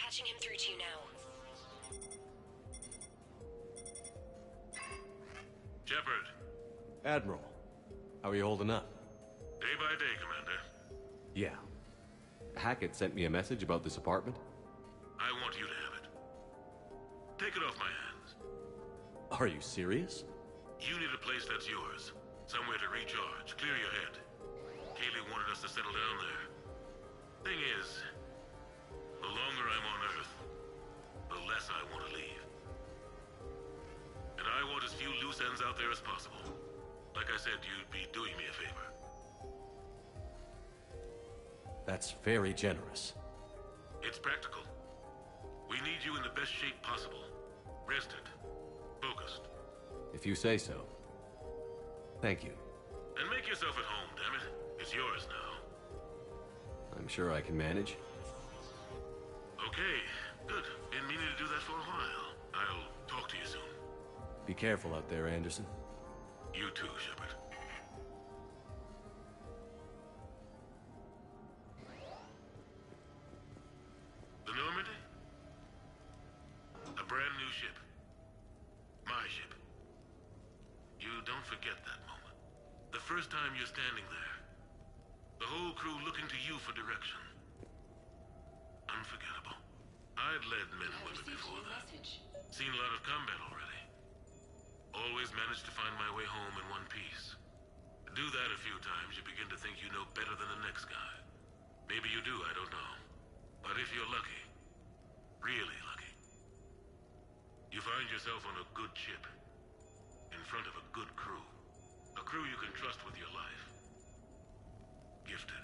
Patching him through to you now. Shepard. Admiral, how are you holding up? Day by day, Commander. Yeah. Hackett sent me a message about this apartment. I want you to have it. Take it off my hands. Are you serious? You need a place that's yours. Somewhere to recharge, clear your head. Kaylee wanted us to settle down there. Thing is, the longer I'm on Earth, the less I want to leave. And I want as few loose ends out there as possible. Like I said, you'd be doing me a favor. That's very generous. It's practical. We need you in the best shape possible. Rested. Focused. If you say so. Thank you. And make yourself at home, damn it. It's yours now. I'm sure I can manage. Okay, good. Been meaning to do that for a while. I'll talk to you soon. Be careful out there, Anderson. You too, Shepard. The Normandy? A brand new ship. My ship. You don't forget that moment. The first time you're standing there. The whole crew looking to you for direction. Unforgettable. I'd led men and women before that. Seen a lot of combat already. Always managed to find my way home in one piece. Do that a few times, you begin to think you know better than the next guy. Maybe you do, I don't know. But if you're lucky, really lucky, you find yourself on a good ship, in front of a good crew. A crew you can trust with your life. Gifted.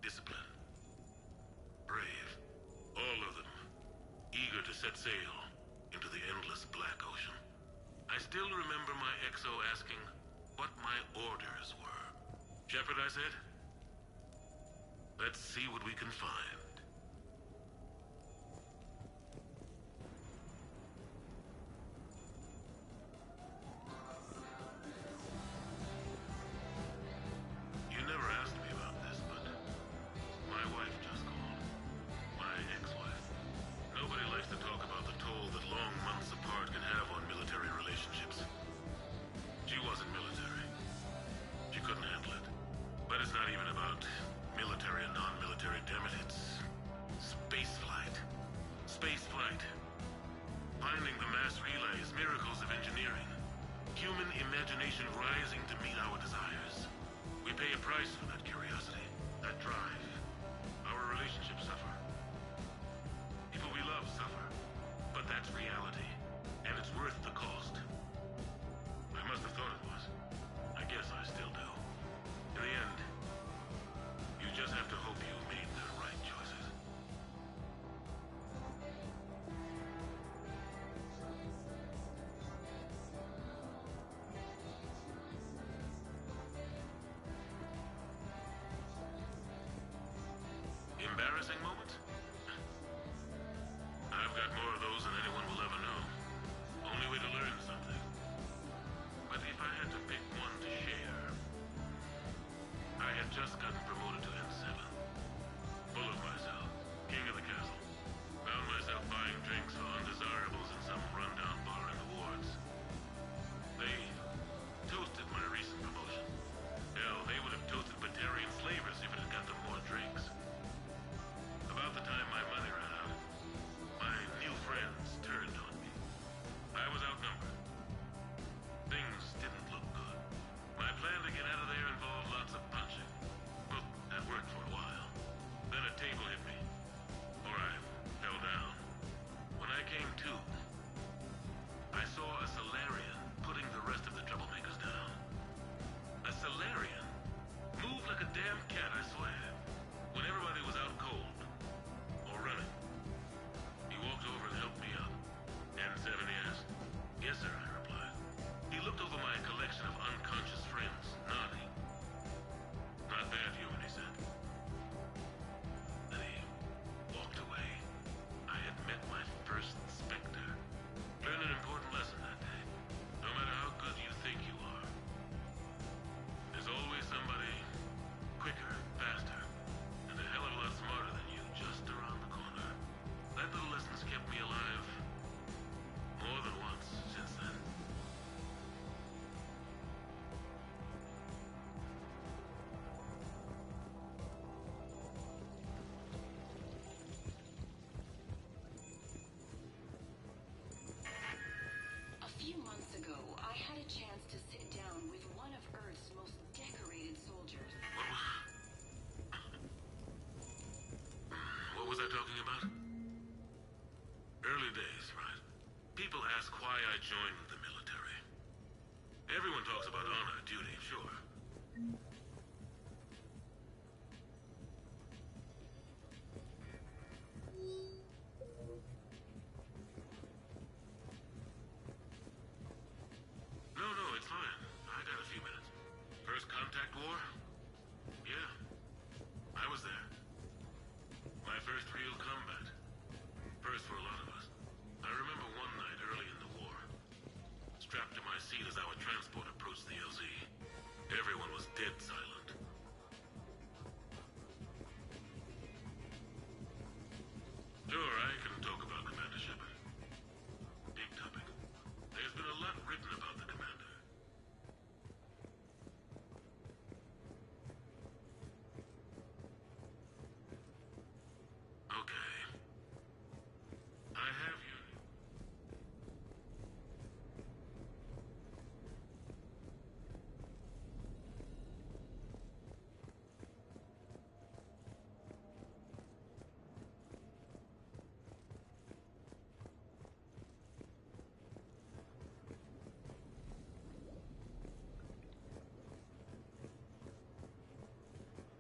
Disciplined. Brave. All of them. Eager to set sail into the endless black ocean. I still remember my XO asking what my orders were. Shepard, I said. Let's see what we can find. You never asked me about this, but my wife just called. My ex-wife. Nobody likes to talk about the toll that long months apart can have on military relationships. She wasn't military. She couldn't handle it. But it's not even about military and non-military, damn it. It's space flight. Space flight. Finding the mass relays, miracles of engineering. Human imagination rising to meet our desires. We pay a price for that curiosity, that drive. Our relationships suffer. People we love suffer. But that's reality. And it's worth the cost. I must have thought it was. I guess I still do. In the end, you just have to hope you made the right choices. Embarrassing moments? I've got more of those than anyone will ever know. Only way to learn something. But if I had to pick one to share, I had just gotten promoted to N7. Full of myself, king of the castle. Found myself buying drinks for undesirables in some rundown bar in the wards. They toasted my recent promotion. Hell, they would have toasted Batarian slavers if it had got them more drinks. I joined the military. Everyone talks about honor, duty, sure. No, it's fine. I got a few minutes. First contact war? Yeah, I was there. My first real combat. First for a lot of us. I remember one night early in the war. Strapped to my seat as our transport approached the LZ. Everyone was dead silent. Sure, I can talk about Commander Shepard. Big topic. There's been a lot written about the commander. Okay. I have you.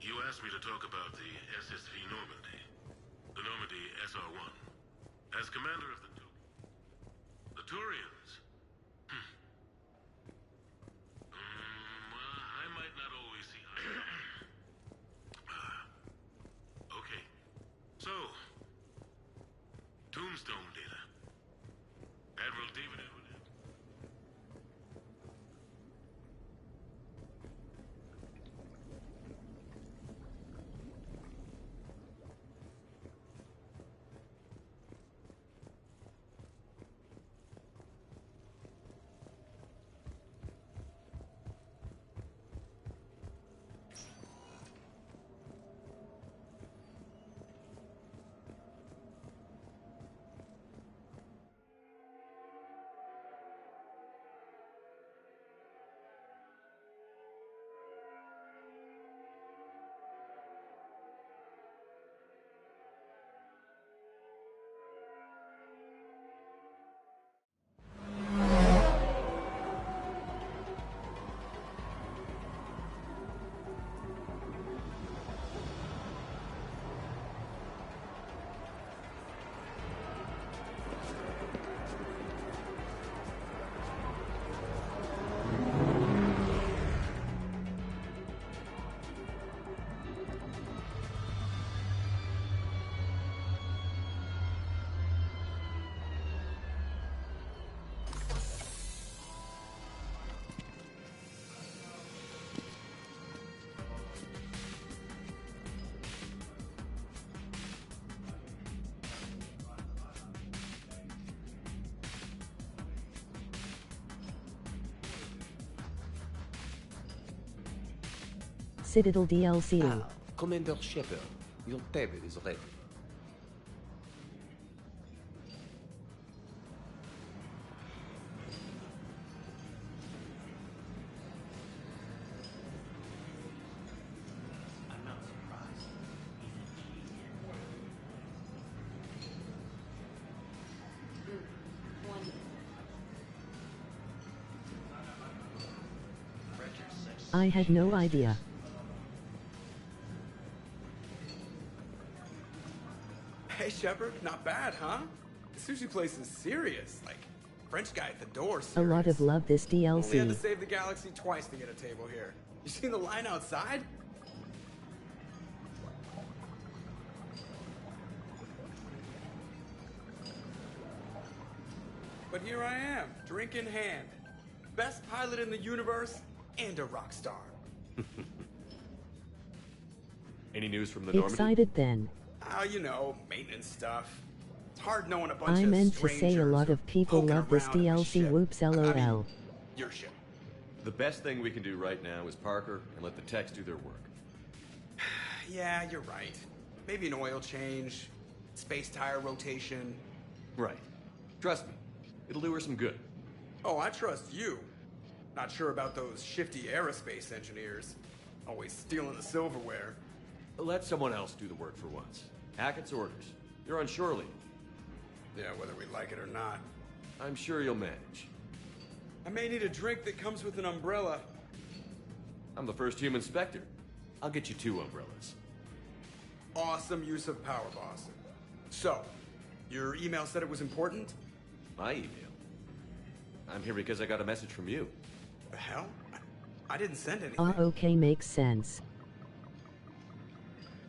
You asked me to talk about the SSV Normandy. The Normandy SR-1. As commander of the Turians. I might not always see okay. So, Tombstone data. Admiral David Edward. Citadel DLC. Commander Shepard, your table is ready. I'm not surprised. I had no idea. Hey, Shepard, not bad, huh? The sushi place is serious. Like, French guy at the door, A serious. lot of love this Only had to DLC. save the galaxy twice to get a table here. You seen the line outside? But here I am, drink in hand. Best pilot in the universe and a rock star. Any news from the Normandy? Excited then. You know, maintenance stuff. It's hard knowing a bunch I of meant to say a strangers lot are of people poking love this around in my DLC. ship. Whoops, I lol. mean, your ship. The best thing we can do right now is Parker and let the techs do their work. Yeah, you're right. Maybe an oil change, space tire rotation. Right. Trust me, it'll do her some good. Oh, I trust you. Not sure about those shifty aerospace engineers. Always stealing the silverware. Let someone else do the work for once. Hackett's orders. You're on shore leave. Yeah, whether we like it or not. I'm sure you'll manage. I may need a drink that comes with an umbrella. I'm the first human Spectre. I'll get you 2 umbrellas. Awesome use of power, boss. So, your email said it was important? My email? I'm here because I got a message from you. The hell? I didn't send anything. Okay, makes sense.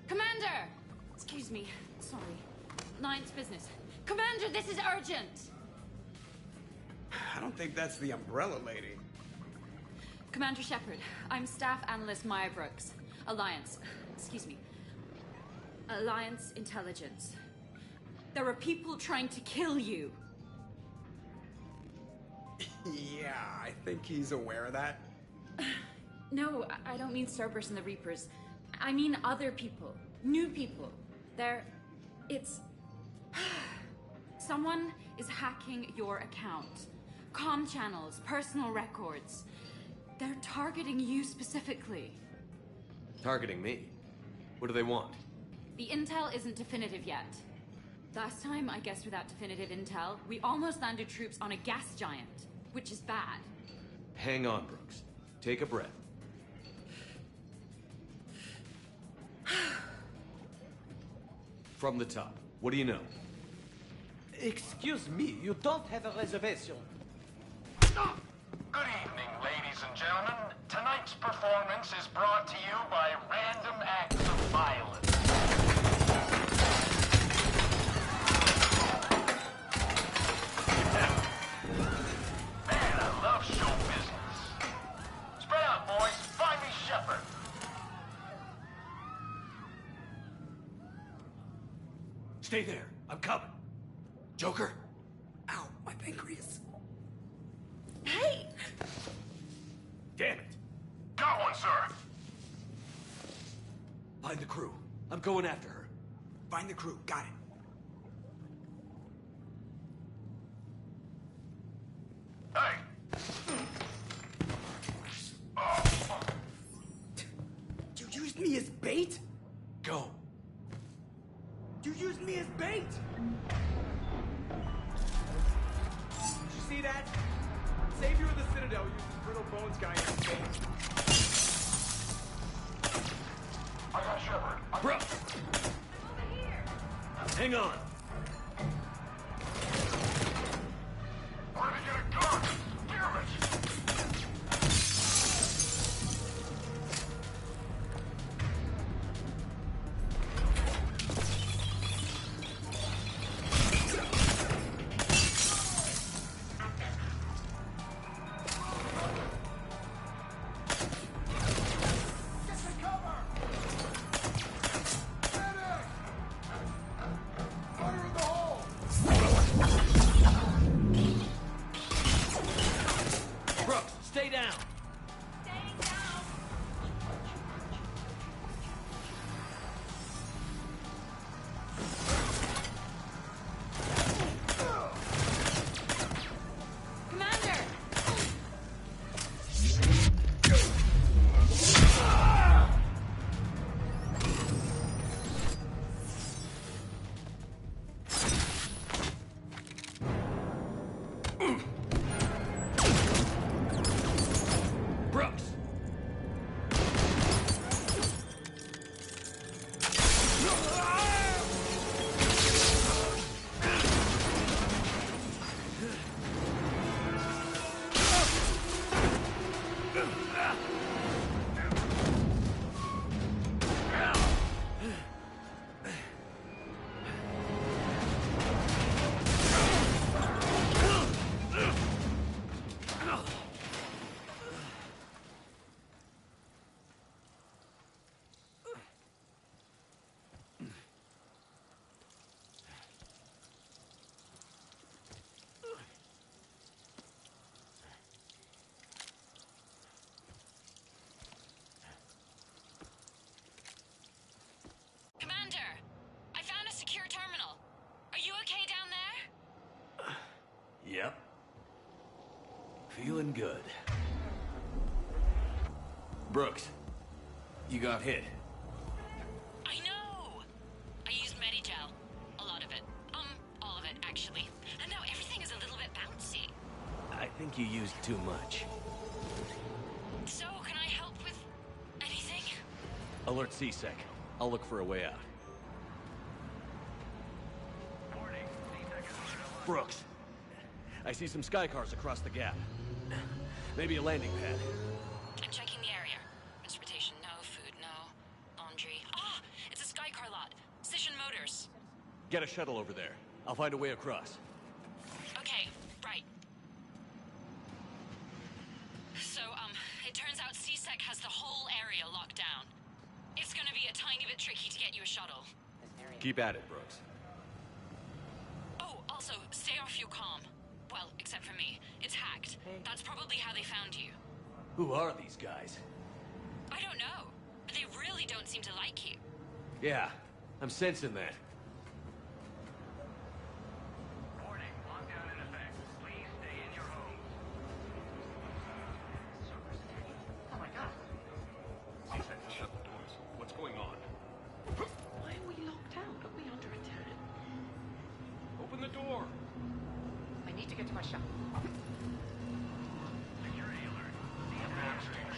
Commander! Excuse me. Sorry. Ninth business. Commander, this is urgent! I don't think that's the umbrella lady. Commander Shepard, I'm Staff Analyst Maya Brooks. Alliance. Excuse me. Alliance Intelligence. There are people trying to kill you. Yeah, I think he's aware of that. No, I don't mean Cerberus and the Reapers. I mean other people. New people. It's... Someone is hacking your account. Comm channels, personal records. They're targeting you specifically. Targeting me? What do they want? The intel isn't definitive yet. Last time, I guess without definitive intel, we almost landed troops on a gas giant, which is bad. Hang on, Brooks. Take a breath. From the top, what do you know? Excuse me, you don't have a reservation. Good evening, ladies and gentlemen. Tonight's performance is brought to you by Random Acts of Violence. Man, I love show business. Spread out, boys. Find me Shepard. Stay there. I'm coming. Joker? Ow, my pancreas. Hey! Damn it. Got one, sir. Find the crew. I'm going after her. Find the crew, got it. Hey. You used me as bait? Go. You used me as bait? Did you see that? Savior of the Citadel uses Brittle Bones guy as bait. I got Shepard. Brooks! Hang on. Where did you get a gun? Damn it. Brooks, stay down. Commander! Brooks! Commander! I found a secure terminal. Are you okay down there? Yep. Feeling good. Brooks, you got hit. I know! I used Medigel. A lot of it. All of it, actually. And now everything is a little bit bouncy. you used too much. So, can I help with anything? Alert C-Sec. I'll look for a way out. Brooks. I see some sky cars across the gap. Maybe a landing pad. I'm checking the area. Transportation, no. Food, no. Laundry. Ah! It's a sky car lot. Cision Motors. Get a shuttle over there. I'll find a way across. Okay, right. So, it turns out C-Sec has the whole area locked down. It's gonna be a tiny bit tricky to get you a shuttle. Keep at it, Brooks. Oh, also, stay off your comm. Well, except for me. It's hacked. That's probably how they found you. Who are these guys? I don't know. But they really don't seem to like you. Yeah, I'm sensing that. Warning, lockdown in effect. Please stay in your homes. Oh my god. C-Sec, shut the doors. What's going on? Why are we locked out? Are we under attack? Open the door! I need to get to my shop. Security alert.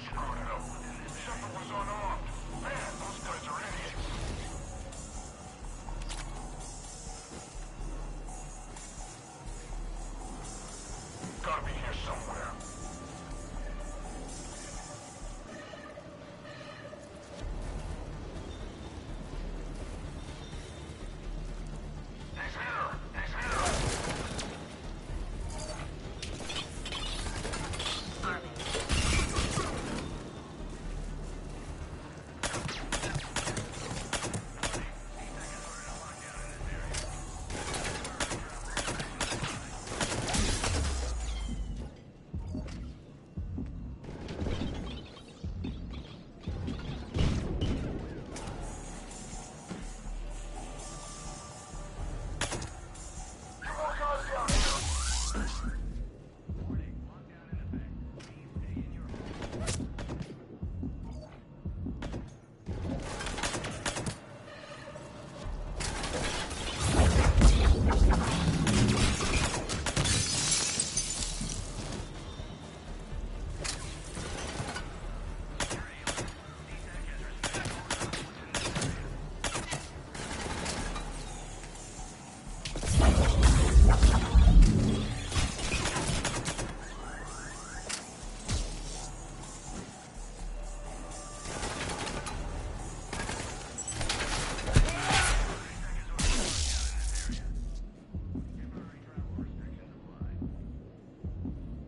Screwed it up. Shepard was unarmed. Man, those guys are idiots. Gotta be here somewhere. He's here! He's here!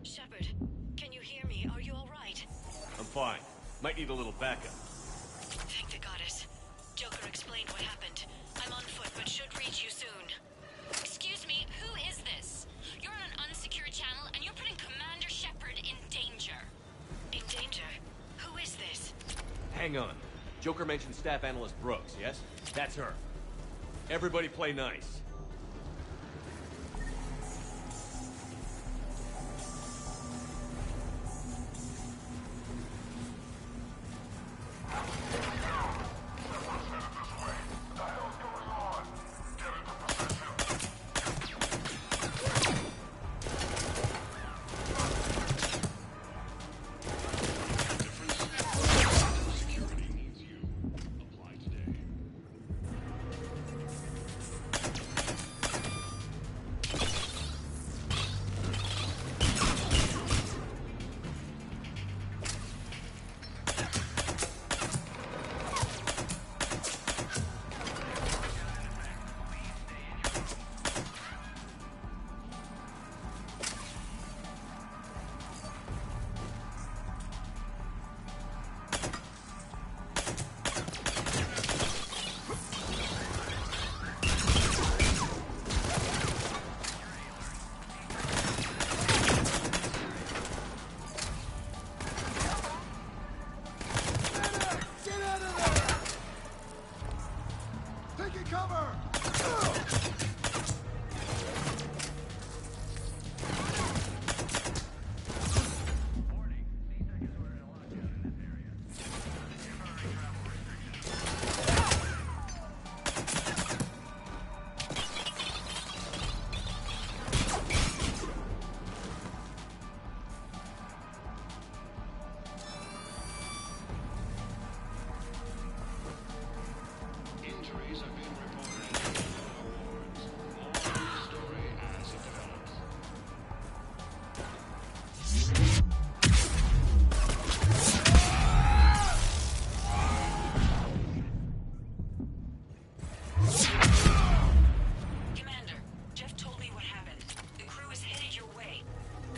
Shepard, can you hear me? Are you alright? I'm fine. Might need a little backup. Thank the goddess. Joker explained what happened. I'm on foot, but should reach you soon. Excuse me, who is this? You're on an unsecured channel, and you're putting Commander Shepard in danger. In danger? Who is this? Hang on. Joker mentioned Staff Analyst Brooks, yes? That's her. Everybody play nice.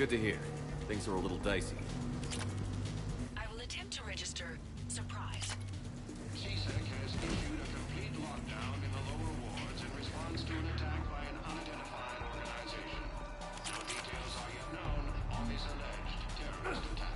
good to hear. Things are a little dicey. I will attempt to register surprise. CSEC has issued a complete lockdown in the lower wards in response to an attack by an unidentified organization. No details are yet known on this alleged terrorist attack.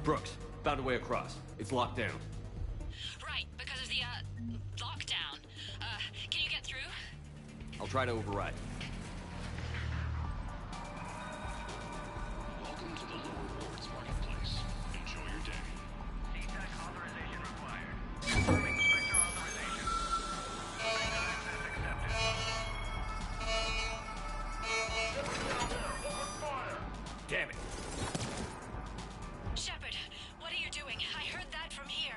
Brooks, found a way across. It's locked down. Right, because of the, lockdown. Can you get through? I'll try to override. Welcome to the lower wards marketplace. Enjoy your day. CSEC authorization required. Confirming Spectre authorization. Access accepted. Down there, open fire! Damn it! Shepard, what are you doing? I heard that from here.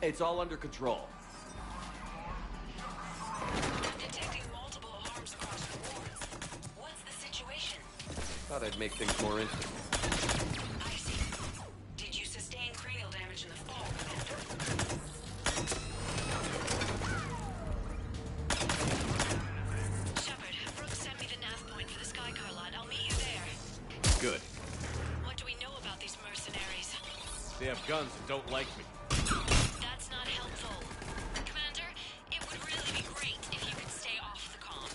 It's all under control. I'm detecting multiple alarms across the wards. What's the situation? Thought I'd make things more interesting. I see. Did you sustain cranial damage in the fall, Commander? Shepard, Brooks sent me the nav point for the Skycar lot. I'll meet you there. Good. What do we know about these mercenaries? They have guns and don't like me. That's not helpful. Commander, it would really be great if you could stay off the comm.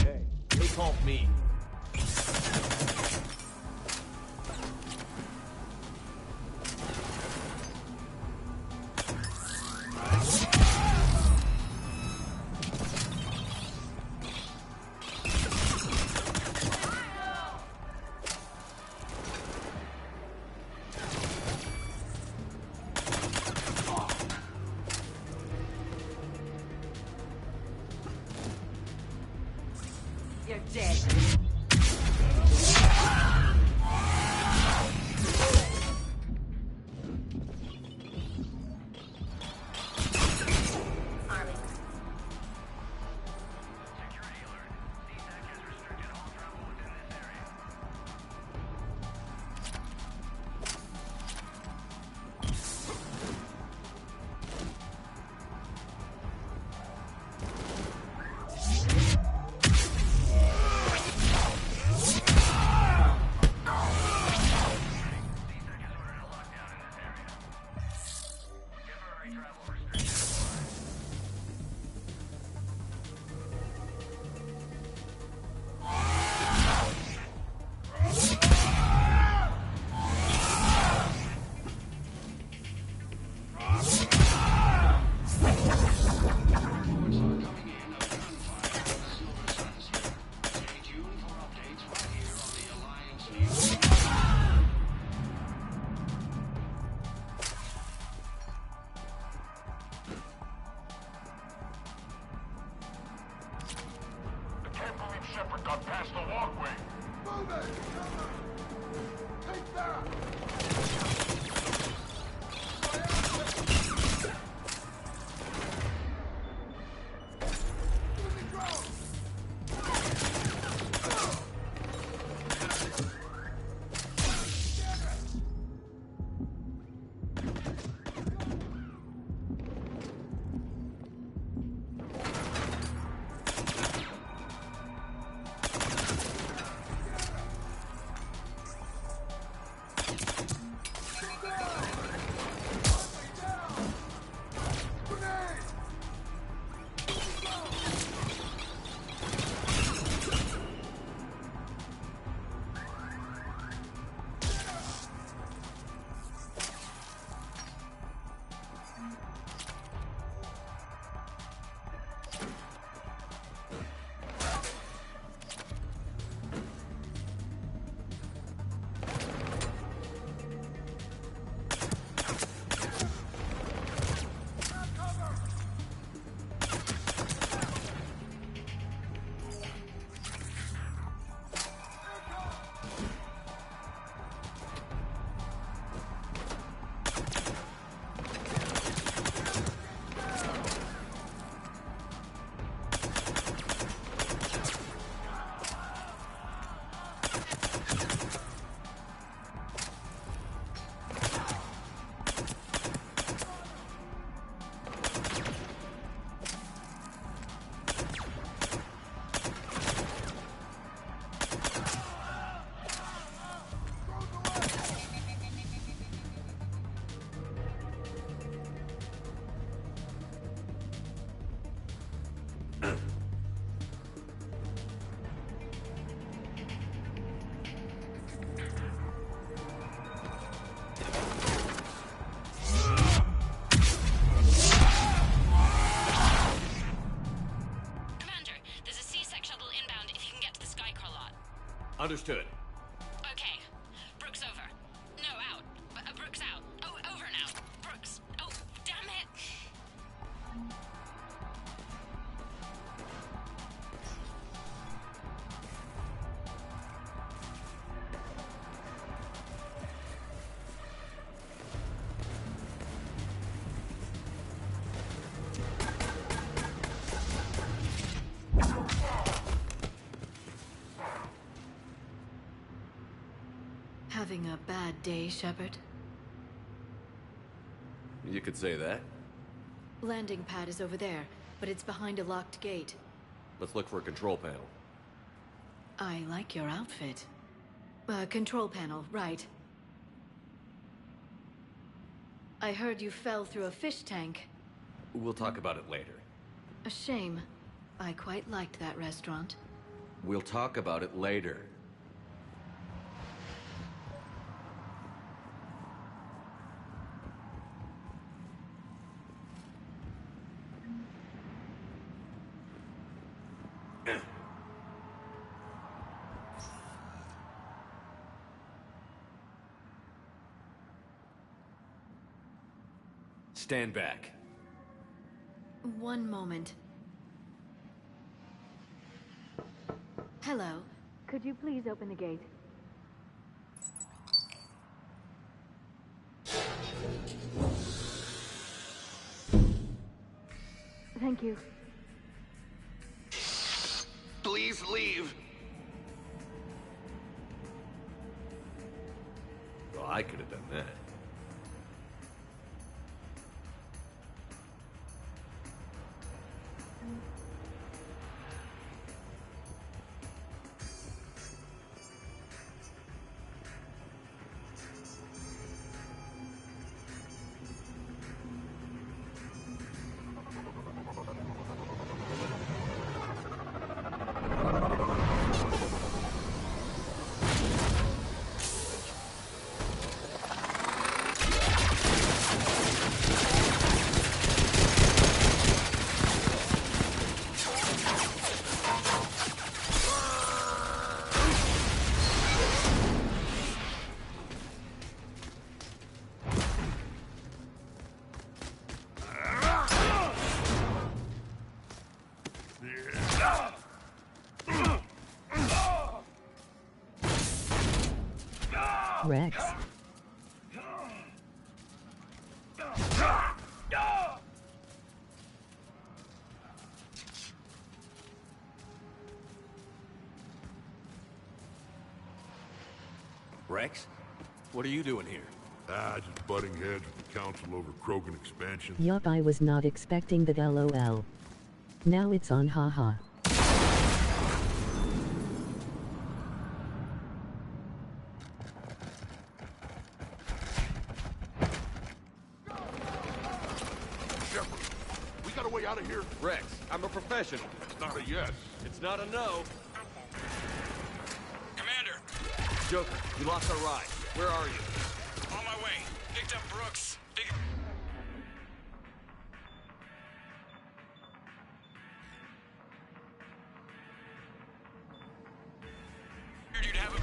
Hey, they called me. You're dead. Security alert. CSEC has restricted all travel within this area. CSEC has ordered a lockdown in this area. Temporary travel restrictions applied. Reports are coming in of gunfire on the Silver Sunsphere. Stay tuned for updates right here on the Alliance News. I can't believe Shepard got past the walkway. Move it! Take that! Understood. Okay. Brooks over. No, out. Brooks out. Oh, over and out. Brooks. Oh, damn it. Having a bad day, Shepard? You could say that. Landing pad is over there, but it's behind a locked gate. Let's look for a control panel. I like your outfit. Control panel, right. I heard you fell through a fish tank. We'll talk about it later. A shame. I quite liked that restaurant. We'll talk about it later. Stand back. One moment. Hello. Could you please open the gate? Thank you. Please leave. Well, I could have done that. Rex. Rex? What are you doing here? Just butting heads with the council over Krogan expansion. Yup, I was not expecting that, lol. Now it's on, haha. Shepard, we got a way out of here? Rex, I'm a professional. It's not a yes. It's not a no. Commander, Joker, you lost our ride. Where are you? on my way. Picked up Brooks. Figured you'd have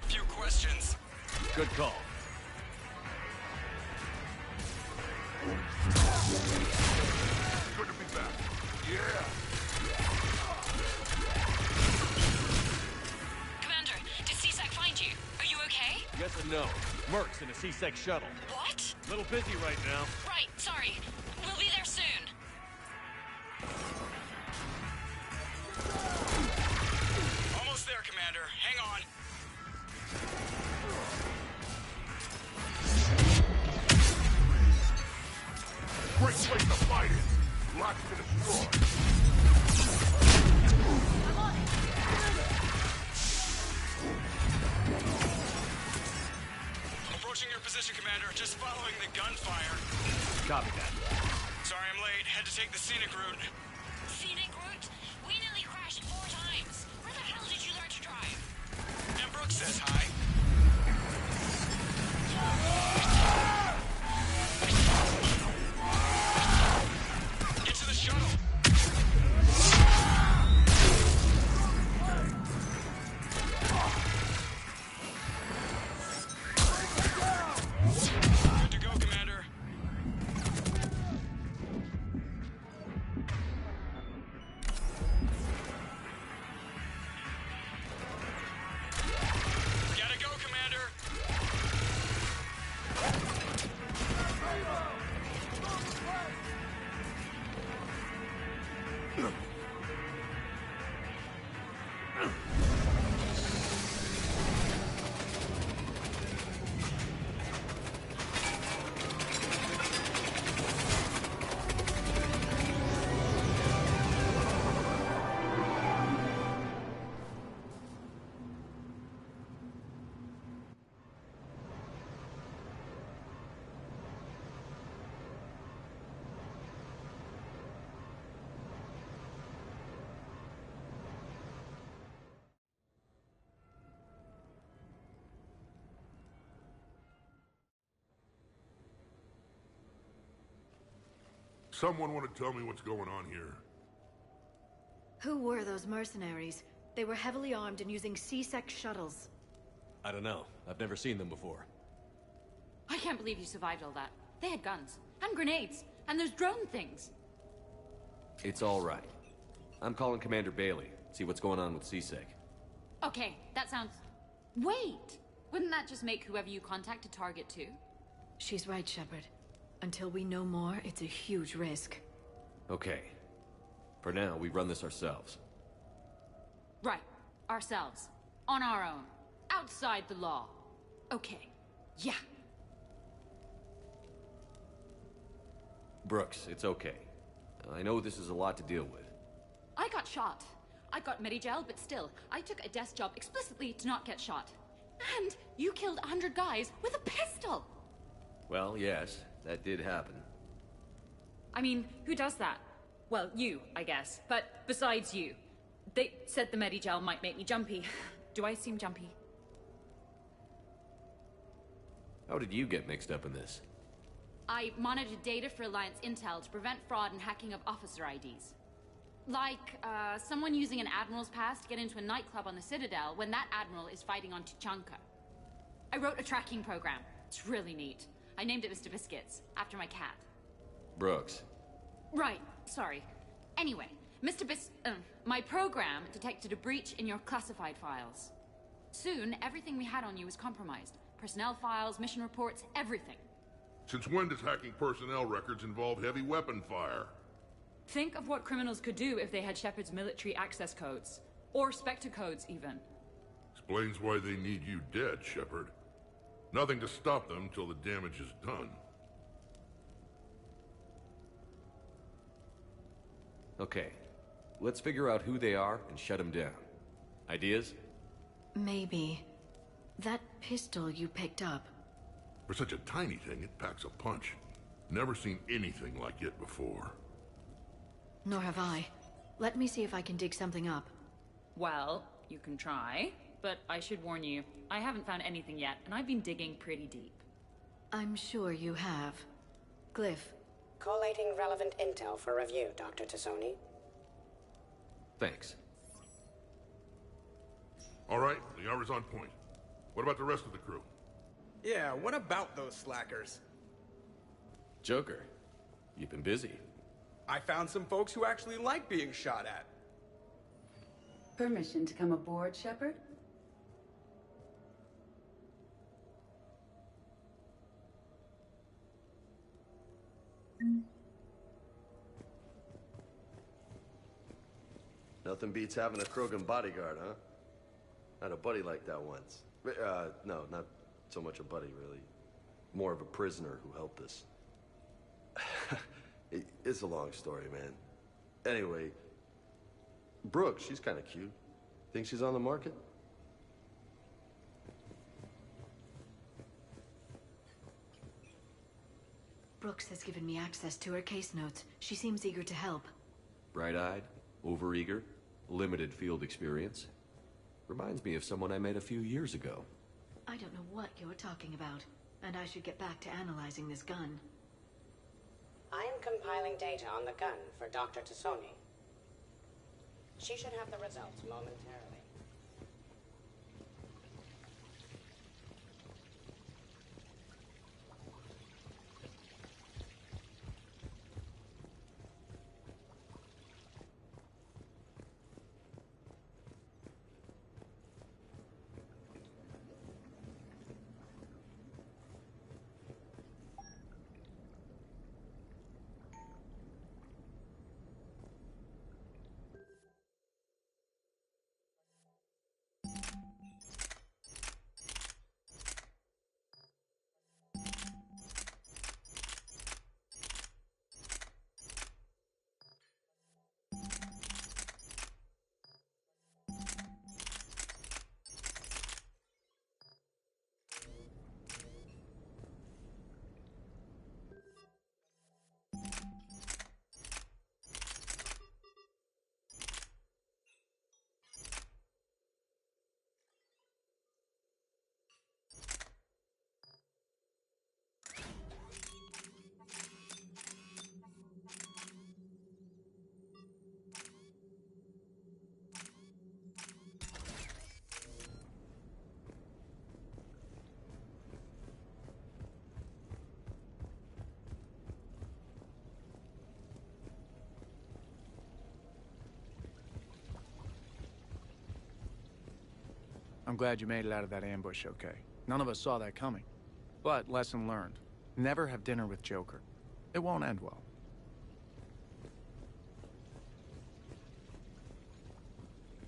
a few questions. Good call. Good to be back. Yeah. Commander, did CSEC find you? Are you okay? Yes and no. Merc's in a C-Sec shuttle. What? Little busy right now. Right, sorry. We'll be there soon. Almost there, Commander. Hang on. Great place to fight it. Lots to destroy. Approaching your position, Commander. Just following the gunfire. Copy that. Sorry I'm late. Had to take the scenic route. Scenic route? We nearly crashed 4 times. Where the hell did you learn to drive? And Brooks says hi. Get to the shuttle. Someone want to tell me what's going on here? Who were those mercenaries? They were heavily armed and using C-Sec shuttles. I don't know. I've never seen them before. I can't believe you survived all that. They had guns, and grenades, and those drone things. It's all right. I'm calling Commander Bailey. See what's going on with CSEC. Okay, that sounds... Wait! Wouldn't that just make whoever you contact a target too? She's right, Shepard. Until we know more, it's a huge risk. Okay. For now, we run this ourselves. Right. Ourselves. On our own. Outside the law. Okay. Yeah. Brooks, it's okay. I know this is a lot to deal with. I got shot. I got Medigel, but still, I took a desk job explicitly to not get shot. And you killed 100 guys with a pistol! Well, yes, that did happen. I mean, who does that? Well, you, I guess. But besides you. They said the Medigel might make me jumpy. Do I seem jumpy? How did you get mixed up in this? I monitored data for Alliance intel to prevent fraud and hacking of officer IDs. Like, someone using an Admiral's pass to get into a nightclub on the Citadel when that Admiral is fighting on Tuchanka. I wrote a tracking program. It's really neat. I named it Mr. Biscuits, after my cat. Brooks. Right, sorry. Anyway, my program detected a breach in your classified files. Soon, everything we had on you was compromised. Personnel files, mission reports, everything. Since when does hacking personnel records involve heavy weapon fire? Think of what criminals could do if they had Shepard's military access codes. Or Spectre codes, even. Explains why they need you dead, Shepard. Nothing to stop them till the damage is done. Okay. Let's figure out who they are and shut them down. Ideas? Maybe. That pistol you picked up. For such a tiny thing, it packs a punch. Never seen anything like it before. Nor have I. Let me see if I can dig something up. Well, you can try. But I should warn you, I haven't found anything yet, and I've been digging pretty deep. I'm sure you have. Glyph. Collating relevant intel for review, Dr. Tassoni. Thanks. All right, the hour's on point. What about the rest of the crew? Yeah, what about those slackers? Joker, you've been busy. I found some folks who actually like being shot at. Permission to come aboard, Shepard? Nothing beats having a Krogan bodyguard, huh? Had a buddy like that once. No, not so much a buddy, really. More of a prisoner who helped us. It's a long story, man. Anyway, Brooke, she's kind of cute. Think she's on the market? Brooks has given me access to her case notes. She seems eager to help. Bright-eyed, overeager, limited field experience. Reminds me of someone I met a few years ago. I don't know what you're talking about, and I should get back to analyzing this gun. I am compiling data on the gun for Dr. Tassoni. She should have the results momentarily. I'm glad you made it out of that ambush okay. None of us saw that coming. But lesson learned. Never have dinner with Joker. It won't end well.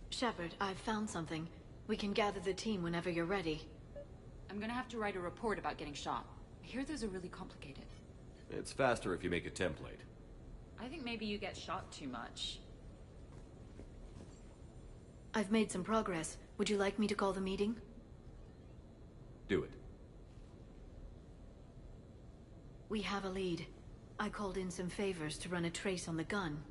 Shepard, I've found something. We can gather the team whenever you're ready. I'm gonna have to write a report about getting shot. I hear those are really complicated. It's faster if you make a template. I think maybe you get shot too much. I've made some progress. Would you like me to call the meeting? Do it. We have a lead. I called in some favors to run a trace on the gun.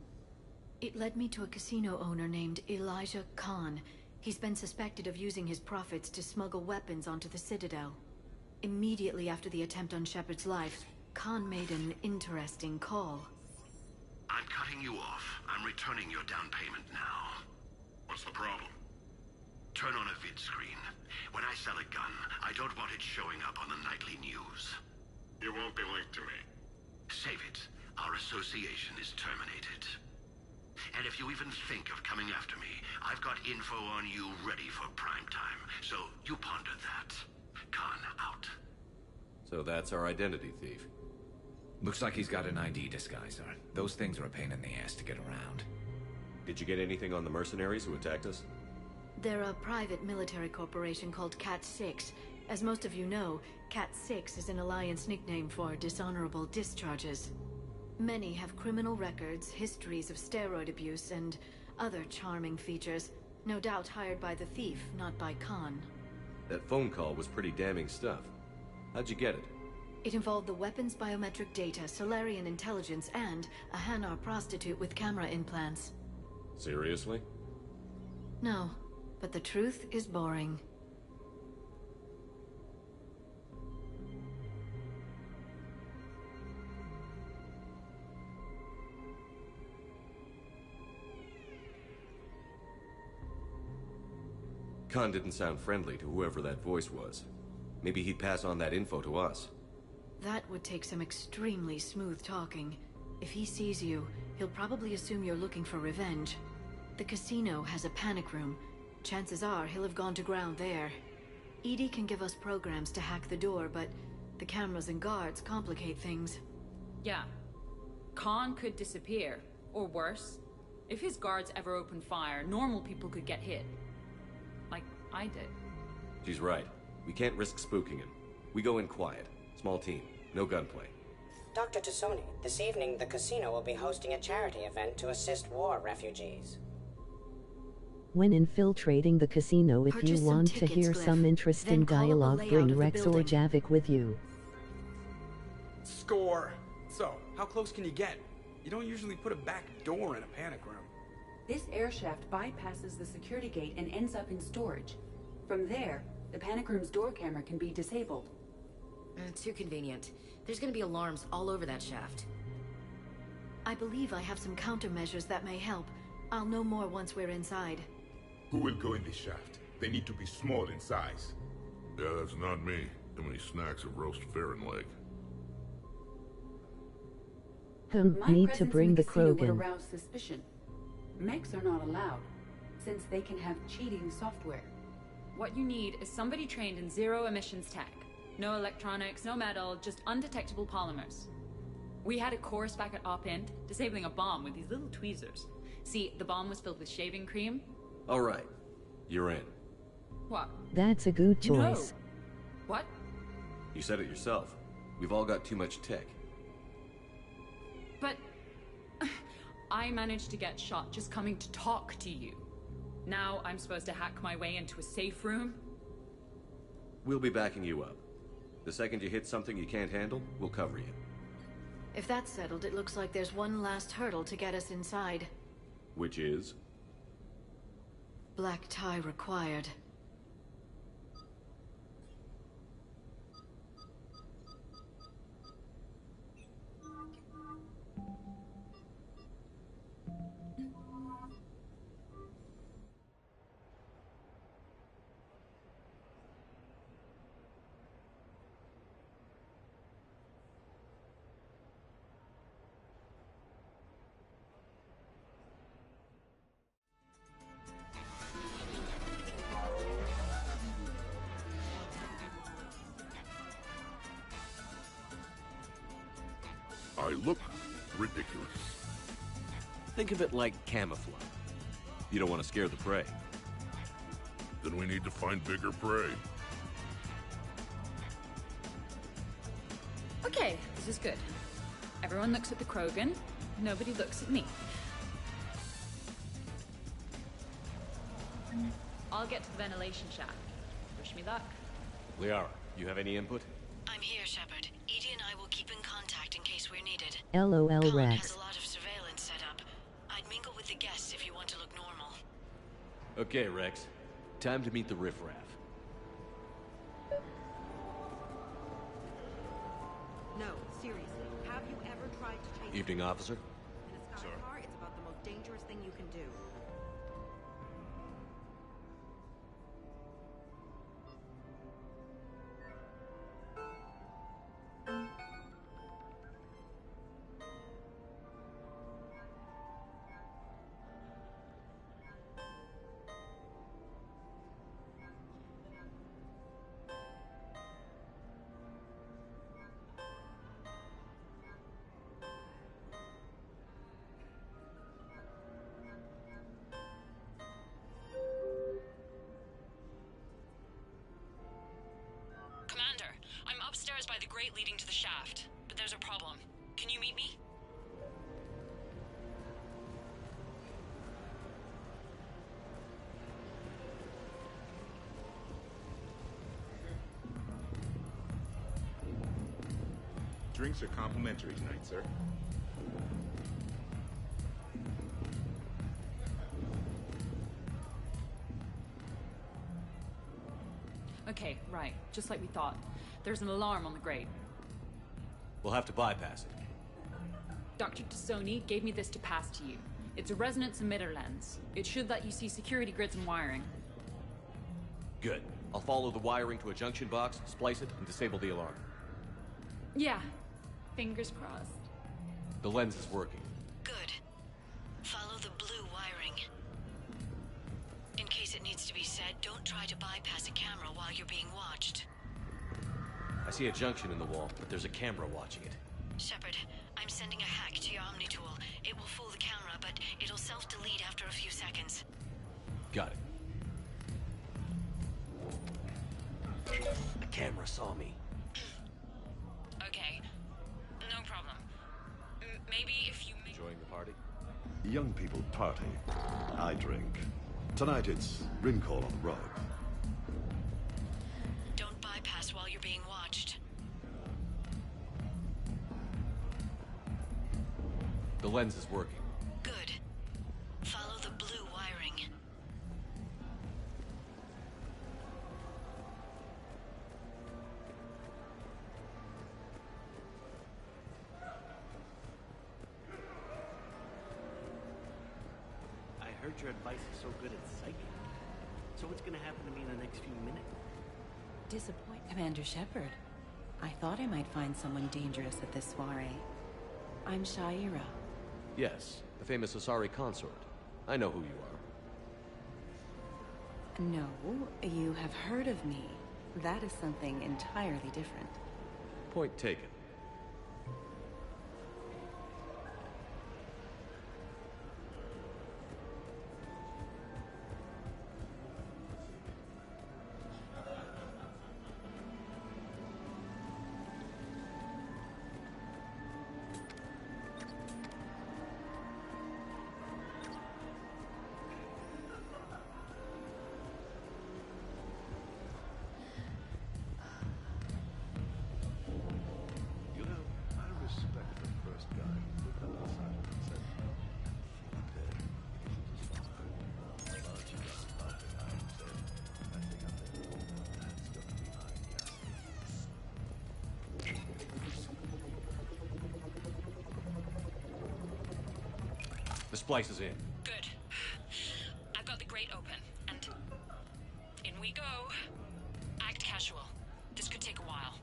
It led me to a casino owner named Elijah Khan. He's been suspected of using his profits to smuggle weapons onto the Citadel. Immediately after the attempt on Shepard's life, Khan made an interesting call. I'm cutting you off. I'm returning your down payment now. What's the problem? Turn on a vid screen. When I sell a gun, I don't want it showing up on the nightly news. You won't be linked to me. Save it. Our association is terminated. And if you even think of coming after me, I've got info on you ready for prime time. So you ponder that. Khan out. So that's our identity thief. Looks like he's got an ID disguiser. Those things are a pain in the ass to get around. Did you get anything on the mercenaries who attacked us? They're a private military corporation called Cat-6. As most of you know, Cat-6 is an Alliance nickname for dishonorable discharges. Many have criminal records, histories of steroid abuse, and other charming features. No doubt hired by the thief, not by Khan. That phone call was pretty damning stuff. How'd you get it? It involved the weapons biometric data, Solarian intelligence, and a Hanar prostitute with camera implants. Seriously? No, but the truth is boring. Khan didn't sound friendly to whoever that voice was. Maybe he'd pass on that info to us. That would take some extremely smooth talking. If he sees you, he'll probably assume you're looking for revenge. The casino has a panic room. Chances are he'll have gone to ground there. EDI can give us programs to hack the door, but the cameras and guards complicate things. Yeah. Khan could disappear. Or worse. If his guards ever open fire, normal people could get hit. Like I did. She's right. We can't risk spooking him. We go in quiet. Small team. No gunplay. Dr. Tassoni, this evening the casino will be hosting a charity event to assist war refugees. When infiltrating the casino, if you want to hear some interesting dialogue, bring Rex or Javik with you. Score! So, how close can you get? You don't usually put a back door in a panic room. This air shaft bypasses the security gate and ends up in storage. From there, the panic room's door camera can be disabled. Too convenient. There's gonna be alarms all over that shaft. I believe I have some countermeasures that may help. I'll know more once we're inside. Who will go in this shaft? They need to be small in size. Yeah, that's not me. Too many snacks of roast ferret leg. Need to bring the Krogan. Would Krogan. arouse suspicion. Mechs are not allowed, since they can have cheating software. What you need is somebody trained in zero emissions tech. No electronics, no metal, just undetectable polymers. We had a course back at R.I.P, disabling a bomb with these little tweezers. See, the bomb was filled with shaving cream. All right. You're in. What? That's a good choice. No. What? You said it yourself. We've all got too much tech. But I managed to get shot just coming to talk to you. Now I'm supposed to hack my way into a safe room? We'll be backing you up. The second you hit something you can't handle, we'll cover you. If that's settled, it looks like there's one last hurdle to get us inside. Which is? Black tie required. I look ridiculous. Think of it like camouflage. You don't want to scare the prey. Then we need to find bigger prey. Okay, this is good. Everyone looks at the Krogan. Nobody looks at me. I'll get to the ventilation shaft. Wish me luck. Liara, you have any input? I'm here, Shepard. Edie and I will keep in contact in case we're needed. LOL Khan Rex. has a lot of surveillance set up. I'd mingle with the guests if you want to look normal. Okay, Rex. Time to meet the riffraff. No, seriously. Have you ever tried to chase Evening, officer. in a sky car? It's about the most dangerous thing you can do. Commander, I'm upstairs by the grate leading to the shaft, but there's a problem. Can you meet me? Drinks are complimentary tonight, sir. Okay, right. Just like we thought. There's an alarm on the grate. We'll have to bypass it. Dr. Tassoni gave me this to pass to you. It's a resonance emitter lens. It should let you see security grids and wiring. Good. I'll follow the wiring to a junction box, splice it, and disable the alarm. Yeah. Fingers crossed. The lens is working. Good. Follow the blue wiring. In case it needs to be said, don't try to bypass a camera while you're being watched. I see a junction in the wall, but there's a camera watching it. Shepard, I'm sending a hack to your Omni tool. It will fool the camera, but it'll self-delete after a few seconds. Got it. The camera saw me. Okay. No problem. Maybe if you... Enjoying the party? Young people party. I drink. Tonight it's Rincall on the road. Don't bypass while you're being watched. The lens is working. Good. Follow the blue wiring. I heard your advice is so good at psychic. So what's gonna happen to me in the next few minutes? Disappoint Commander Shepard. I thought I might find someone dangerous at this soiree. I'm Shaira. Yes, the famous Asari consort. I know who you are. No, you have heard of me. That is something entirely different. Point taken. You know, I respect the first guy who looked up the side and said, "Fuck there. But you got about the guy who said, I think I'm there. That's gonna be mine, The splice is in. Good. I've got the grate open, and... in we go. Act casual. This could take a while.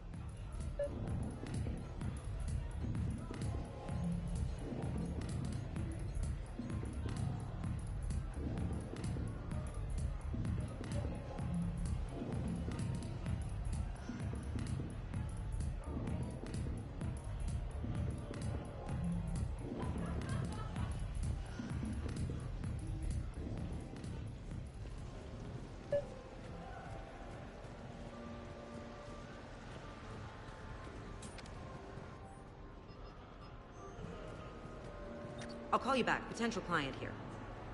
I'll call you back. Potential client here.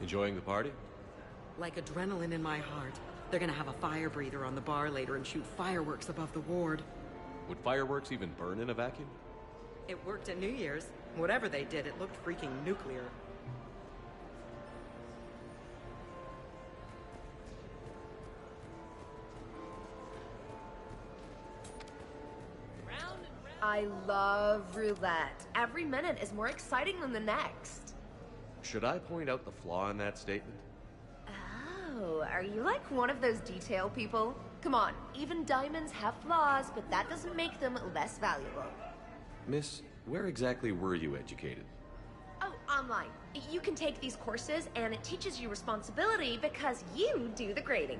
Enjoying the party? Like adrenaline in my heart. They're gonna have a fire breather on the bar later and shoot fireworks above the ward. Would fireworks even burn in a vacuum? It worked at New Year's. Whatever they did, it looked freaking nuclear. I love roulette. Every minute is more exciting than the next. Should I point out the flaw in that statement? Oh, are you like one of those detail people? Come on, even diamonds have flaws, but that doesn't make them less valuable. Miss, where exactly were you educated? Oh, online. You can take these courses, and it teaches you responsibility because you do the grading.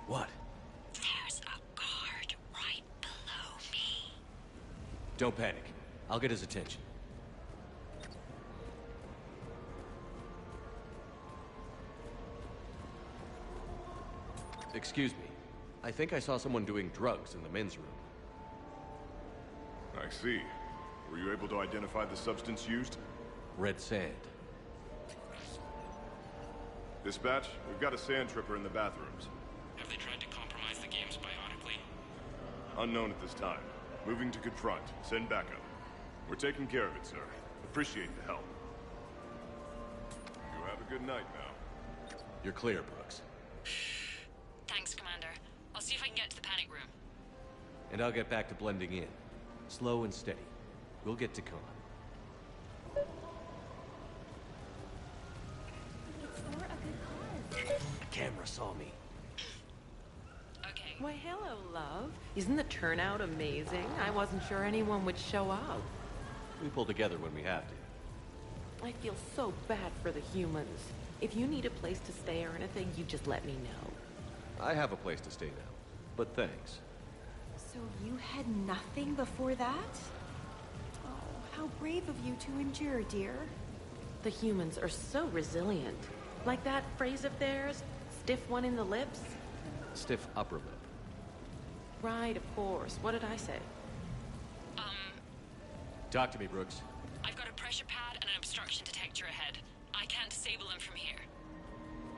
What? There's a guard right below me. Don't panic. I'll get his attention. Excuse me. I think I saw someone doing drugs in the men's room. I see. Were you able to identify the substance used? Red sand. Dispatch, we've got a sand tripper in the bathrooms. Have they tried to compromise the games biotically? Unknown at this time. Moving to confront. Send backup. We're taking care of it, sir. Appreciate the help. You have a good night now. You're clear, Brooks. Thanks, Commander. I'll see if I can get to the panic room. And I'll get back to blending in. Slow and steady. We'll get to Khan. It's for a good cause. The camera saw me. Okay. Why, hello, love. Isn't the turnout amazing? I wasn't sure anyone would show up. We pull together when we have to. I feel so bad for the humans. If you need a place to stay or anything, you just let me know. I have a place to stay now, but thanks. So you had nothing before that? Oh, how brave of you to endure, dear. The humans are so resilient. Like that phrase of theirs, stiff one in the lips. Stiff upper lip. Right, of course. What did I say? Talk to me, Brooks. I've got a pressure pad and an obstruction detector ahead. I can't disable them from here.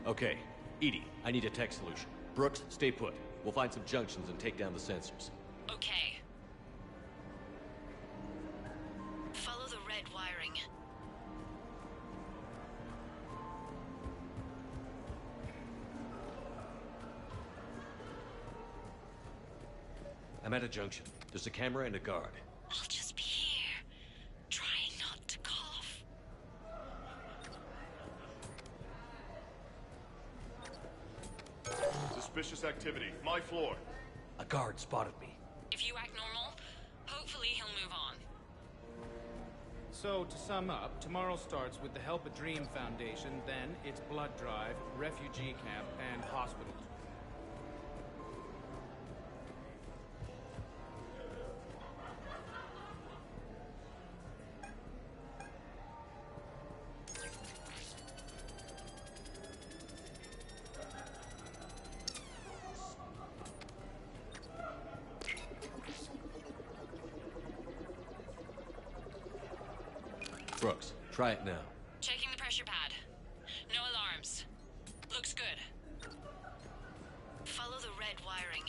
Okay. Edie, I need a tech solution. Brooks, stay put. We'll find some junctions and take down the sensors. Okay. Follow the red wiring. I'm at a junction. There's a camera and a guard. I'll just be here, trying not to cough. Suspicious activity. My floor. A guard spotted me. If you act normal, hopefully he'll move on. So, to sum up, tomorrow starts with the Help a Dream Foundation, then it's blood drive, refugee camp, and hospitals. Brooks, try it now. Checking the pressure pad. No alarms. Looks good. Follow the red wiring.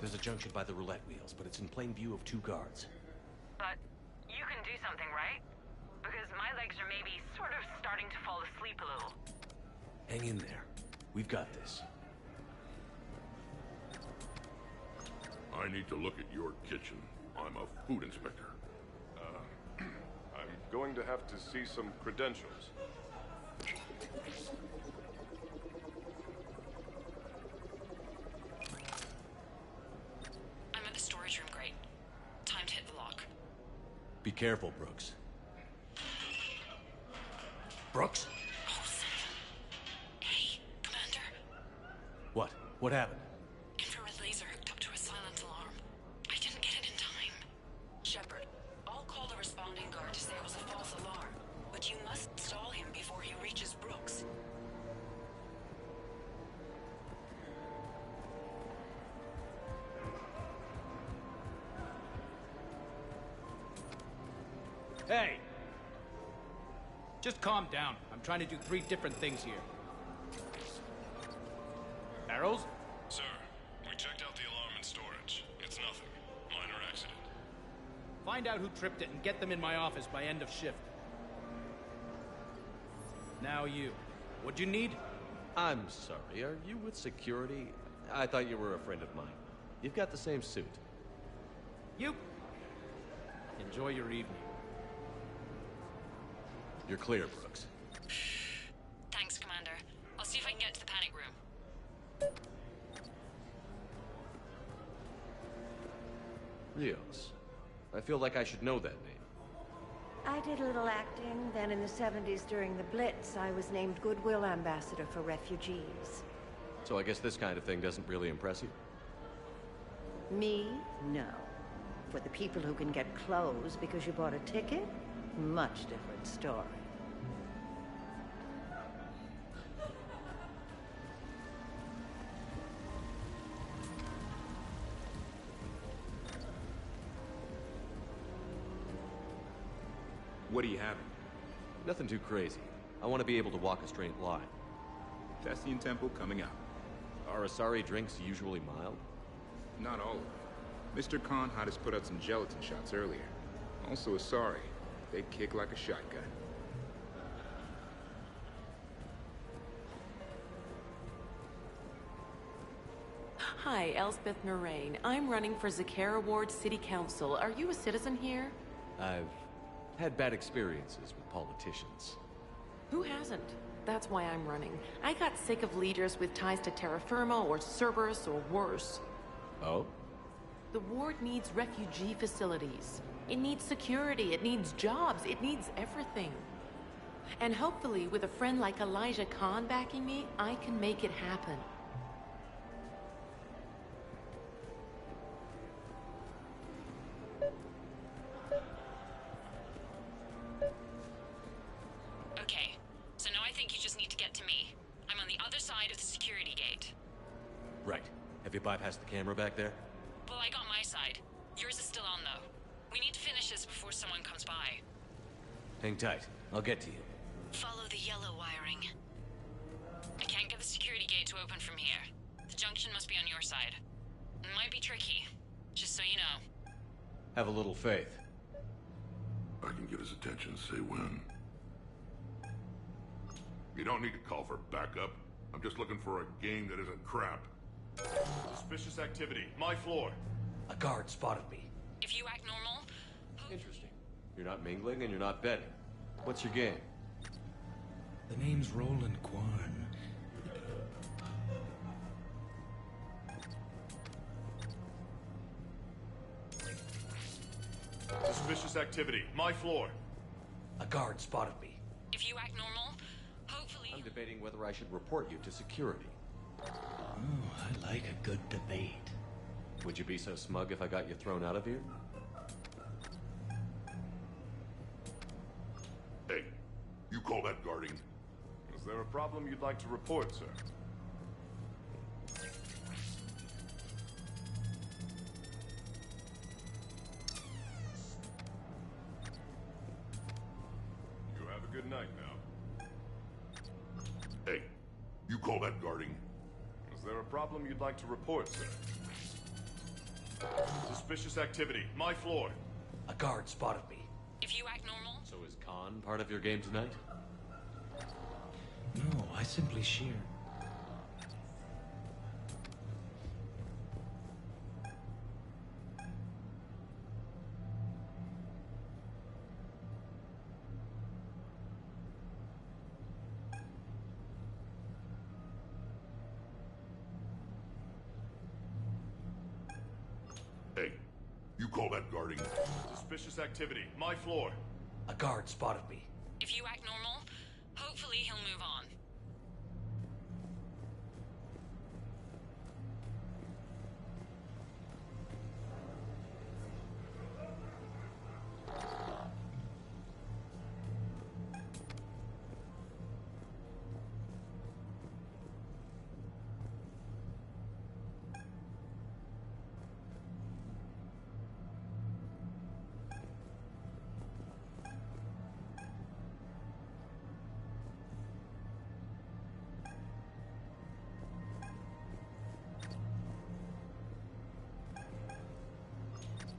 There's a junction by the roulette wheels, but it's in plain view of two guards. But you can do something, right? Because my legs are maybe sort of starting to fall asleep a little. Hang in there. We've got this. I need to look at your kitchen. I'm a food inspector. I'm going to have to see some credentials. I'm at the storage room, great. careful, Brooks. Brooks? Hey, Commander. What? What happened? Infrared laser hooked up to a silent alarm. I didn't get it in time. Shepard, I'll call the responding guard to say it was a false alarm, but you must stall him before he reaches Brooks. Hey! Just calm down. I'm trying to do 3 different things here. Arrows? Sir, we checked out the alarm in storage. It's nothing. Minor accident. Find out who tripped it and get them in my office by end of shift. Now you. What'd you need? I'm sorry, are you with security? I thought you were a friend of mine. You've got the same suit. You. Enjoy your evening. You're clear, Brooks. Thanks, Commander. I'll see if I can get to the panic room. Rios. I feel like I should know that name. I did a little acting. Then in the 70s during the Blitz, I was named Goodwill Ambassador for Refugees. So I guess this kind of thing doesn't really impress you? Me? No. For the people who can get clothes because you bought a ticket? Much different story. What are you having? Nothing too crazy. I want to be able to walk a straight line. Tessian Temple coming up. Are Asari drinks usually mild? Not all of them. Mr. Khan had us put out some gelatin shots earlier. Also Asari. They kick like a shotgun. Hi, Elspeth Moraine. I'm running for Zakara Ward City Council. Are you a citizen here? I've had bad experiences with politicians. Who hasn't? That's why I'm running. I got sick of leaders with ties to terra firma or Cerberus or worse. Oh? The ward needs refugee facilities. It needs security, it needs jobs, it needs everything. And hopefully, with a friend like Elijah Khan backing me, I can make it happen. Okay, so now I think you just need to get to me. I'm on the other side of the security gate. Right. Have you bypassed the camera back there? Well, I got my side. Yours is still on, though. We need to finish this before someone comes by. Hang tight. I'll get to you. Follow the yellow wiring. I can't get the security gate to open from here. The junction must be on your side. It might be tricky, just so you know. Have a little faith. I can get his attention, say when. You don't need to call for backup. I'm just looking for a game that isn't crap. Suspicious activity. My floor. A guard spotted me. If you act normal... Interesting. You're not mingling and you're not betting. What's your game? The name's Roland Kwan. Suspicious activity. My floor. A guard spotted me. If you act normal, hopefully... I'm debating whether I should report you to security. Oh, I like a good debate. Would you be so smug if I got you thrown out of here? Hey, you call that guarding? Is there a problem you'd like to report, sir? You have a good night now. Hey, you call that guarding? Is there a problem you'd like to report, sir? Suspicious activity. My floor. A guard spotted me. If you act normal... So is Khan part of your game tonight? No, I simply shear. Hey, you call that guarding? Suspicious activity. My floor. A guard spotted me. If you act normal, hopefully he'll move on.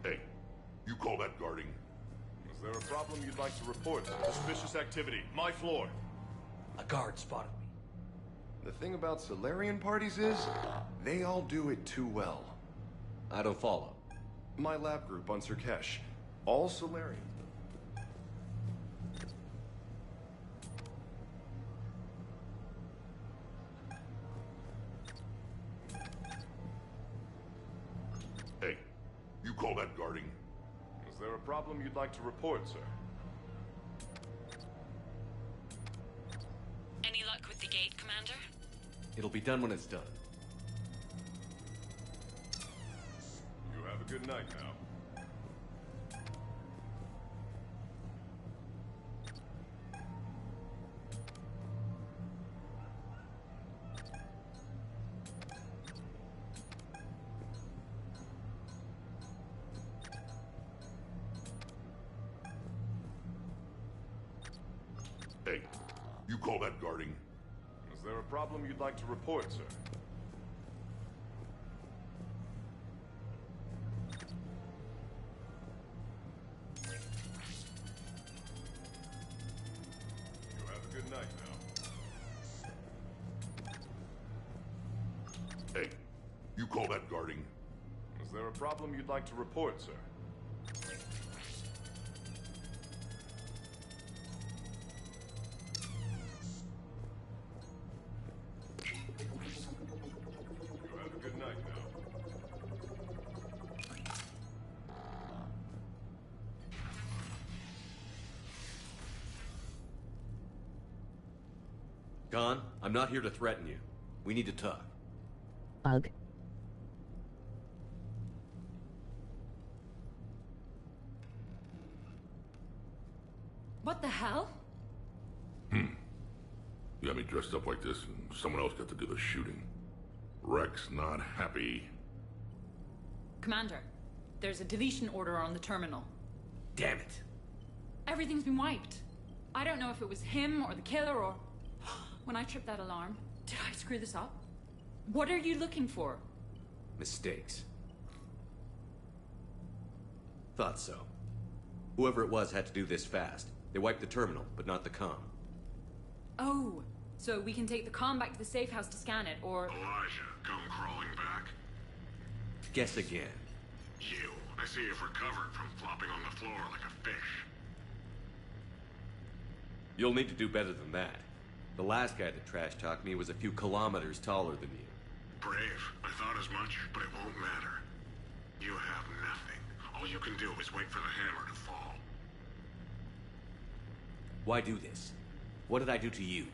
Hey, you call that guarding? Is there a problem you'd like to report? Suspicious activity. My floor. A guard spotted me. The thing about Solarian parties is, they all do it too well. I don't follow. My lab group on Sirkesh, all Solarian. Hey, you call that guarding? Is there a problem you'd like to report, sir? Any luck with the gate, Commander? It'll be done when it's done. You have a good night now. Hey, you call that guarding? Is there a problem you'd like to report, sir? You have a good night now. Hey, you call that guarding? Is there a problem you'd like to report, sir? You have a good night now. Khan, I'm not here to threaten you. We need to talk. Ugh. What the hell? You got me dressed up like this, and someone else got to do the shooting. Rex not happy. Commander, there's a deletion order on the terminal. Damn it. Everything's been wiped. I don't know if it was him or the killer or... When I tripped that alarm, did I screw this up? What are you looking for? Mistakes. Thought so. Whoever it was had to do this fast. They wiped the terminal, but not the comm. Oh, so we can take the comm back to the safe house to scan it, or... Elijah, come crawling back. Guess again. You. I see you've recovered from flopping on the floor like a fish. You'll need to do better than that. The last guy that trash-talked me was a few kilometers taller than you. Brave. I thought as much, but it won't matter. You have nothing. All you can do is wait for the hammer to fall. Why do this? What did I do to you?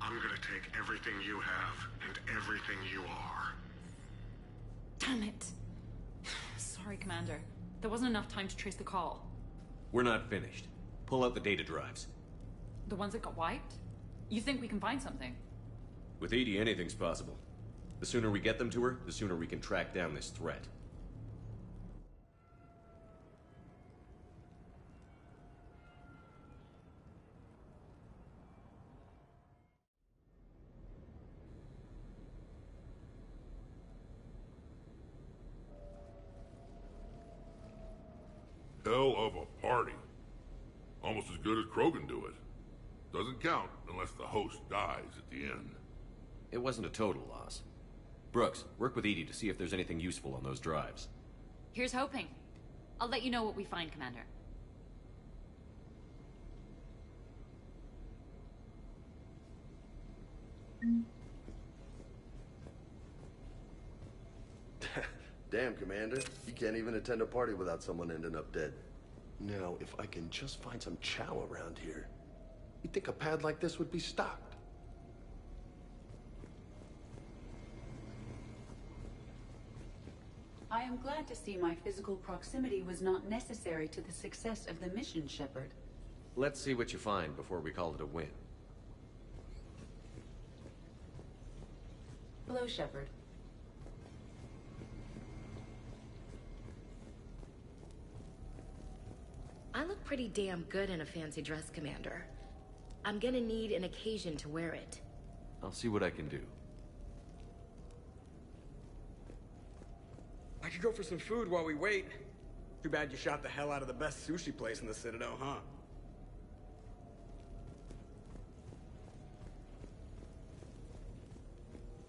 I'm gonna take everything you have and everything you are. Damn it. Sorry, Commander. There wasn't enough time to trace the call. We're not finished. Pull out the data drives. The ones that got wiped? You think we can find something? With Edie, anything's possible. The sooner we get them to her, the sooner we can track down this threat. Hell of a party. Almost as good as Krogan do it. Doesn't count unless the host dies at the end. It wasn't a total loss. Brooks, work with Edie to see if there's anything useful on those drives. Here's hoping. I'll let you know what we find, Commander. Damn, Commander. You can't even attend a party without someone ending up dead. Now, if I can just find some chow around here, you'd think a pad like this would be stocked. I am glad to see my physical proximity was not necessary to the success of the mission, Shepard. Let's see what you find before we call it a win. Hello, Shepard. I look pretty damn good in a fancy dress, Commander. I'm gonna need an occasion to wear it. I'll see what I can do. I could go for some food while we wait. Too bad you shot the hell out of the best sushi place in the Citadel, huh?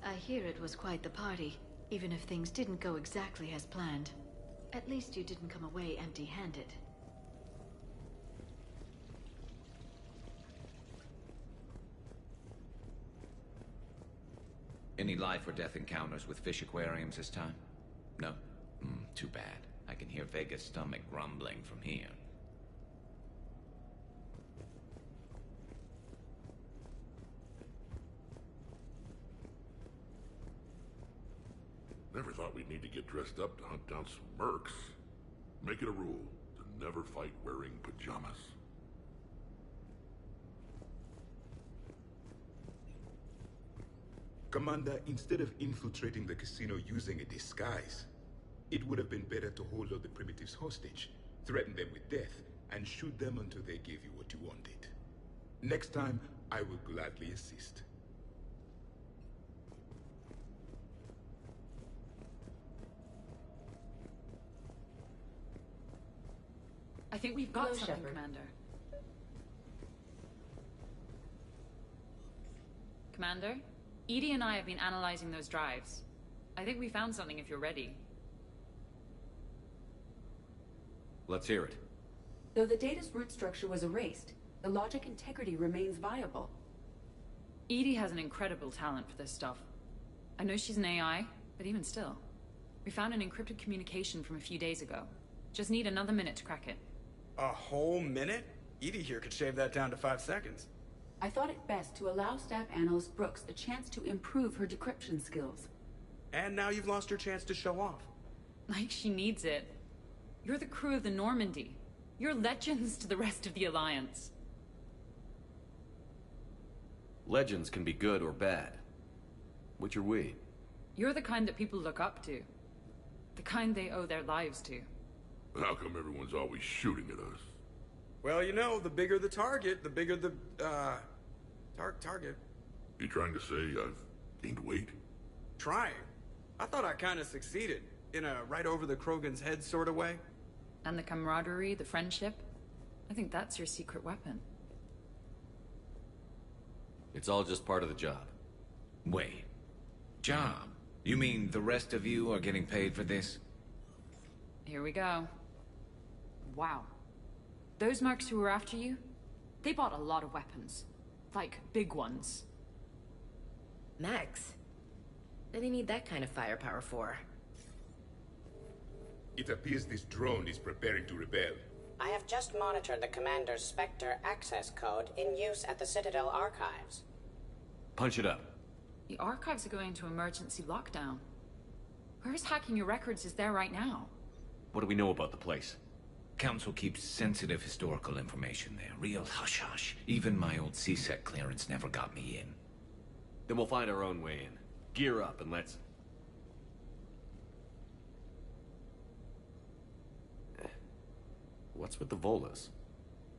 I hear it was quite the party, even if things didn't go exactly as planned. At least you didn't come away empty-handed. Any life or death encounters with fish aquariums this time? No? Too bad. I can hear Vega's stomach grumbling from here. Never thought we'd need to get dressed up to hunt down some mercs. Make it a rule to never fight wearing pajamas. Commander, instead of infiltrating the casino using a disguise, it would have been better to hold all the primitives hostage, threaten them with death, and shoot them until they gave you what you wanted. Next time, I will gladly assist. I think we've got Hello, something, Shepard. Commander. Commander, Edie and I have been analyzing those drives. I think we found something if you're ready. Let's hear it. Though the data's root structure was erased, the logic integrity remains viable. Edie has an incredible talent for this stuff. I know she's an AI, but even still. We found an encrypted communication from a few days ago. Just need another minute to crack it. A whole minute? Edie here could shave that down to 5 seconds. I thought it best to allow Staff Analyst Brooks a chance to improve her decryption skills. And now you've lost your chance to show off. Like she needs it. You're the crew of the Normandy. You're legends to the rest of the Alliance. Legends can be good or bad. Which are we? You're the kind that people look up to. The kind they owe their lives to. How come everyone's always shooting at us? Well, you know, the bigger the target, the bigger the, target. You trying to say I've gained weight? Trying. I thought I kind of succeeded. In a right over the Krogan's head sort of way. And the camaraderie, the friendship. I think that's your secret weapon. It's all just part of the job. Wait. Job? You mean the rest of you are getting paid for this? Here we go. Wow. Those mercs who were after you, they bought a lot of weapons. Like, big ones. Max, what do they need that kind of firepower for? It appears this drone is preparing to rebel. I have just monitored the Commander's Spectre access code in use at the Citadel archives. Punch it up. The archives are going into emergency lockdown. Whoever's hacking your records is there right now. What do we know about the place? Council keeps sensitive historical information there. Real hush-hush. Even my old CSEC clearance never got me in. Then we'll find our own way in. Gear up and let's... What's with the Volas?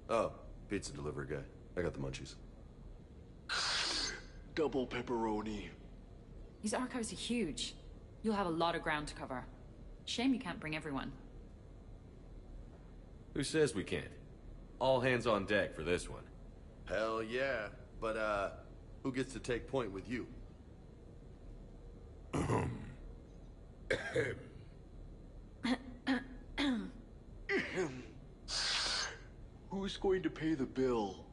Oh, pizza delivery guy. I got the munchies. Double pepperoni. These archives are huge. You'll have a lot of ground to cover. Shame you can't bring everyone. Who says we can't? All hands on deck for this one. Hell yeah. But, who gets to take point with you? Who's going to pay the bill?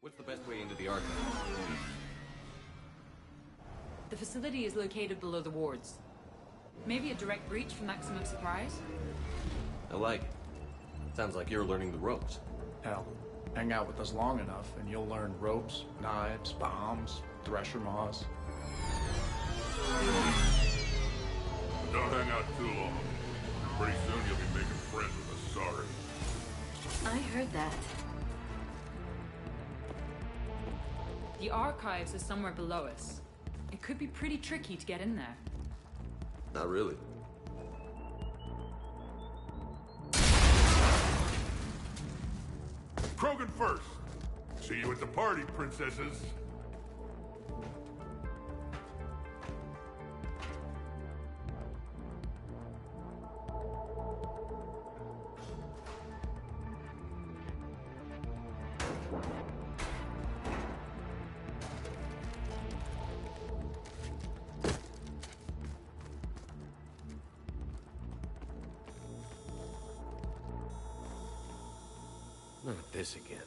What's the best way into the archive? The facility is located below the wards. Maybe a direct breach for maximum surprise? I like it. Sounds like you're learning the ropes. Hell, hang out with us long enough and you'll learn ropes, knives, bombs, thresher maws. Don't hang out too long. Pretty soon you'll be making friends with a Asari. I heard that. The archives is somewhere below us. It could be pretty tricky to get in there. Not really. Krogan first. See you at the party, princesses. Not this again.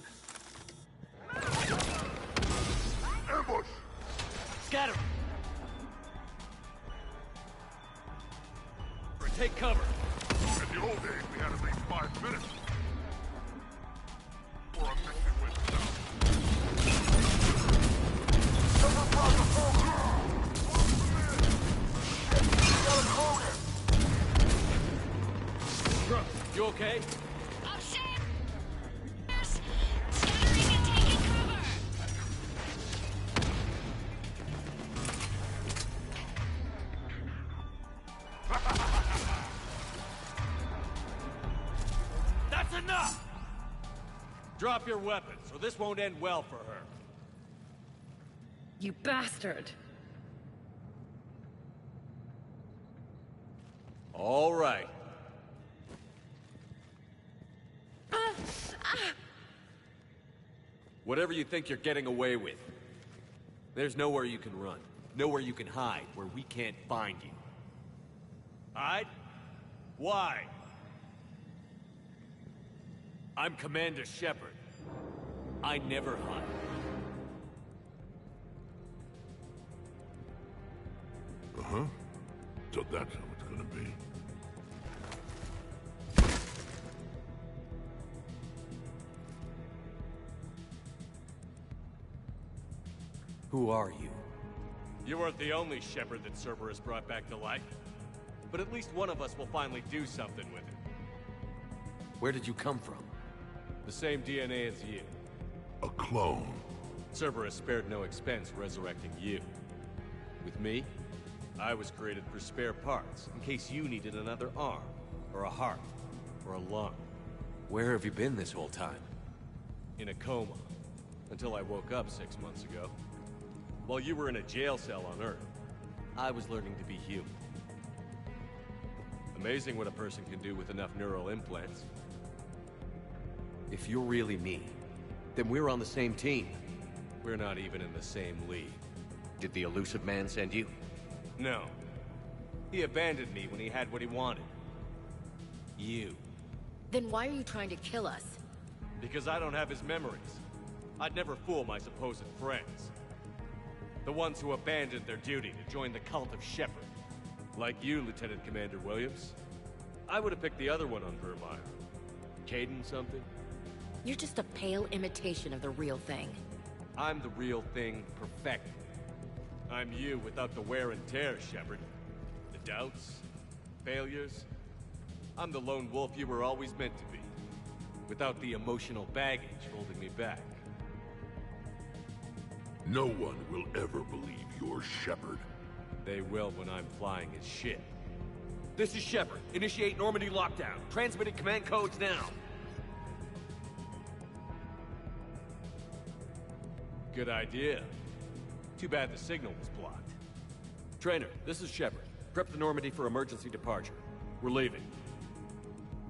Ambush! Scatter! Take cover! In the old days, we had at least 5 minutes. For a mission Truck, you okay? That's enough! Drop your weapons, or this won't end well for her. You bastard! All right. Whatever you think you're getting away with, there's nowhere you can run, nowhere you can hide where we can't find you. Hide? Why? I'm Commander Shepard. I never hide. Uh-huh. So that's how it's gonna be. Who are you? You weren't the only Shepard that Cerberus brought back to life. But at least one of us will finally do something with it. Where did you come from? The same DNA as you. A clone. Cerberus spared no expense resurrecting you. With me, I was created for spare parts, in case you needed another arm, or a heart, or a lung. Where have you been this whole time? In a coma, until I woke up 6 months ago. While you were in a jail cell on Earth, I was learning to be human. Amazing what a person can do with enough neural implants. If you're really me, then we're on the same team. We're not even in the same league. Did the elusive man send you? No. He abandoned me when he had what he wanted. You. Then why are you trying to kill us? Because I don't have his memories. I'd never fool my supposed friends. The ones who abandoned their duty to join the cult of Shepard. Like you, Lieutenant Commander Williams. I would have picked the other one on Vermeer. Caden something? You're just a pale imitation of the real thing. I'm the real thing perfected. I'm you without the wear and tear, Shepard. The doubts, failures. I'm the lone wolf you were always meant to be. Without the emotional baggage holding me back. No one will ever believe you're Shepard. They will when I'm flying his ship. This is Shepard. Initiate Normandy lockdown. Transmitting command codes now. Good idea. Too bad the signal was blocked. Trainer, this is Shepard. Prep the Normandy for emergency departure. We're leaving.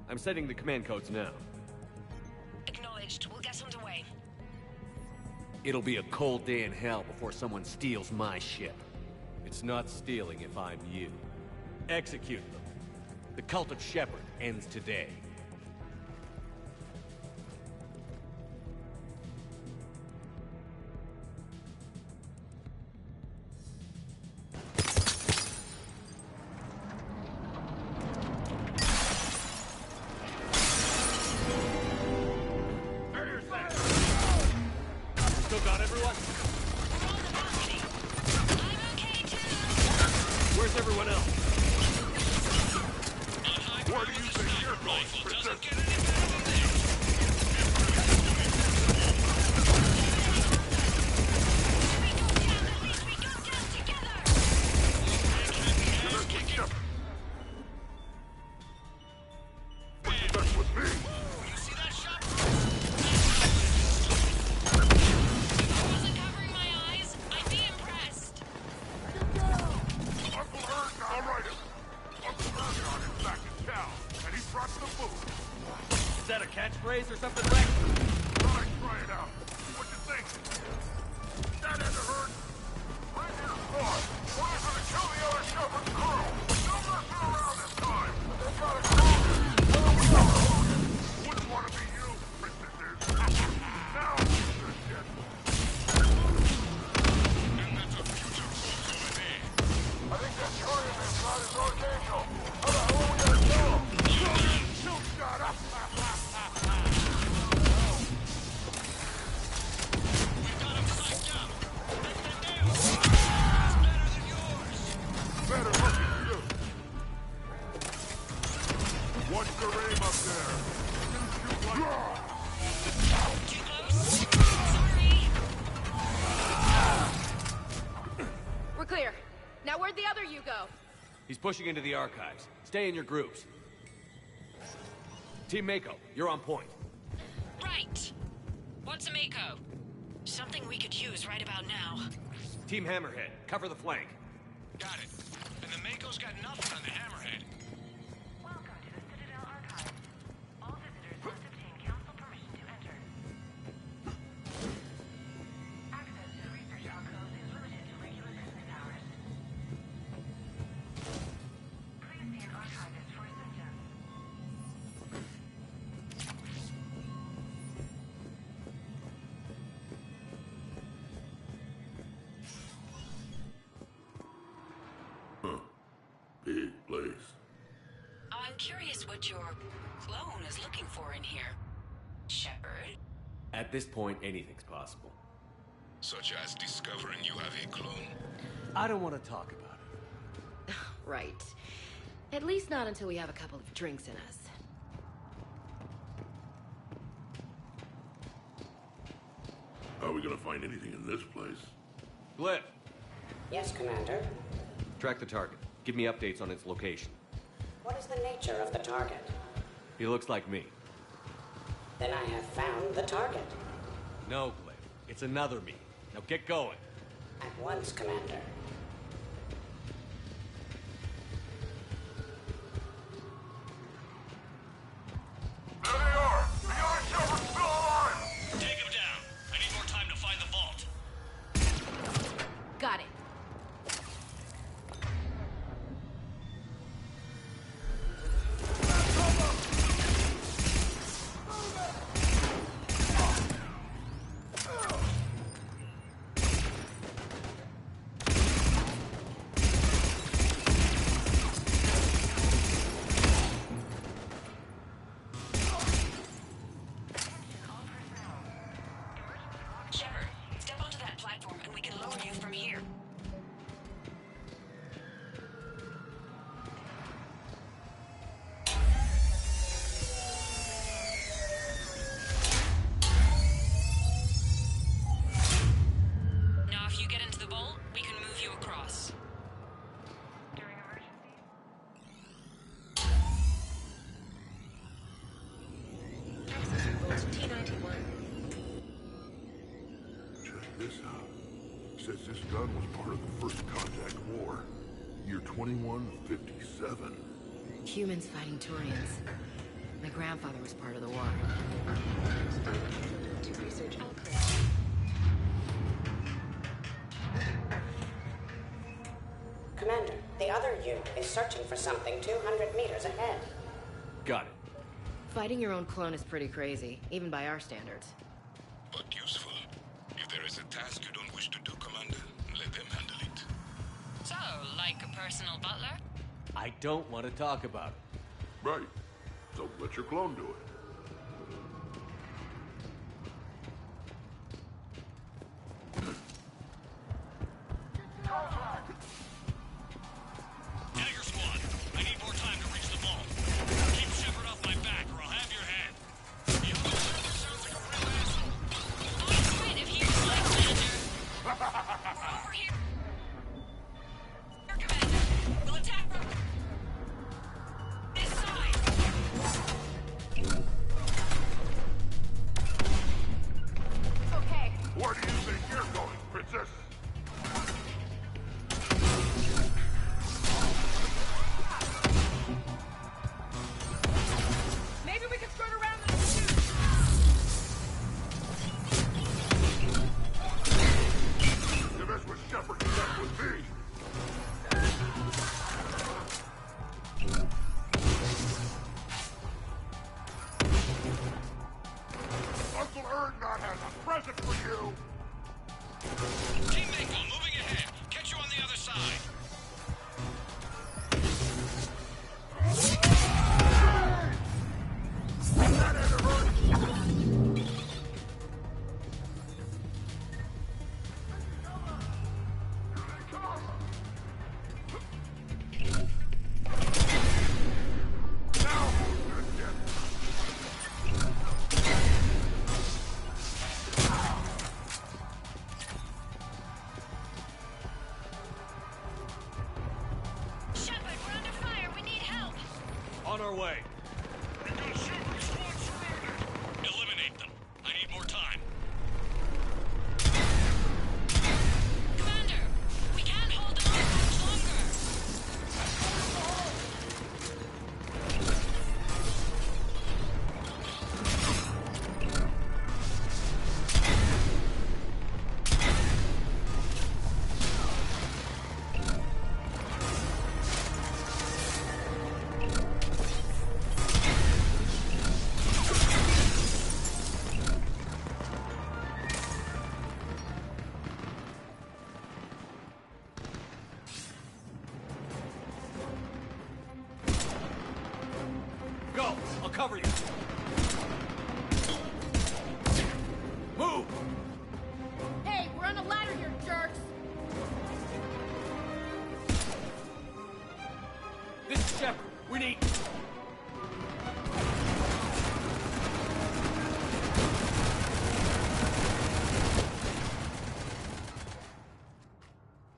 I'm setting the command codes now. Acknowledged. We'll get underway. It'll be a cold day in hell before someone steals my ship. It's not stealing if I'm you. Execute them. The cult of Shepard ends today. got everyone? Where's everyone else? Where do you think you're going, Princess? What's with me? You see that shot? I wasn't covering my eyes. I'd be impressed. Uncle Ern got right. Uncle Ern is back in town, and he brought the food. Is that a catchphrase or something, Rex? Thought I'd try it out. What you think? That had to hurt. Bring your squad. We're gonna kill the other Shepard crew. No messing around this time. They got a crew. Wouldn't want to be you, princesses. Now, good shit. And that's a future photo of me. I think that Turian is not his archangel. How the hell are we gonna kill him? Shoot, shot up. We've got him psyched up. Let them nail. It's better than yours. Better looking, too. What's the aim up there? Shoot like... Too close? Sorry. We're clear. Now where'd the other you go? He's pushing into the archives. Stay in your groups. Team Mako, you're on point. Right. What's a Mako? Something we could use right about now. Team Hammerhead, cover the flank. Got it. And the Mako's got nothing on the Hammerhead. Welcome to the Citadel Archives. All visitors must obtain council permission to enter. Access to the research alcove is limited to regular business hours. Please see an archivist for assistance. Big place. I'm curious what your clone is looking for in here. Shepard? At this point, anything's possible. Such as discovering you have a clone. I don't want to talk about it. Right. At least not until we have a couple of drinks in us. How are we gonna find anything in this place? Glyph, Yes, Commander. track the target. Give me updates on its location. What is the nature of the target? He looks like me. Then I have found the target. No, Glyph. It's another me. Now get going. At once, Commander. There they are! The other Shepard's still alive! Take him down. I need more time to find the vault. Got it. Shepard, step onto that platform and we can lower you from here. Now if you get into the vault, we can move you across. During emergencies, Access vault T91. Check this out. Says this gun was part of the First Contact War. Year 2157. Humans fighting Turians. My grandfather was part of the war. To research alcove. Commander, the other you is searching for something 200 meters ahead. Got it. Fighting your own clone is pretty crazy, even by our standards. But useful. If there is a task you don't wish to do, Commander, let them handle it. So, like a personal butler? I don't want to talk about it. Right. So let your clone do it. Where do you think you're going, princess? Maybe we can skirt around the pursuit. You mess with Shepard, you mess with me. Uncle Erdnot has a present for you. Team Mako, moving ahead. Catch you on the other side. That had to hurt. Now who's gonna get it? Shepard, we're under fire. We need help. On our way. We got Shepard's squad surrounded. Eliminate them. I need more time. Commander, we can't hold them off much longer. Go! I'll cover you. Move! Hey, we're on a ladder here, jerks. This is Shepard. We need...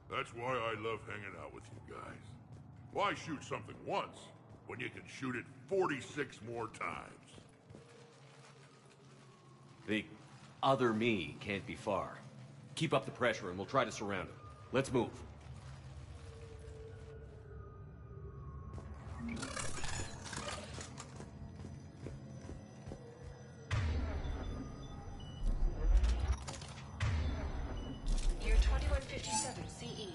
That's why I love hanging out with you guys. Why shoot something once when you can shoot it 46 more times? The other me can't be far. Keep up the pressure and we'll try to surround him. Let's move. Year 2157 CE.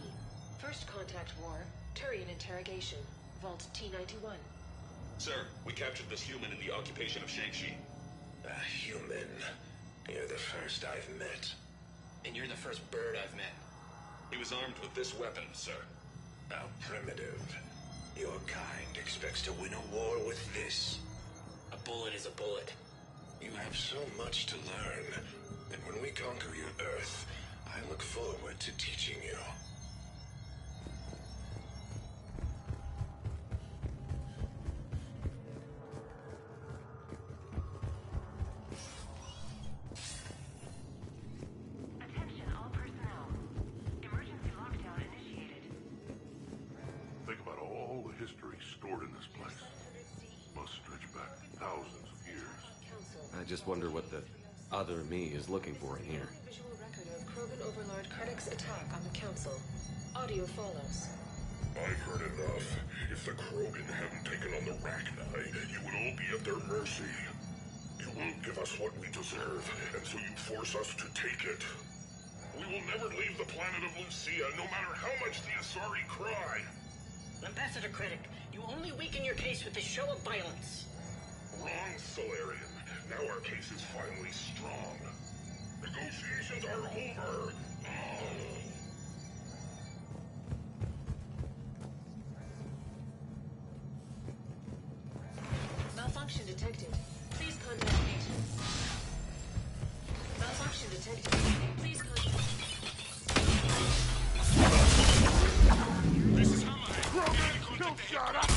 First contact war. Turian interrogation. Vault T-91. Sir, we captured this human in the occupation of Shang-Chi. A human? You're the first I've met. And you're the first bird I've met. He was armed with this weapon, sir. How primitive. Your kind expects to win a war with this. A bullet is a bullet. You have so much to learn, and when we conquer your Earth, I look forward to teaching you. Attention all personnel. Emergency lockdown initiated. Think about all the history stored in this place. Must stretch back thousands of years. I just wonder what the other me is looking for in here. Visual record of Krogan Overlord Krennic's attack on the Council. Audio follows. I've heard enough. If the Krogan hadn't taken on the Rachni, you would all be at their mercy. You won't give us what we deserve, and so you force us to take it. We will never leave the planet of Lucia, no matter how much the Asari cry. Ambassador Krennic, you only weaken your case with this show of violence. Wrong, Solarian. Now our case is finally strong. Negotiations are over. Malfunction detected. Please contact agent. Malfunction detected. Please contact... This is Krogan, kill shot up!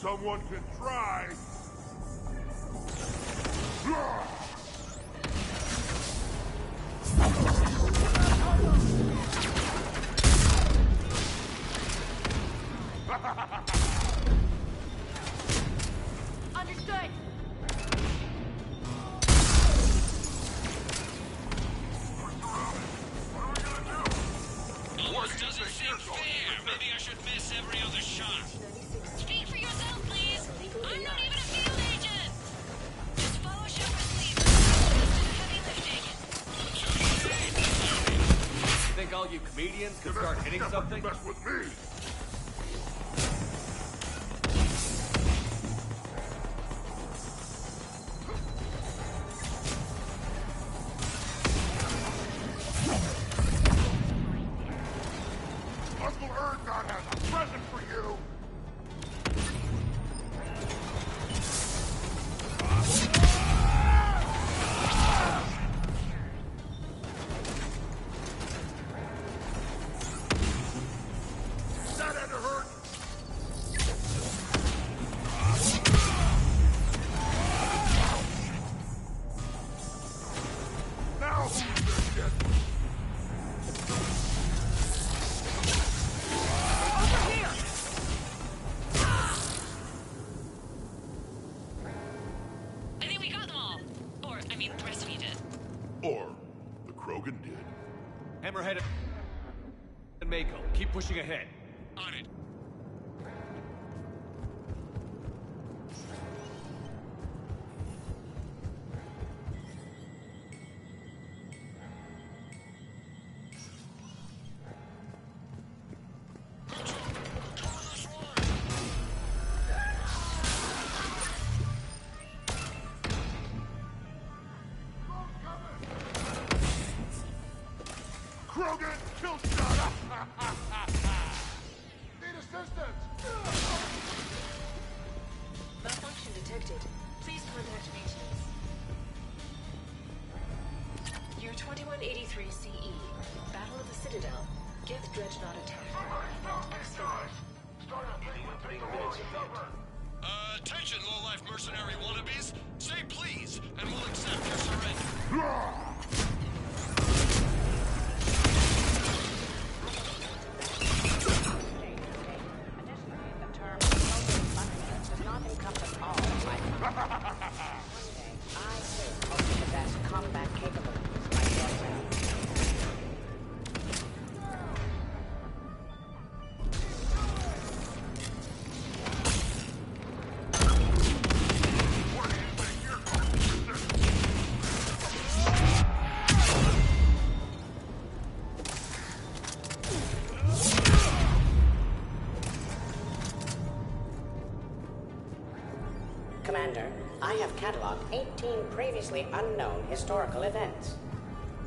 Someone can try. Understood. Almost doesn't seem fair. Maybe I should miss every other shot. Speak for yourself, please. I'm not even a field agent. Just follow Shepard's lead. Heavy lifting. You think all you comedians could start hitting something? Mess with me. Uncle Erdnot has a present for you. That had to hurt. Now who's this shit? I think we got them all. Or, I mean, the rest of you did. Or the Krogan did. Hammerhead and Mako, keep pushing ahead. On it. Krogan, kill shot! Need assistance! Malfunction detected. Please contact maintenance. Year 2183 CE. Battle of the Citadel. Geth Dreadnought attack. Attention, low-life mercenary wannabes. Say please, and we'll accept your surrender. Does not encompass all of my One day, I too hope to possess combat capabilities like yourself. Commander, I have cataloged 18 previously unknown historical events.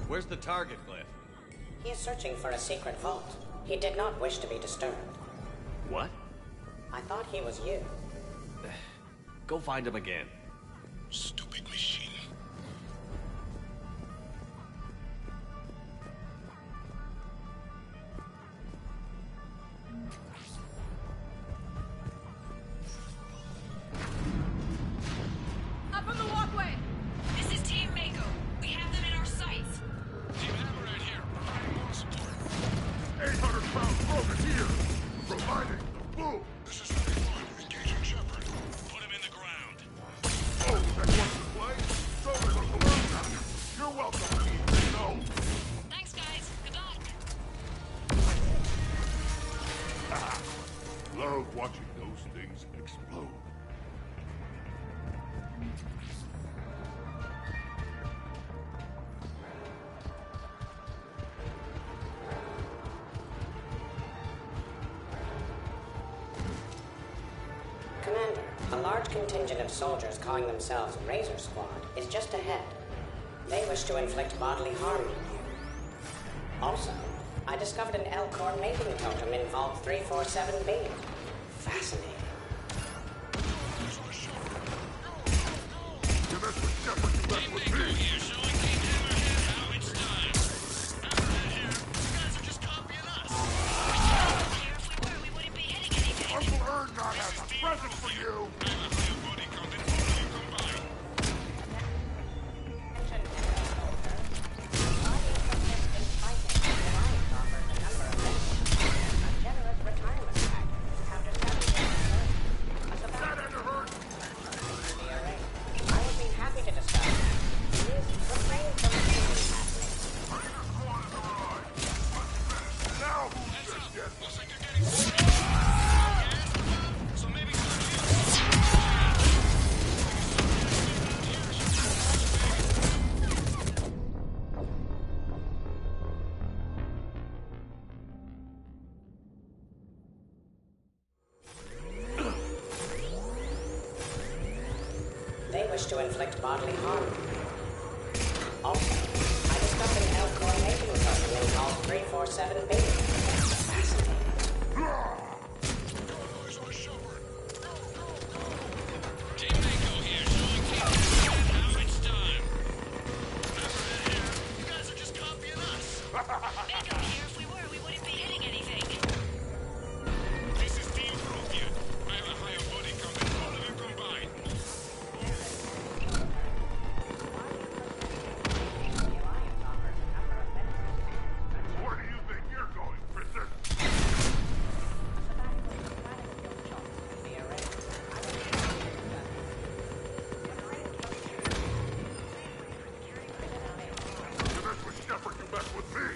Where's the target, Cliff? He is searching for a secret vault. He did not wish to be disturbed. What? I thought he was you. Go find him again. Stupid machine. Up on the walkway! This is Team Mako. We have them in our sights. Team Hammerhead here. Providing moral support. 800-pound Krogan here! Providing the boom! This is Thane. Engaging Shepard. Put him in the ground. Oh, that wants to play? So is Uncle Erdnot. You're welcome, Team No. Thanks, guys. Good luck. Love watching those things explode. Commander, a large contingent of soldiers calling themselves Razor Squad is just ahead. They wish to inflict bodily harm on you. Also, I discovered an L-Core mating totem in Vault 347B. Fascinating. You mess with Shepard, you mess with me! Here, showing Team Hammerhead how it's done. Hammerhead here. You guys are just copying us. If we were, we wouldn't be hitting anything. Uncle Erdnot has a present for you! wish to inflict bodily harm. Also, I discovered an L-core mating token called 347B. Fascinating. Team Mako here, showing Team how it's done. You guys are just copying us. Mako here. If we were, we wouldn't be hitting anything. This is Team Prothean. I have a higher body count than all of you combined. Where do you think you're going, princess? You mess with Shepard, you mess with me.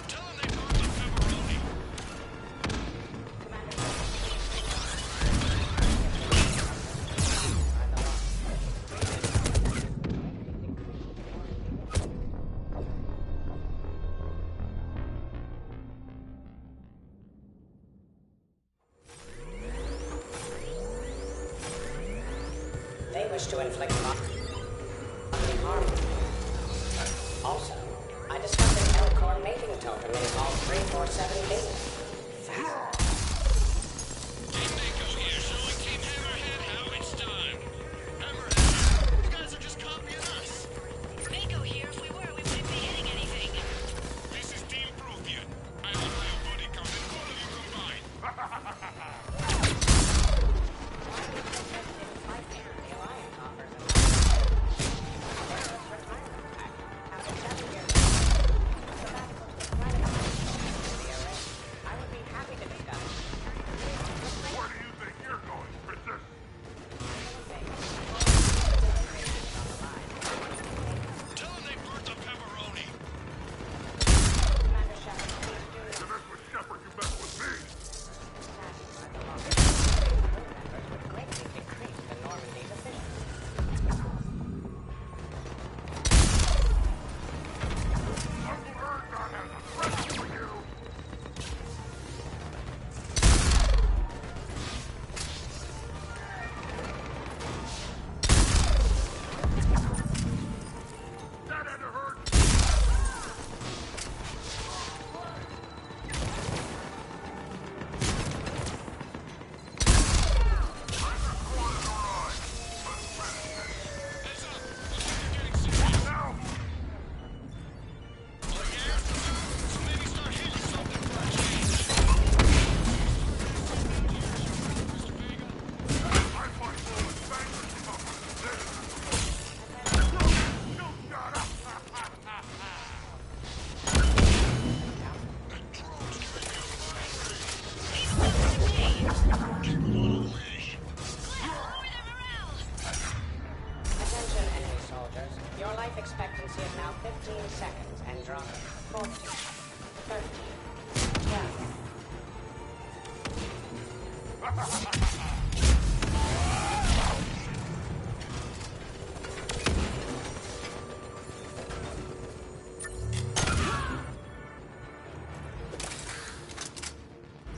Tell them they burned the pepperoni. They wish to inflict bodily harm. Also, I discovered an L-core mating token called 347B. Fascinating. Team Mako here, showing Team Hammerhead how it's done. Hammerhead, you guys are just copying us. Mako here. If we were, we wouldn't be hitting anything. This is Team Prothean. I have a higher body count than all of you combined. Where do you think you're going, princess? Tell them they burnt the pepperoni. You mess with Shepard, you mess with me. Uncle Erdogan has a present for you. That had to hurt. Now! I fight bullets Attention, enemy soldiers. Your life expectancy is now 15 seconds and dropping. 14, 13, 12.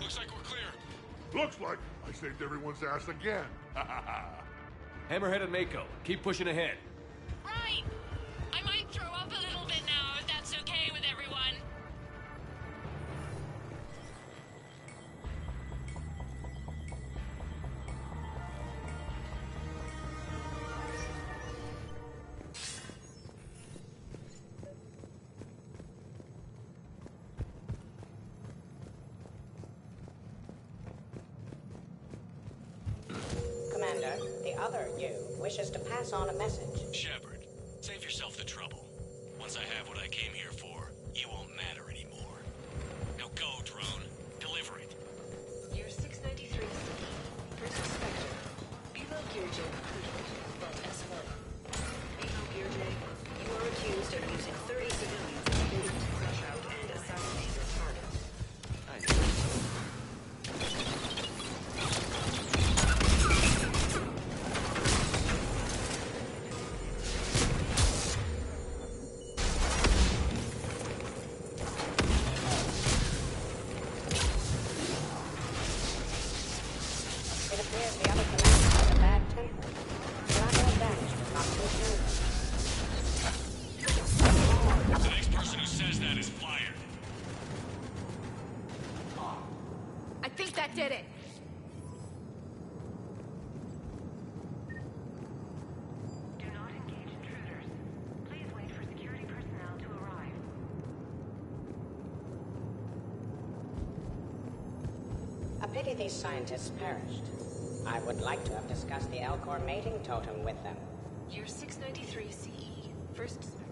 Looks like we're clear. Looks like I saved everyone's ass again. Hammerhead and Mako, keep pushing ahead. Right. I might throw up a little bit now, if that's okay with everyone. Commander, the other you wishes to pass on a message. Shepard, save yourself the trouble. Once I have what I came here for, you won't matter anymore. Now go, drone. Deliver it. Year 693. Princess Spectre. Below Gear J recruited. But S1. Below Gear J, you are accused of using 30 civilians as bait to crush out and assassinate your target. It appears the other commander has a bad temper. The next person who says that is fired. I think that did it. Do not engage intruders. Please wait for security personnel to arrive. A pity these scientists perished. I would like to have discussed the Elcor mating totem with them. Year 693 CE. First spec.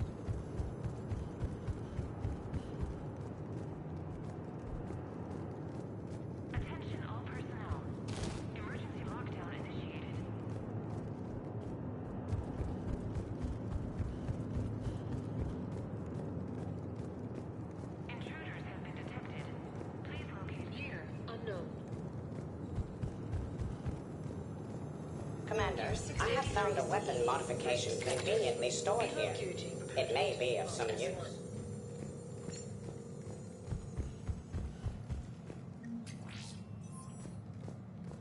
Attention all personnel. Emergency lockdown initiated. Intruders have been detected. Please locate Year unknown. Commander, I have found a weapon modification conveniently stored here. It may be of some use.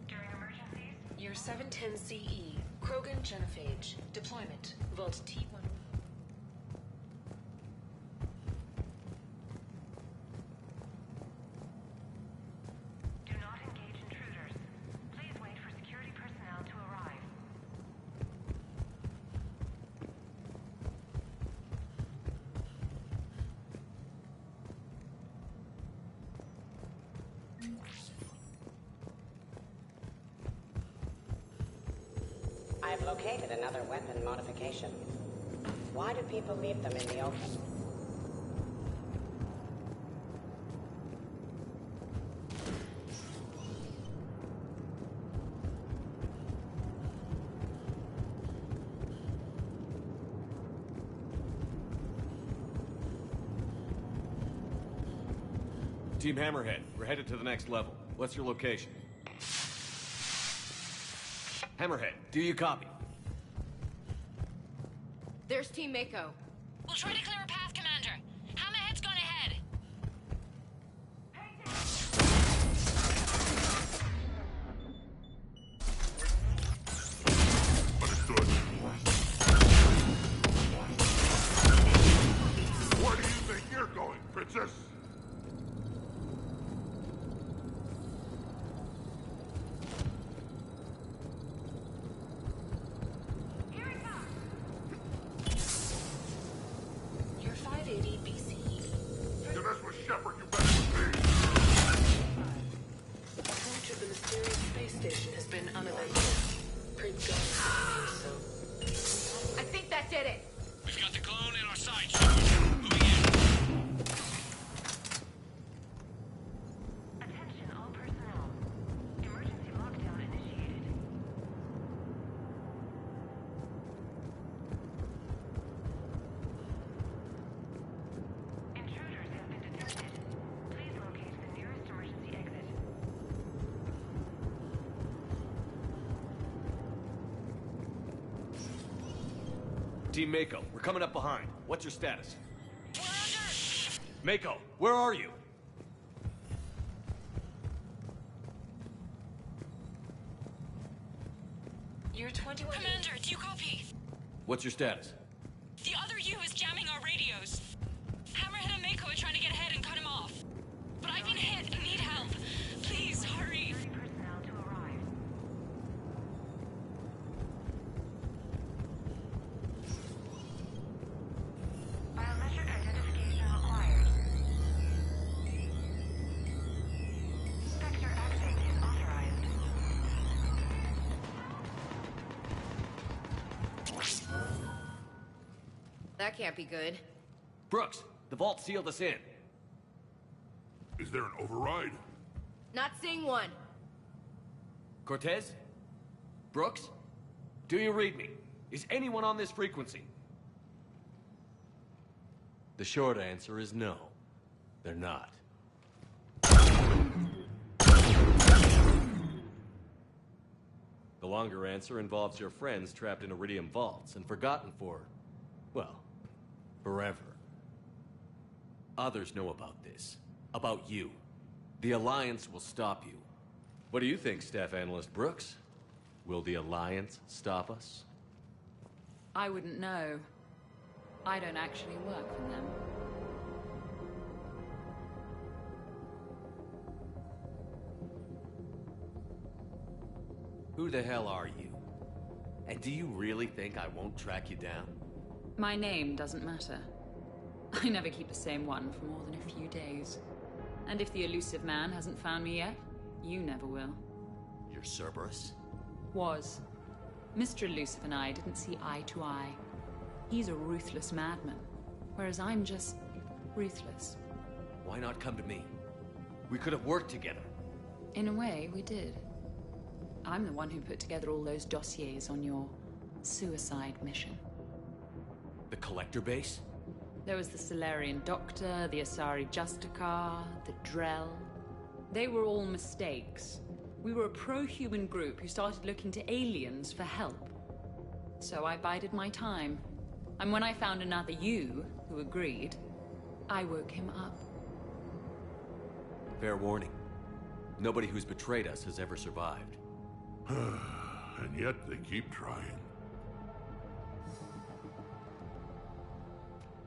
during emergencies. Year 710 CE. Krogan genophage. Deployment. Vault T1. Do not engage intruders. Please wait for security personnel to arrive. I have located another weapon modification. Why do people leave them in the open? Team Hammerhead, we're headed to the next level. What's your location? Hammerhead, do you copy? There's Team Mako. We'll try to clear a path, Commander. Hammerhead's gone ahead. Understood. Where do you think you're going, Princess? Year 580 BCE. You mess with Shepard, you better with me. Approach of the mysterious space station has been uneventful. Prince Gunn so. I think that did it. We've got the clone in our sights, Shepard. Moving in. Attention all personnel. Emergency lockdown initiated. Intruders have been detected. Please locate the nearest emergency exit. Team Mako, we're coming up behind. What's your status? We're under. Mako, where are you? Year 21. Commander, do you copy? What's your status? The other U is jamming our radios. Hammerhead and Mako are trying to get ahead and cut him off. But I've been hit and need help. Please, hurry. Security personnel to arrive. Biometric identification required. Spectre access is authorized. That can't be good. Brooks, the vault sealed us in. Is there an override? Not seeing one. Cortez? Brooks? Do you read me? Is anyone on this frequency? The short answer is no. They're not. The longer answer involves your friends trapped in Iridium vaults and forgotten for, well, forever. Others know about this. About you. The Alliance will stop you. What do you think, Staff Analyst Brooks? Will the Alliance stop us? I wouldn't know. I don't actually work for them. Who the hell are you? And do you really think I won't track you down? My name doesn't matter. I never keep the same one for more than a few days. And if the elusive man hasn't found me yet, you never will. You're Cerberus? Was. Mr. Elusive and I didn't see eye to eye. He's a ruthless madman, whereas I'm just ruthless. Why not come to me? We could have worked together. In a way, we did. I'm the one who put together all those dossiers on your suicide mission. The Collector base? There was the Solarian Doctor, the Asari Justicar, the Drell. They were all mistakes. We were a pro-human group who started looking to aliens for help. So I bided my time. And when I found another you who agreed, I woke him up. Fair warning. Nobody who's betrayed us has ever survived. And yet they keep trying.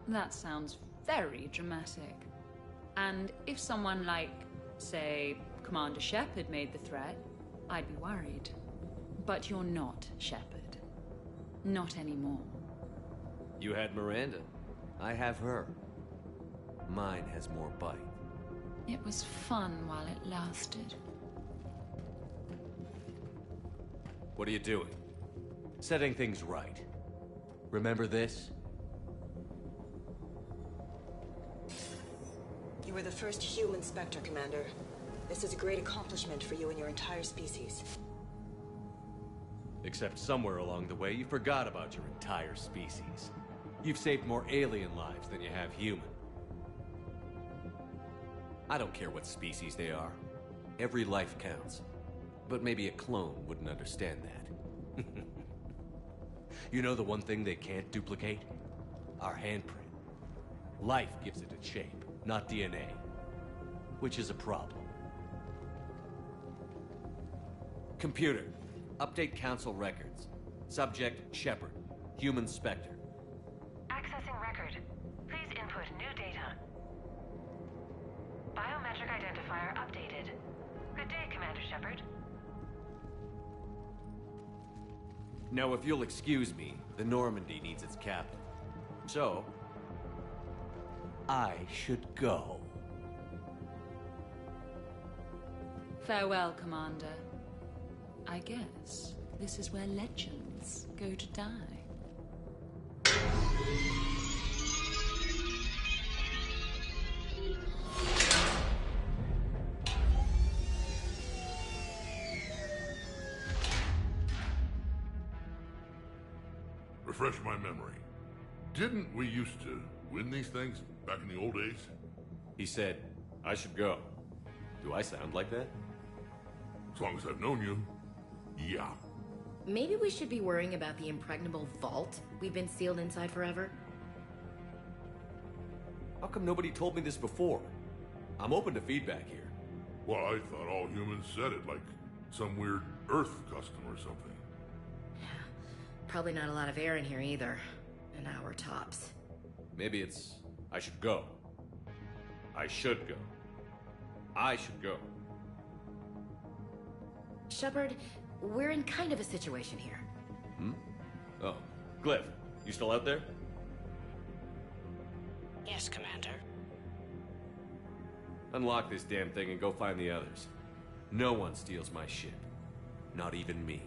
That sounds very dramatic. And if someone like, say, Commander Shepard made the threat, I'd be worried. But you're not Shepard. Not anymore. You had Miranda. I have her. Mine has more bite. It was fun while it lasted. What are you doing? Setting things right. Remember this? You were the first human Spectre, Commander. This is a great accomplishment for you and your entire species. Except somewhere along the way, you forgot about your entire species. You've saved more alien lives than you have human. I don't care what species they are. Every life counts. But maybe a clone wouldn't understand that. You know the one thing they can't duplicate? Our handprint. Life gives it its shape, not DNA. Which is a problem. Computer, update Council records. Subject, Shepard. Human Spectre. Accessing record. Please input new data. Biometric identifier updated. Good day, Commander Shepard. Now, if you'll excuse me, the Normandy needs its captain. So, I should go. Farewell, Commander. I guess this is where legends go to die. Refresh my memory. Didn't we used to win these things back in the old days? He said, I should go. Do I sound like that? As long as I've known you, yeah. Maybe we should be worrying about the impregnable vault we've been sealed inside forever? How come nobody told me this before? I'm open to feedback here. Well, I thought all humans said it, like some weird Earth custom or something. Probably not a lot of air in here either. An hour tops. Maybe it's, I should go. I should go. I should go. Shepard, we're in kind of a situation here. Hmm? Oh, Glyph, you still out there? Yes, Commander. Unlock this damn thing and go find the others. No one steals my ship. Not even me.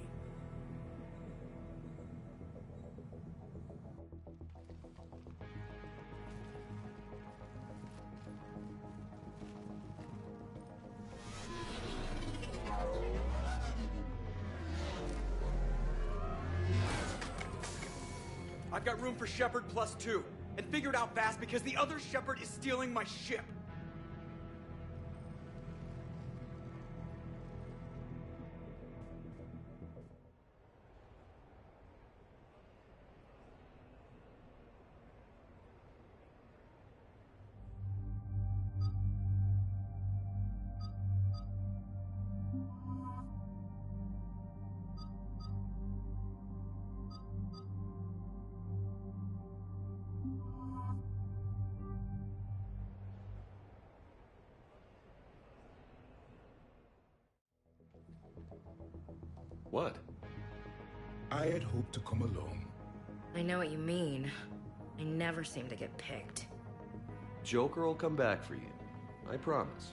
I've got room for Shepard +2, and figured out fast because the other Shepard is stealing my ship. What? I had hoped to come along. I know what you mean. I never seem to get picked. Joker will come back for you. I promise.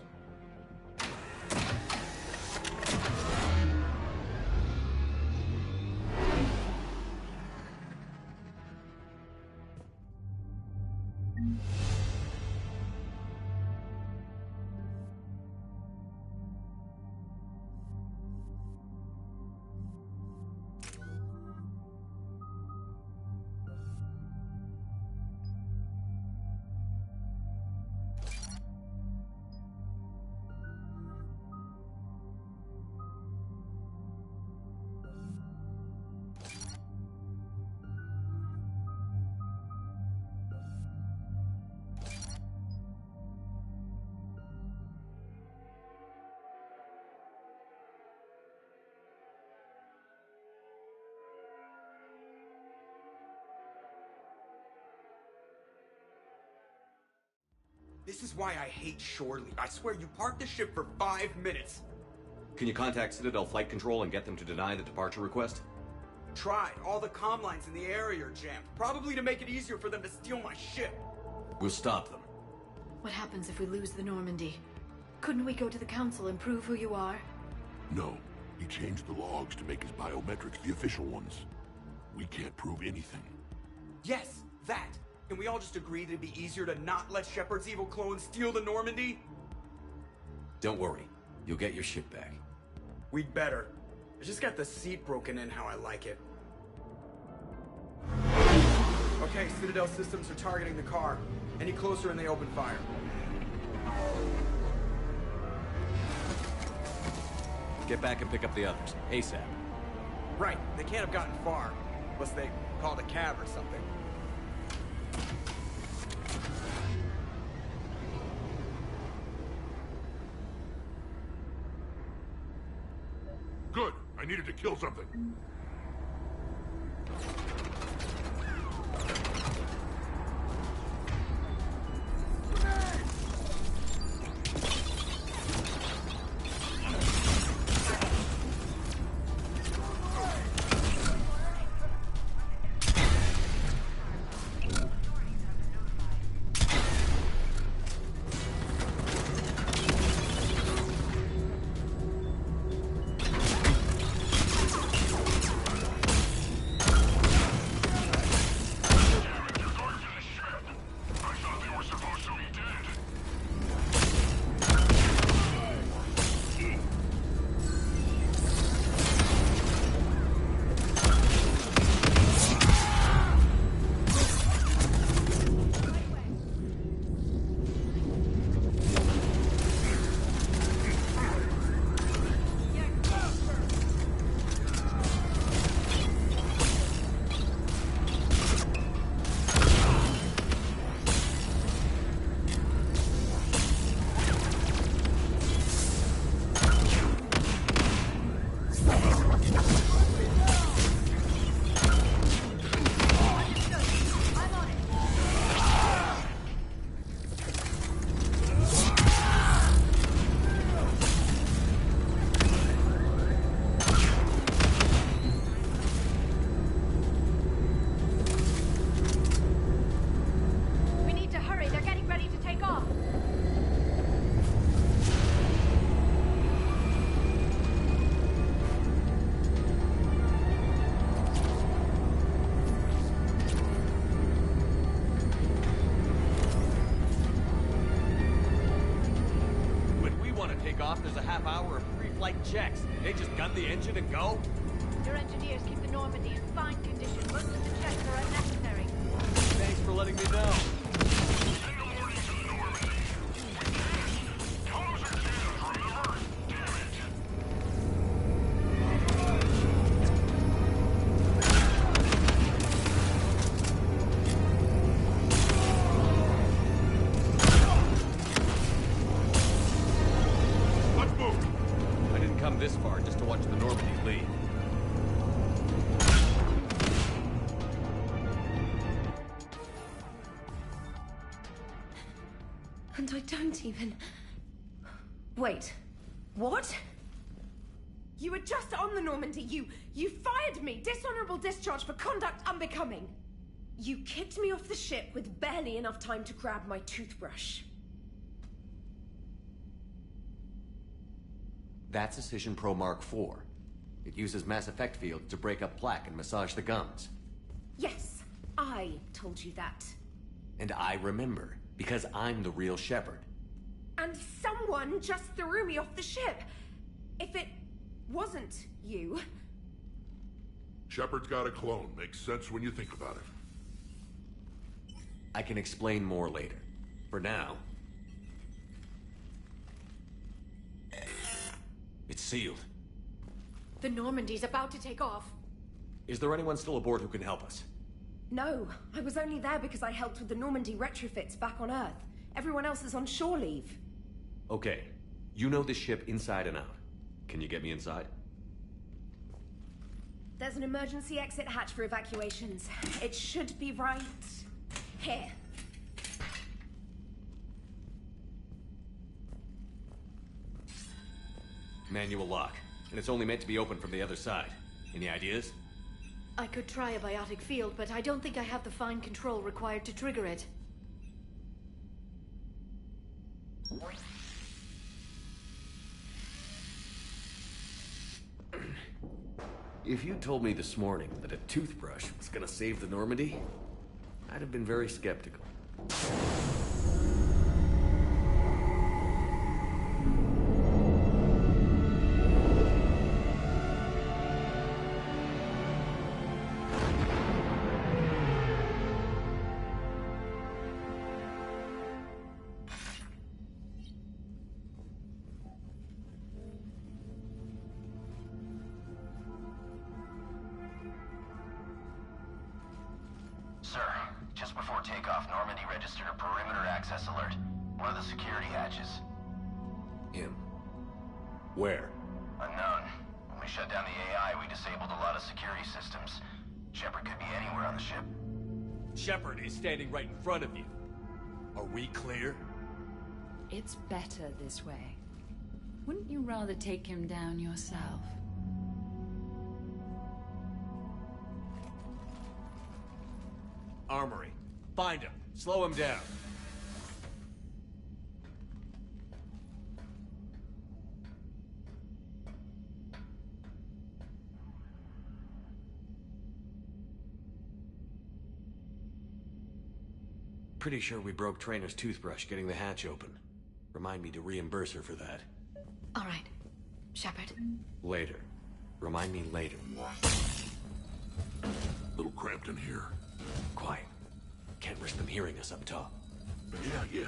This is why I hate shore leave. I swear you parked the ship for 5 minutes. Can you contact Citadel Flight Control and get them to deny the departure request? Tried. All the comm lines in the area are jammed. Probably to make it easier for them to steal my ship. We'll stop them. What happens if we lose the Normandy? Couldn't we go to the Council and prove who you are? No. He changed the logs to make his biometrics the official ones. We can't prove anything. Yes, that. Can we all just agree that it'd be easier to not let Shepard's evil clone steal the Normandy? Don't worry. You'll get your ship back. We'd better. I just got the seat broken in how I like it. Okay, Citadel systems are targeting the car. Any closer and they open fire. Get back and pick up the others. ASAP. Right, they can't have gotten far. Unless they called a cab or something. Good. I needed to kill something. There's a half hour of pre-flight checks. They just gun the engine and go? Your engineers keep the Normandy in fine condition. Most of the checks are unnecessary. Thanks for letting me know. This far just to watch the Normandy leave. And I don't even... Wait. What? You were just on the Normandy. You fired me. Dishonorable discharge for conduct unbecoming. You kicked me off the ship with barely enough time to grab my toothbrush. That's Precision Pro Mark IV. It uses mass effect fields to break up plaque and massage the gums. Yes, I told you that. And I remember, because I'm the real Shepard. And someone just threw me off the ship. If it wasn't you... Shepard's got a clone. Makes sense when you think about it. I can explain more later. For now... It's sealed. The Normandy's about to take off. Is there anyone still aboard who can help us? No, I was only there because I helped with the Normandy retrofits back on Earth. Everyone else is on shore leave. Okay. You know this ship inside and out. Can you get me inside? There's an emergency exit hatch for evacuations. It should be right here. Manual lock. And it's only meant to be opened from the other side. Any ideas? I could try a biotic field, but I don't think I have the fine control required to trigger it. If you told me this morning that a toothbrush was gonna save the Normandy, I'd have been very skeptical. Sir, just before takeoff, Normandy registered a perimeter access alert. One of the security hatches. Him? Where? Unknown. When we shut down the AI, we disabled a lot of security systems. Shepard could be anywhere on the ship. Shepard is standing right in front of you. Are we clear? It's better this way. Wouldn't you rather take him down yourself? Armory. Find him. Slow him down. Pretty sure we broke Trainer's toothbrush getting the hatch open. Remind me to reimburse her for that. All right. Shepard. Later. Remind me later. Little cramped in here. Quiet. Can't risk them hearing us up top. Yeah.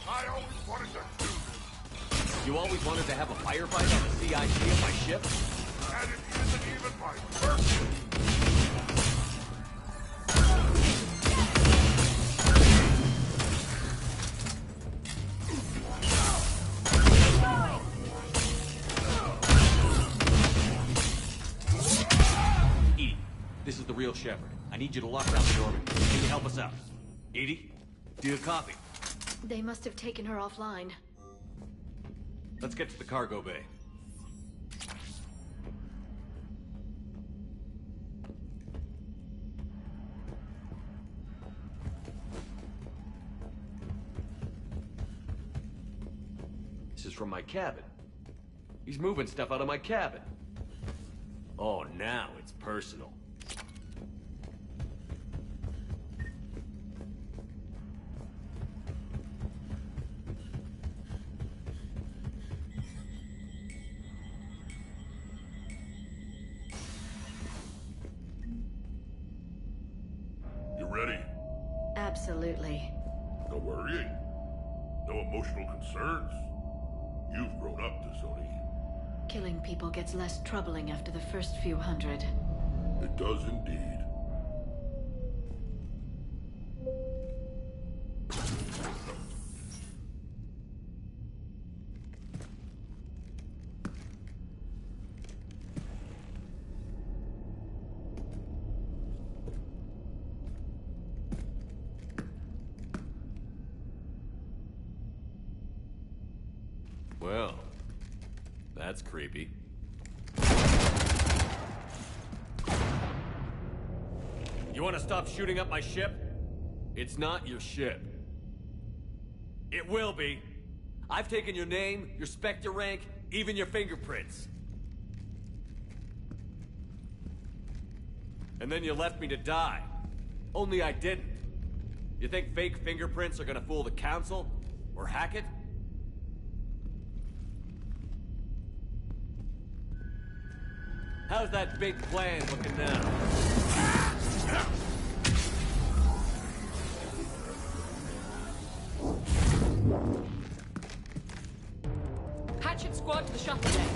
I always wanted to do this. You always wanted to have a firefight on the CIC of my ship? And it isn't even my birthday. Edie, this is the real Shepard. I need you to lock down the Normandy. Can you help us out? Edie, do you copy? They must have taken her offline. Let's get to the cargo bay. This is from my cabin. He's moving stuff out of my cabin. Oh, now it's personal. You ready? Absolutely. No worrying. No emotional concerns. You've grown up to Sony. Killing people gets less troubling after the first few hundred. It does indeed. Well, that's creepy. You want to stop shooting up my ship? It's not your ship. It will be. I've taken your name, your Spectre rank, even your fingerprints. And then you left me to die. Only I didn't. You think fake fingerprints are gonna fool the Council? Or hack it? How's that big plan looking now? Hatchet squad to the shuttle deck.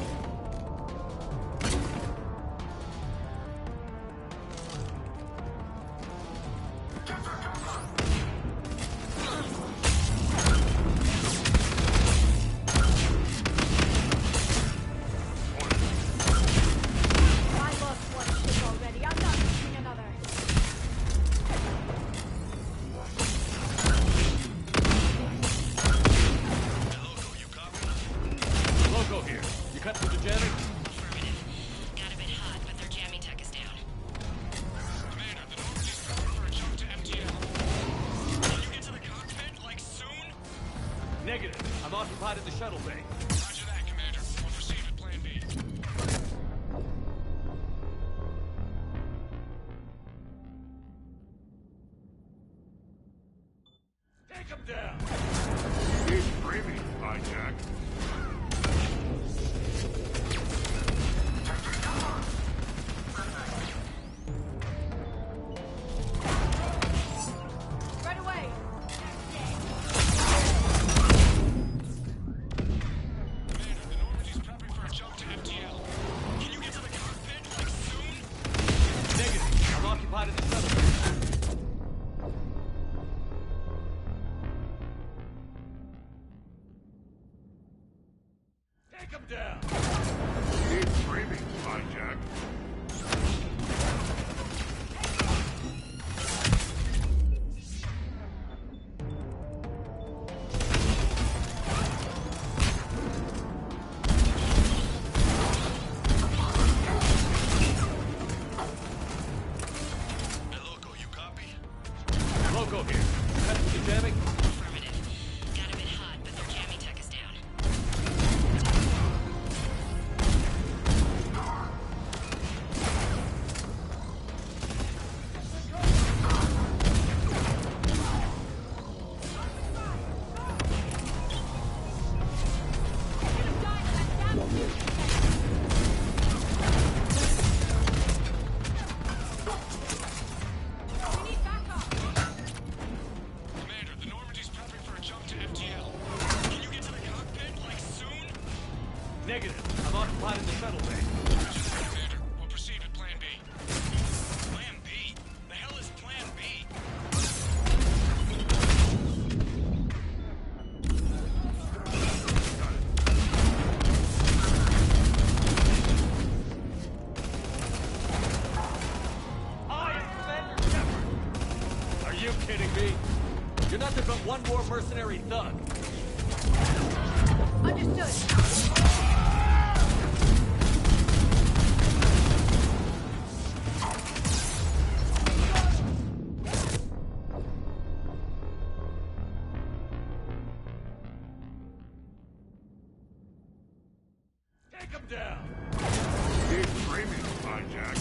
One more mercenary thug. Understood. Take him down. Keep screaming, hijack.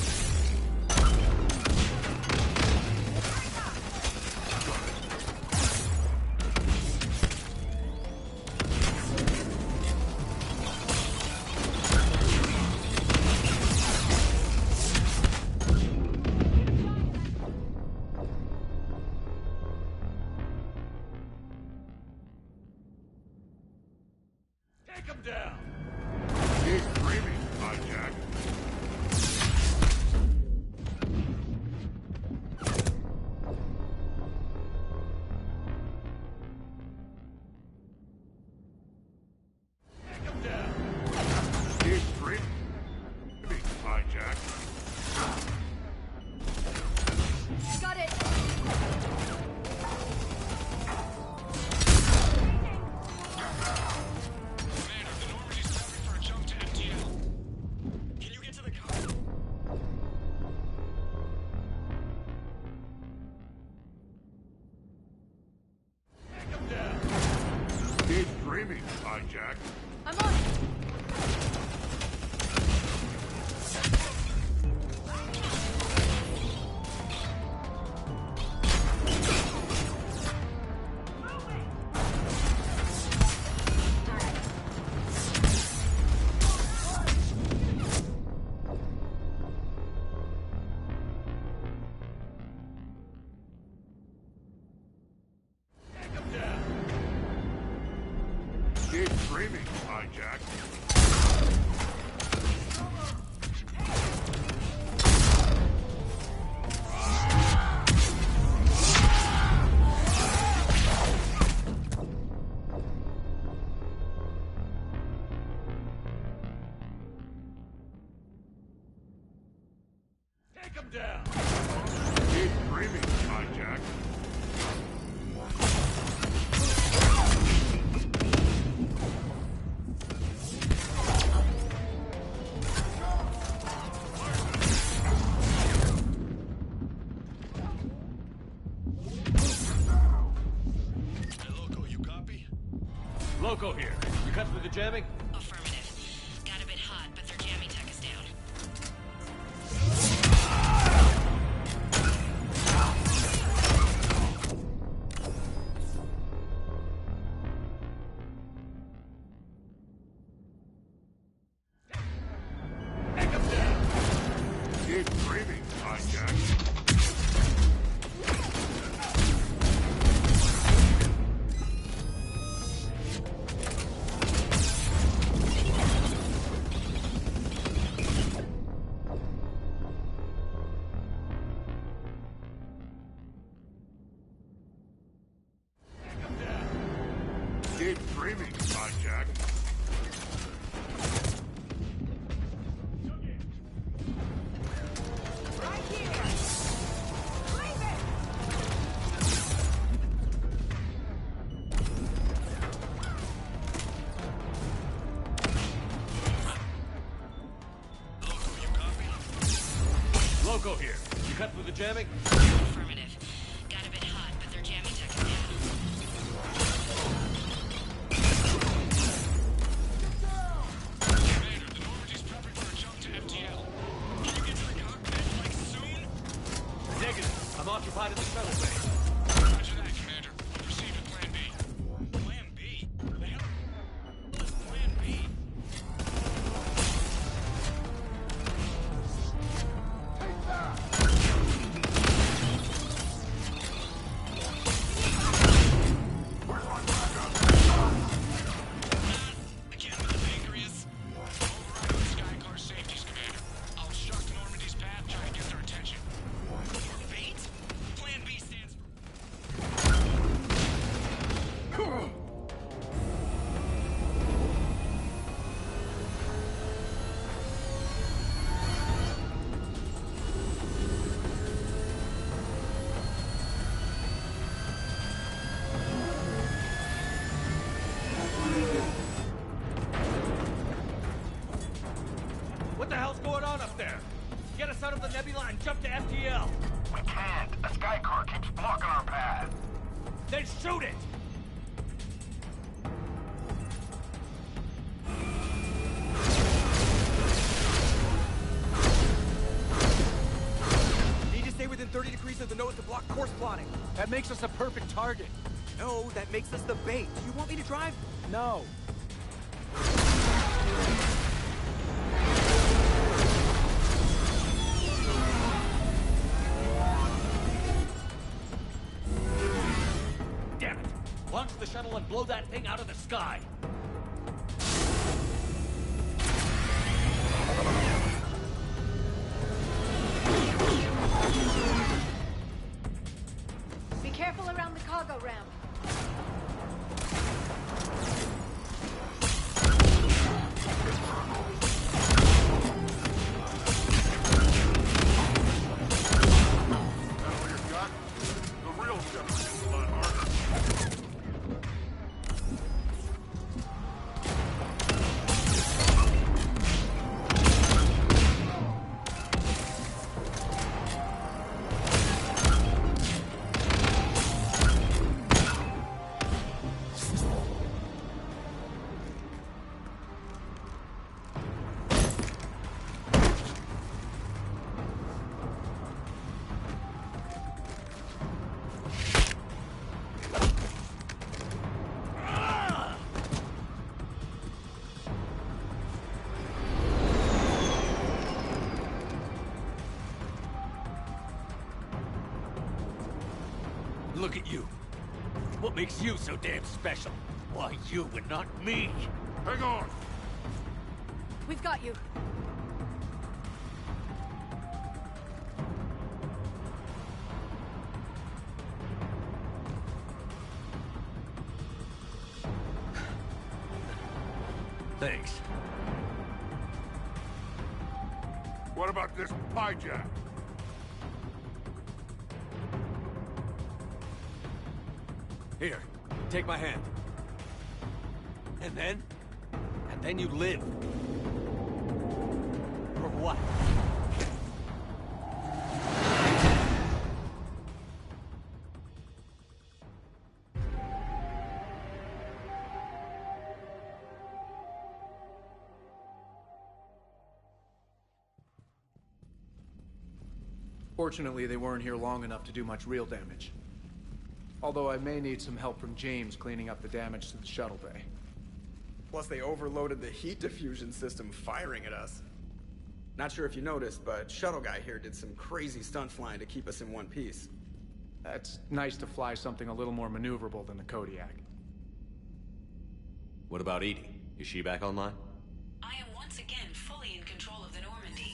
Take him down! Keep screaming, hijack! Take him down! Keep screaming, hijack! Got it! Commander, dreaming, hijack. I'm on it. Keep dreaming, hijack. Take him down! Keep dreaming, hijack. Loco here. You cut through the jamming? Affirmative. Got a bit hot, but their jamming tech is down. Take him down! Keep dreaming, hijack. Keep dreaming, hijack. Right here. Leave it. Loco here. You cut through the jamming? Affirmative. Got a bit hot, but their jamming tech is down. Commander, the Normandy's prepping for a jump to FTL. Can you get to the cockpit, like, soon? Negative. I'm occupied in the shuttle bay. Roger that, Commander. We'll proceed with Plan B. Plan B? The hell? What's Plan B? Again with the pancreas? Override on Skycar safeties, Commander. I'll obstruct Normandy's path, try to get their attention. Your bait? Plan B stands for... What the hell's going on up there? Get us out of the nebula and jump to FTL! We can't. A Skycar keeps blocking our path. Then shoot it! Need to stay within 30 degrees of the nose to block course plotting. That makes us a perfect target. No, that makes us the bait. Do you want me to drive? No. Damn it! Launch the shuttle and blow that thing out of the sky! Be careful around the cargo ramp. That all you got? The real Shepard is a lot harder. look at you. What makes you so damn special? Why you and not me? Hang on! We've got you. Thanks. What about this hijack? Here, take my hand. And then? And then you live. For what? Fortunately, they weren't here long enough to do much real damage. Although I may need some help from James cleaning up the damage to the shuttle bay. Plus, they overloaded the heat diffusion system firing at us. Not sure if you noticed, but Shuttle Guy here did some crazy stunt flying to keep us in one piece. It's nice to fly something a little more maneuverable than the Kodiak. What about Edie? Is she back online? I am once again fully in control of the Normandy.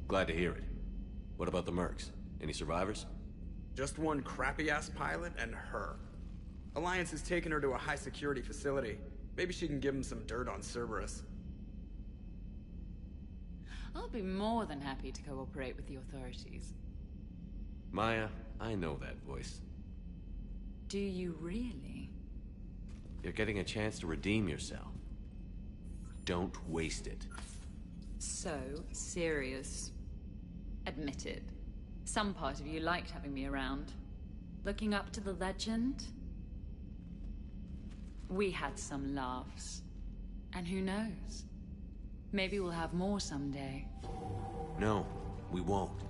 Glad to hear it. What about the Mercs? Any survivors? Just one crappy-ass pilot and her. Alliance has taken her to a high-security facility. Maybe she can give him some dirt on Cerberus. I'll be more than happy to cooperate with the authorities. Maya, I know that voice. Do you really? You're getting a chance to redeem yourself. Don't waste it. So serious. Admit it. Some part of you liked having me around. Looking up to the legend? We had some laughs. And who knows? Maybe we'll have more someday. No, we won't.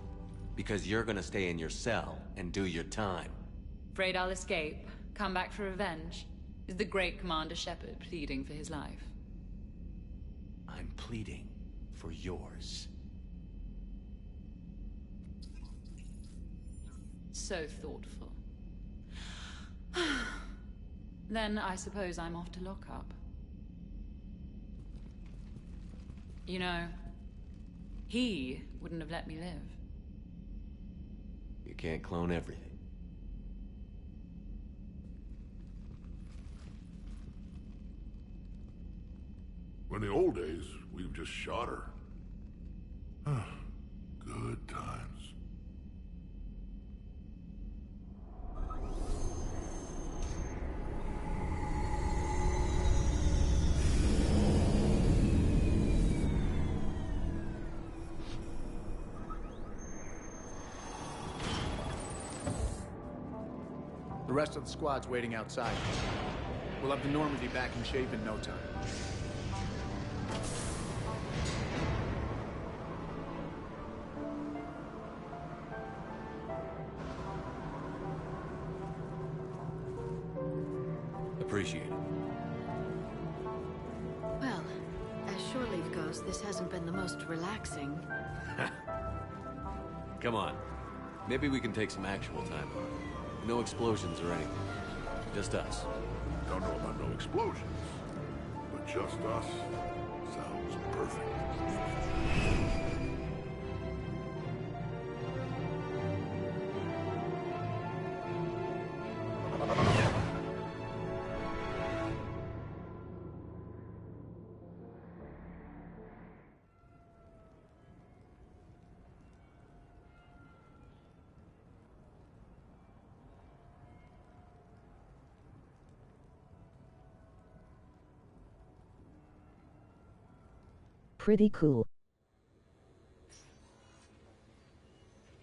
Because you're gonna stay in your cell and do your time. Afraid I'll escape, come back for revenge? Is the great Commander Shepard pleading for his life? I'm pleading for yours. So thoughtful. Then I suppose I'm off to lock up. You know, he wouldn't have let me live. You can't clone everything. In the old days, we've just shot her. Good times. The rest of the squad's waiting outside. We'll have the Normandy back in shape in no time. Appreciate it. Well, as shore leave goes, this hasn't been the most relaxing. Come on. Maybe we can take some actual time on it. No explosions or anything. Just us. Don't know about no explosions, but just us sounds perfect. Pretty cool.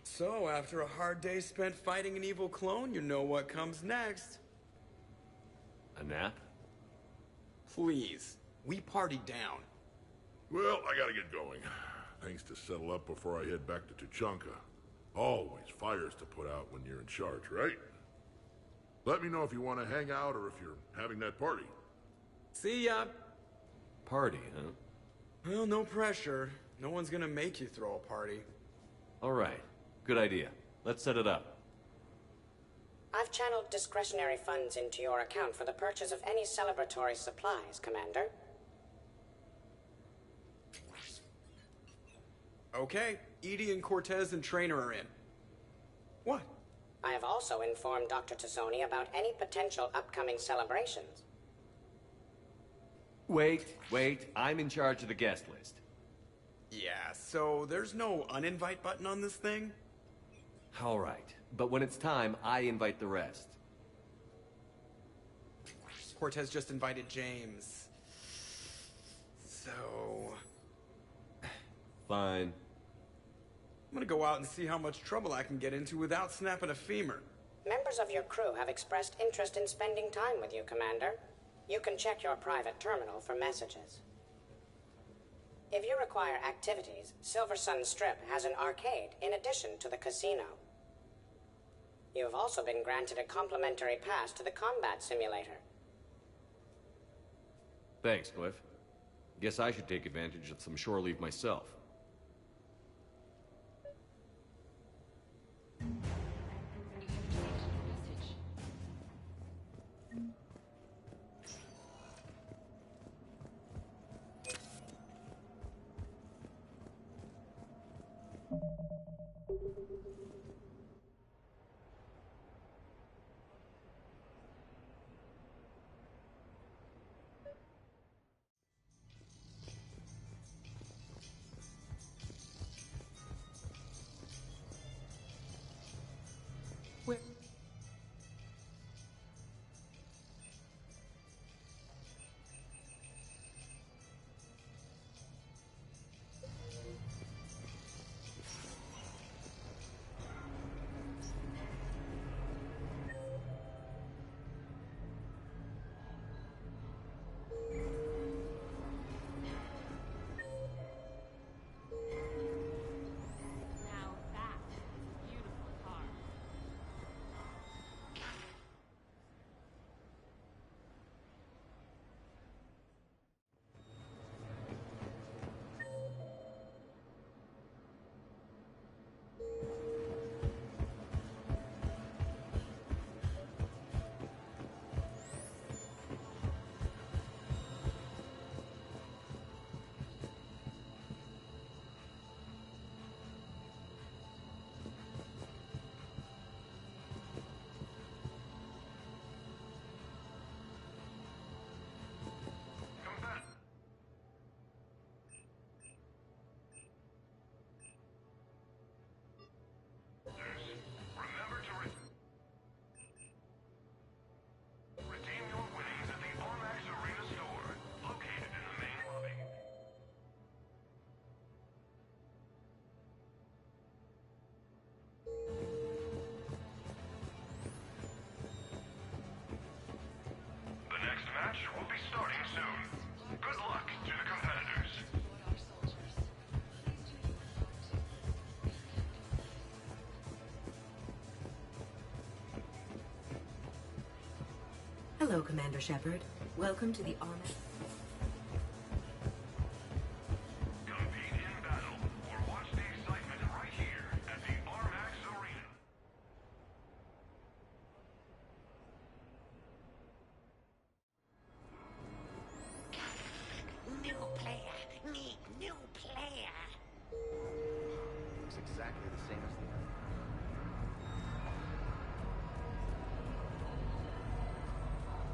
So, after a hard day spent fighting an evil clone, you know what comes next. A nap? Please. We party down. Well, I gotta get going. Things to settle up before I head back to Tuchanka. Always fires to put out when you're in charge, right? Let me know if you want to hang out or if you're having that party. See ya. Party, huh? Well, no pressure. No one's gonna make you throw a party. All right. Good idea. Let's set it up. I've channeled discretionary funds into your account for the purchase of any celebratory supplies, Commander. Okay, Edie and Cortez and Trainer are in. What? I have also informed Dr. Tassoni about any potential upcoming celebrations. Wait. I'm in charge of the guest list. Yeah, so there's no uninvite button on this thing? All right. But when it's time, I invite the rest. Cortez just invited James. So... Fine. I'm gonna go out and see how much trouble I can get into without snapping a femur. Members of your crew have expressed interest in spending time with you, Commander. You can check your private terminal for messages. If you require activities, Silver Sun Strip has an arcade in addition to the casino. You have also been granted a complimentary pass to the combat simulator. Thanks, Cliff. Guess I should take advantage of some shore leave myself. Match will be starting soon. Good luck to the competitors. Hello, Commander Shepard. Welcome to the Army. Compete in battle or watch the excitement right here at the R.I.P Arena. New player. Need new player. Looks exactly the same as the other.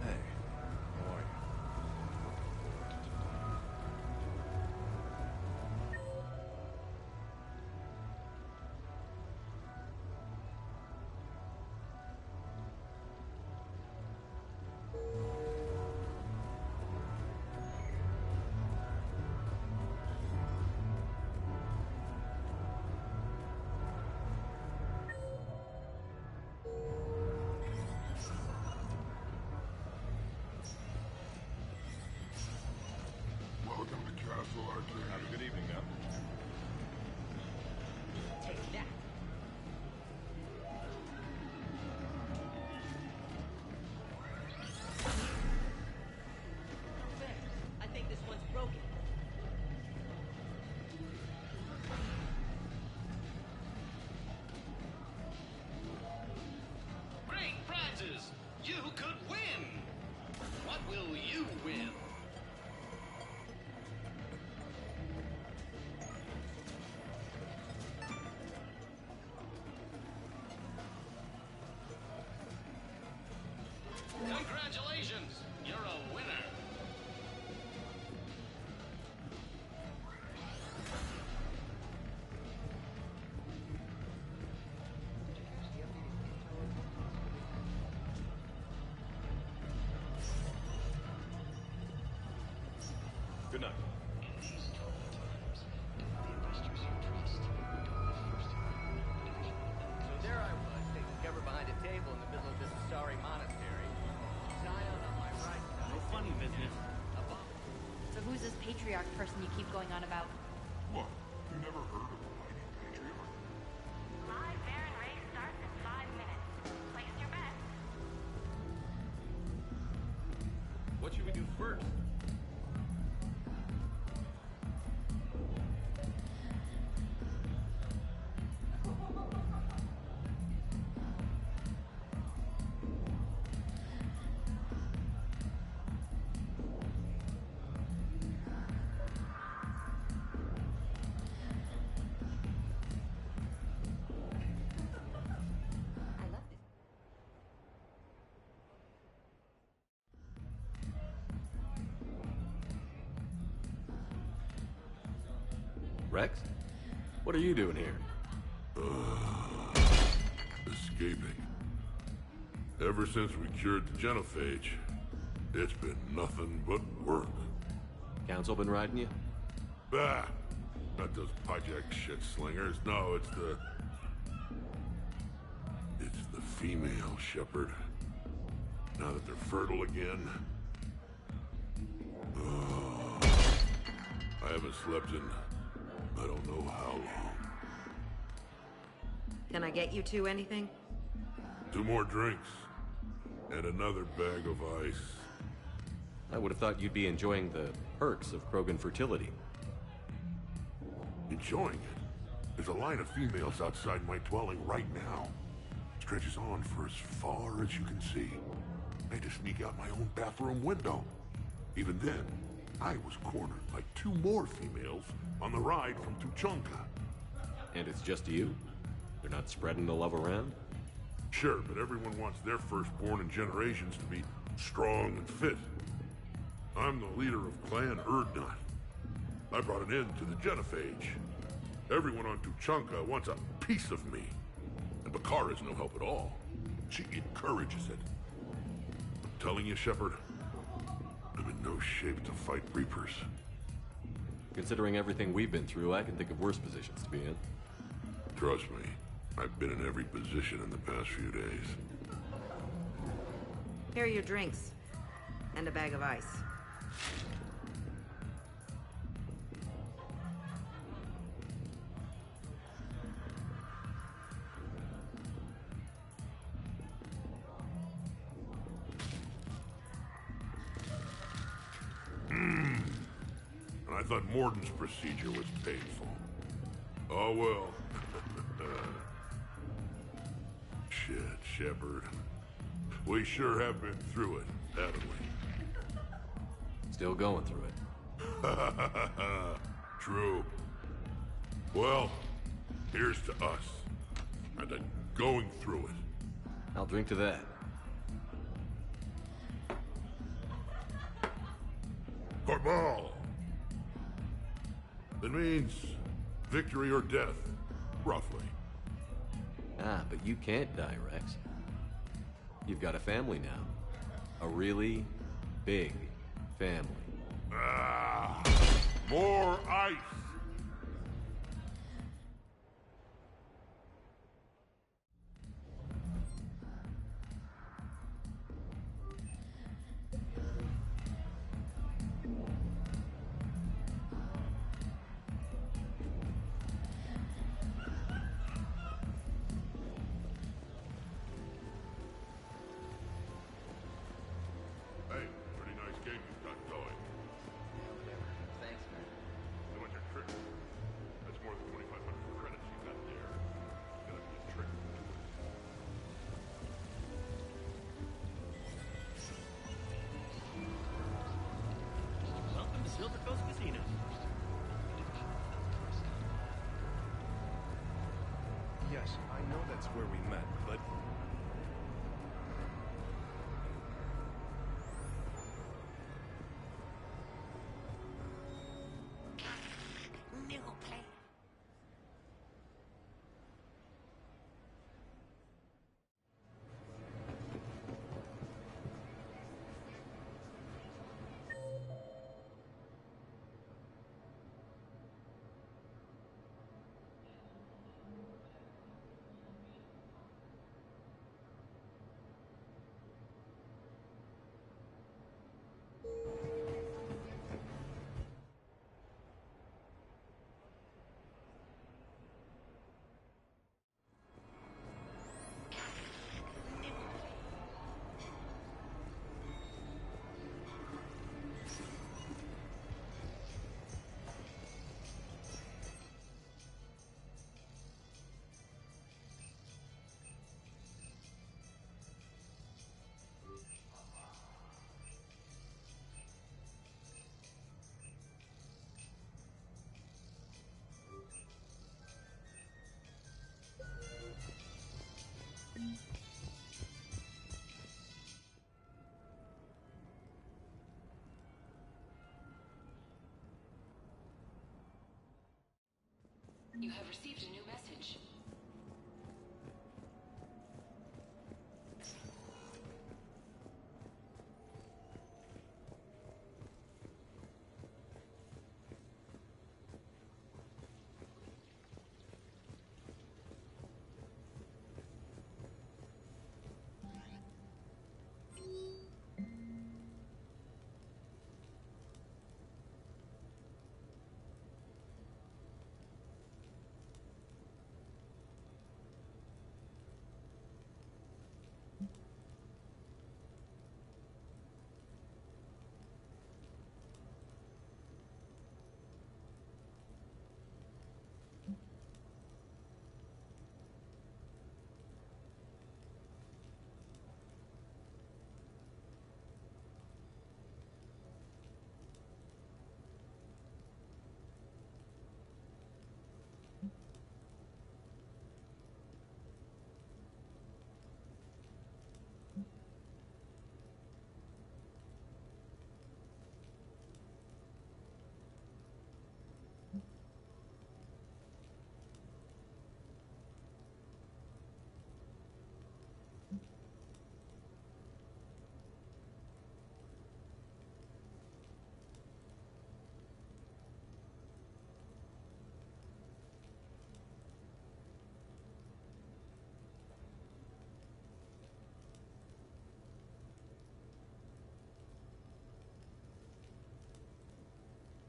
Hey, how are you? What will you win? Congratulations! You're a winner! Good night. So there I was, taking cover behind a table in the middle of this sorry monastery. Zion on my right side. No funny business. So who's this patriarch person you keep going on about? What? You never heard of a mighty patriarch? Live Baron race starts in 5 minutes. Place your bet. What should we do first? Rex? What are you doing here? Escaping. Ever since we cured the genophage, it's been nothing but work. Council been riding you? Bah! Not those project shit slingers. No, it's the female, Shepard. Now that they're fertile again. I haven't slept in I don't know how long. Can I get you two anything? 2 more drinks. And another bag of ice. I would have thought you'd be enjoying the perks of Krogan fertility. Enjoying it? There's a line of females outside my dwelling right now. Stretches on for as far as you can see. I had to sneak out my own bathroom window. Even then, I was cornered by 2 more females on the ride from Tuchanka. And it's just you? They're not spreading the love around? Sure, but everyone wants their firstborn in generations to be strong and fit. I'm the leader of Clan Erdnot. I brought an end to the genophage. Everyone on Tuchanka wants a piece of me. And Bakara's no help at all. She encourages it. I'm telling you, Shepard, I'm in no shape to fight Reapers. Considering everything we've been through, I can think of worse positions to be in. Trust me, I've been in every position in the past few days. Here are your drinks. And a bag of ice. I thought Morden's procedure was painful. Oh well. Shit, Shepard. We sure have been through it, haven't we? Still going through it. True. Well, here's to us. And then going through it. I'll drink to that. Corporal! It means victory or death, roughly. Ah, but you can't die, Rex. You've got a family now. A really big family. Ah! More ice! Hey, pretty nice game you've got going. Thanks, man. So what's your trick that's where we met, but... New player. You have received a new message.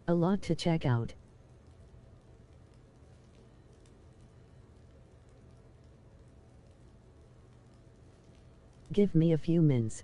A lot to check out. Give me a few minutes.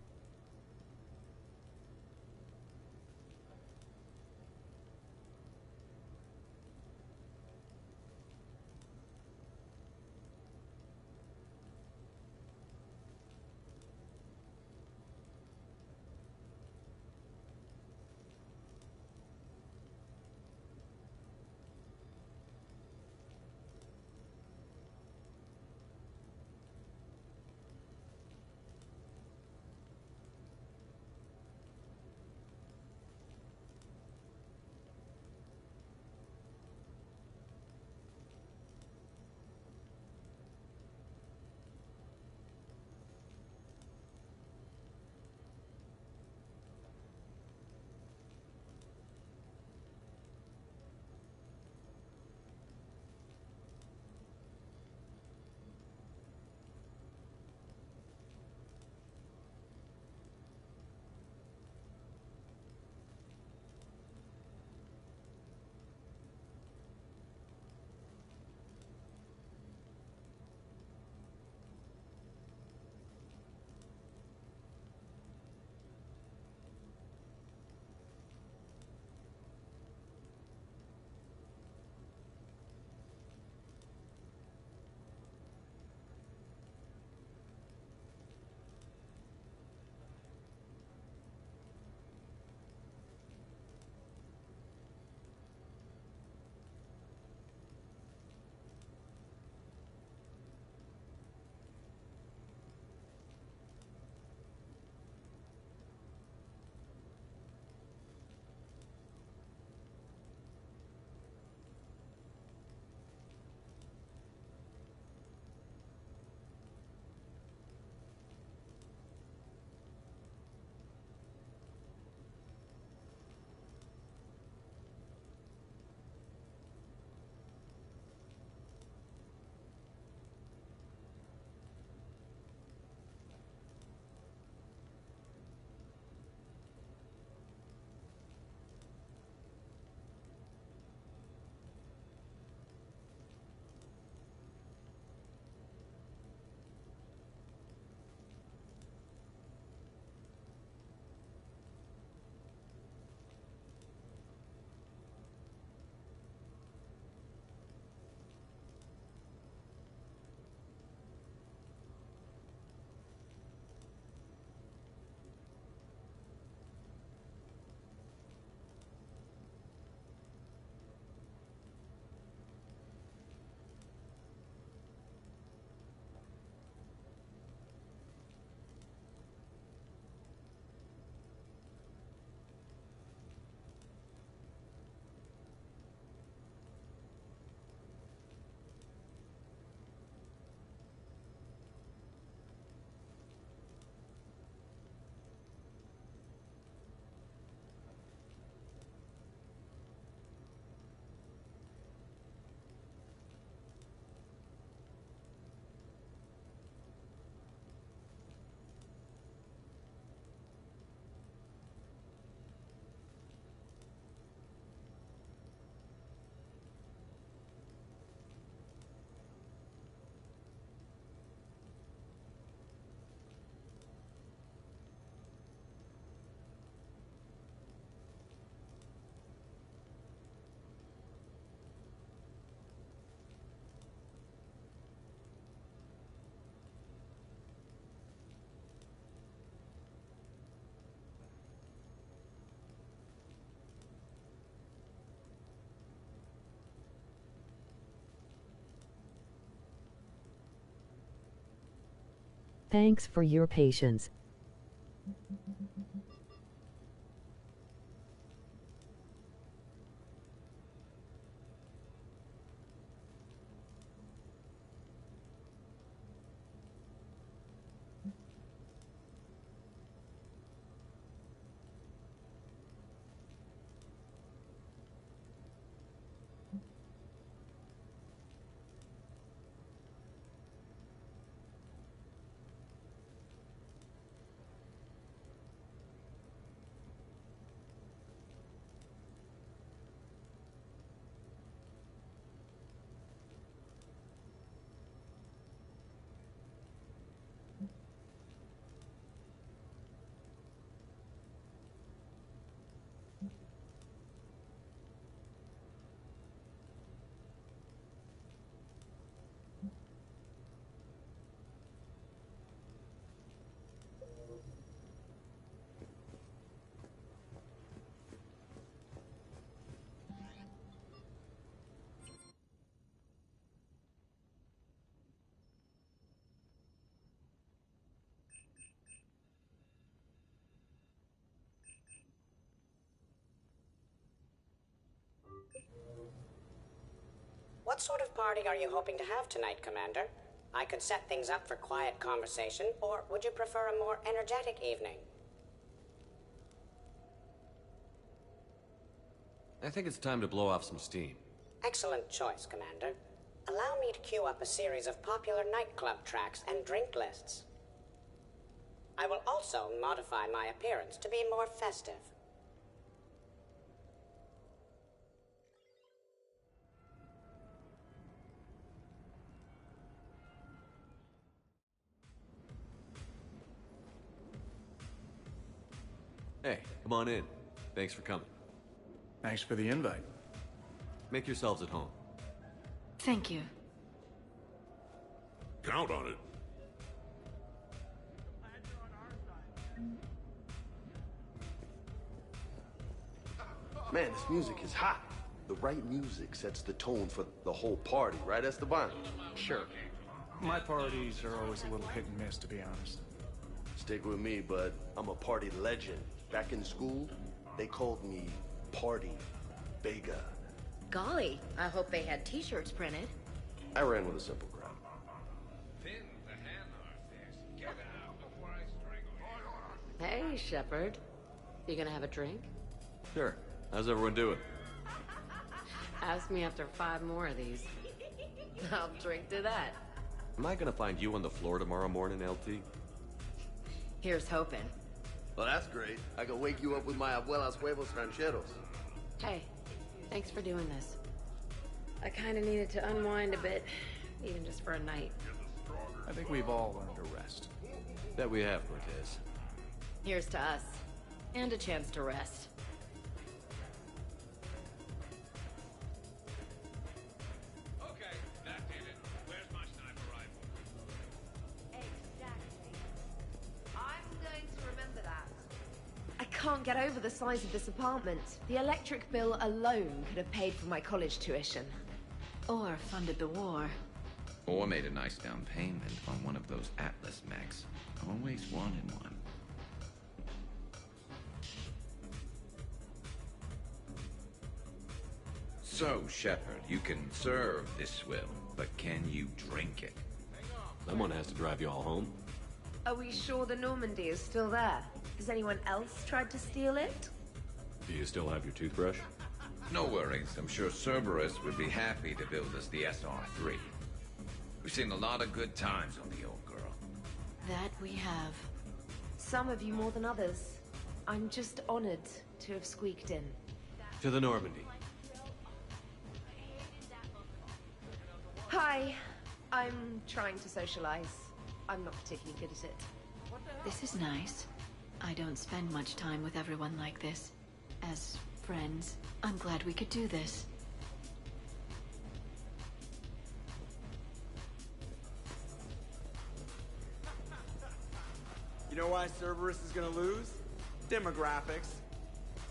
Thanks for your patience. What sort of party are you hoping to have tonight, Commander? I could set things up for quiet conversation, or would you prefer a more energetic evening? I think it's time to blow off some steam. Excellent choice, Commander. Allow me to queue up a series of popular nightclub tracks and drink lists. I will also modify my appearance to be more festive. Hey, come on in. Thanks for coming. Thanks for the invite. Make yourselves at home. Thank you. Count on it. Man, this music is hot. The right music sets the tone for the whole party, right, Esteban? Sure. My parties are always a little hit and miss, to be honest. Stick with me, bud. I'm a party legend. Back in school, they called me Party Vega. Golly, I hope they had t-shirts printed. I ran with a simple crowd. Hey, Shepard. You gonna have a drink? Sure. How's everyone doing? Ask me after 5 more of these. I'll drink to that. Am I gonna find you on the floor tomorrow morning, LT? Here's hoping. Well, that's great. I can wake you up with my abuela's huevos rancheros. Hey, thanks for doing this. I kinda needed to unwind a bit, even just for a night. I think we've all learned to rest. That we have, Cortez. Here's to us. And a chance to rest. Okay, that did it. Where's my sniper rifle? Exactly. I'm going to remember that. I can't get over the size of this apartment. The electric bill alone could have paid for my college tuition. Or funded the war. Or made a nice down payment on one of those Atlas mechs. Always wanted one. So, Shepard, you can serve this swill, but can you drink it? Someone has to drive you all home. Are we sure the Normandy is still there? Has anyone else tried to steal it? Do you still have your toothbrush? No worries, I'm sure Cerberus would be happy to build us the SR-3. We've seen a lot of good times on the old girl. That we have. Some of you more than others. I'm just honored to have squeaked in. To the Normandy. Hi. I'm trying to socialize. I'm not particularly good at it. This is nice. I don't spend much time with everyone like this. As friends, I'm glad we could do this. You know why Cerberus is gonna lose? Demographics.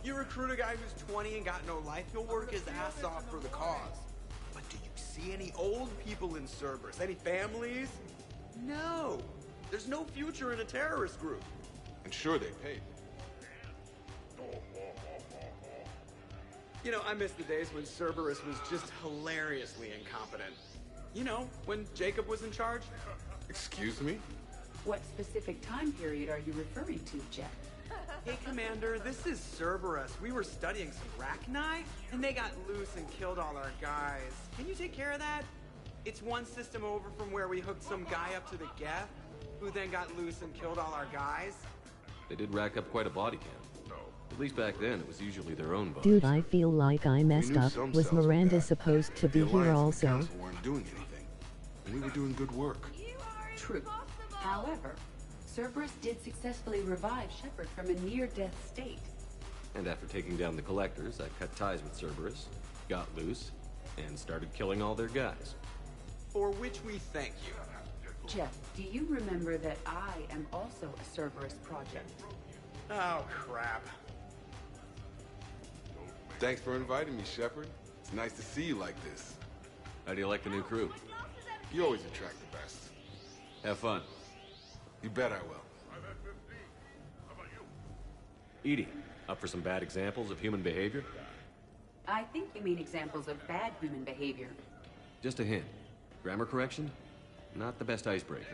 You recruit a guy who's 20 and got no life, he'll work his ass off for the cause. But do you see any old people in Cerberus? Any families? No. There's no future in a terrorist group. And sure, they paid. You know, I miss the days when Cerberus was just hilariously incompetent. You know, when Jacob was in charge. Excuse me? What specific time period are you referring to, Jeff? Hey, Commander, this is Cerberus. We were studying some Rachni, and they got loose and killed all our guys. Can you take care of that? It's one system over from where we hooked some guy up to the Geth, who then got loose and killed all our guys. They did rack up quite a body count. At least back then, it was usually their own bodies. Dude, I feel like I messed up. Was Miranda supposed to be here also? We weren't doing anything, and we were doing good work. True. However, Cerberus did successfully revive Shepard from a near-death state. And after taking down the collectors, I cut ties with Cerberus, got loose, and started killing all their guys. For which we thank you. Jeff, do you remember that I am also a Cerberus project? Oh, crap. Thanks for inviting me, Shepard. It's nice to see you like this. How do you like the new crew? You always attract the best. Have fun. You bet I will. Edie, up for some bad examples of human behavior? I think you mean examples of bad human behavior. Just a hint. Grammar correction? Not the best icebreaker.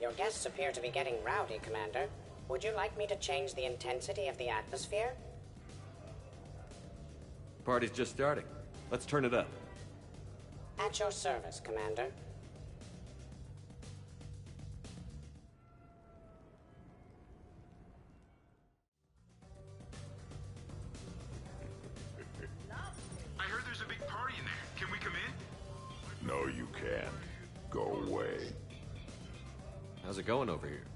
Your guests appear to be getting rowdy, Commander. Would you like me to change the intensity of the atmosphere? Party's just starting. Let's turn it up. At your service, Commander. I heard there's a big party in there. Can we come in? No, you can't. Go away. How's it going over here?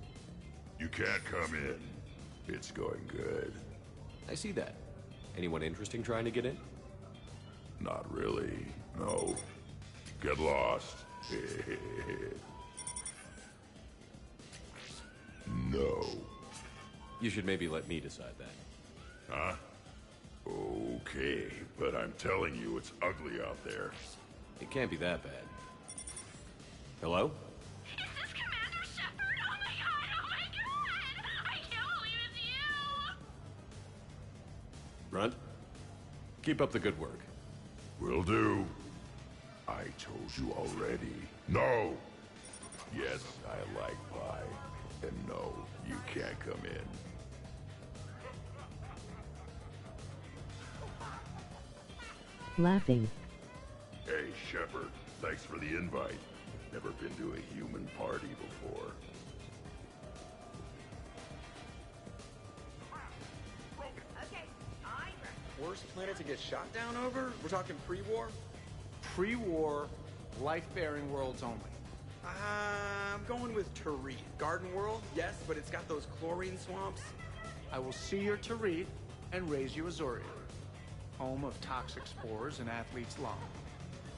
You can't come in. It's going good. I see that. Anyone interesting trying to get in? Not really. No. Get lost. No. You should maybe let me decide that. Huh? Okay, but I'm telling you, it's ugly out there. It can't be that bad. Hello? Is this Commander Shepard? Oh my god! I can't believe it's you! Runt? Keep up the good work. Will do. I told you already. No! Yes, I like pie. And no, you can't come in. Laughing. Hey, Shepard. Thanks for the invite. Never been to a human party before. Okay, Worst planet to get shot down over? We're talking pre-war? Pre-war, life-bearing worlds only. I'm going with Tarith. Garden World, yes, but it's got those chlorine swamps. I will see your Tarith and raise you Azoria, home of toxic spores and athlete's lung.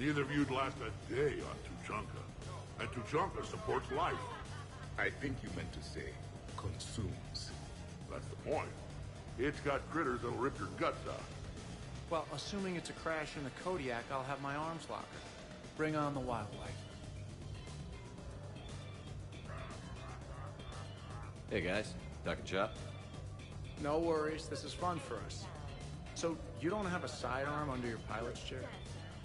Neither of you'd last a day on Tuchanka. And Tuchanka supports life. I think you meant to say consumes. That's the point. It's got critters that'll rip your guts out. Well, assuming it's a crash in the Kodiak, I'll have my arms locker. Bring on the wildlife. Hey guys, talking shop? No worries, this is fun for us. So, you don't have a sidearm under your pilot's chair?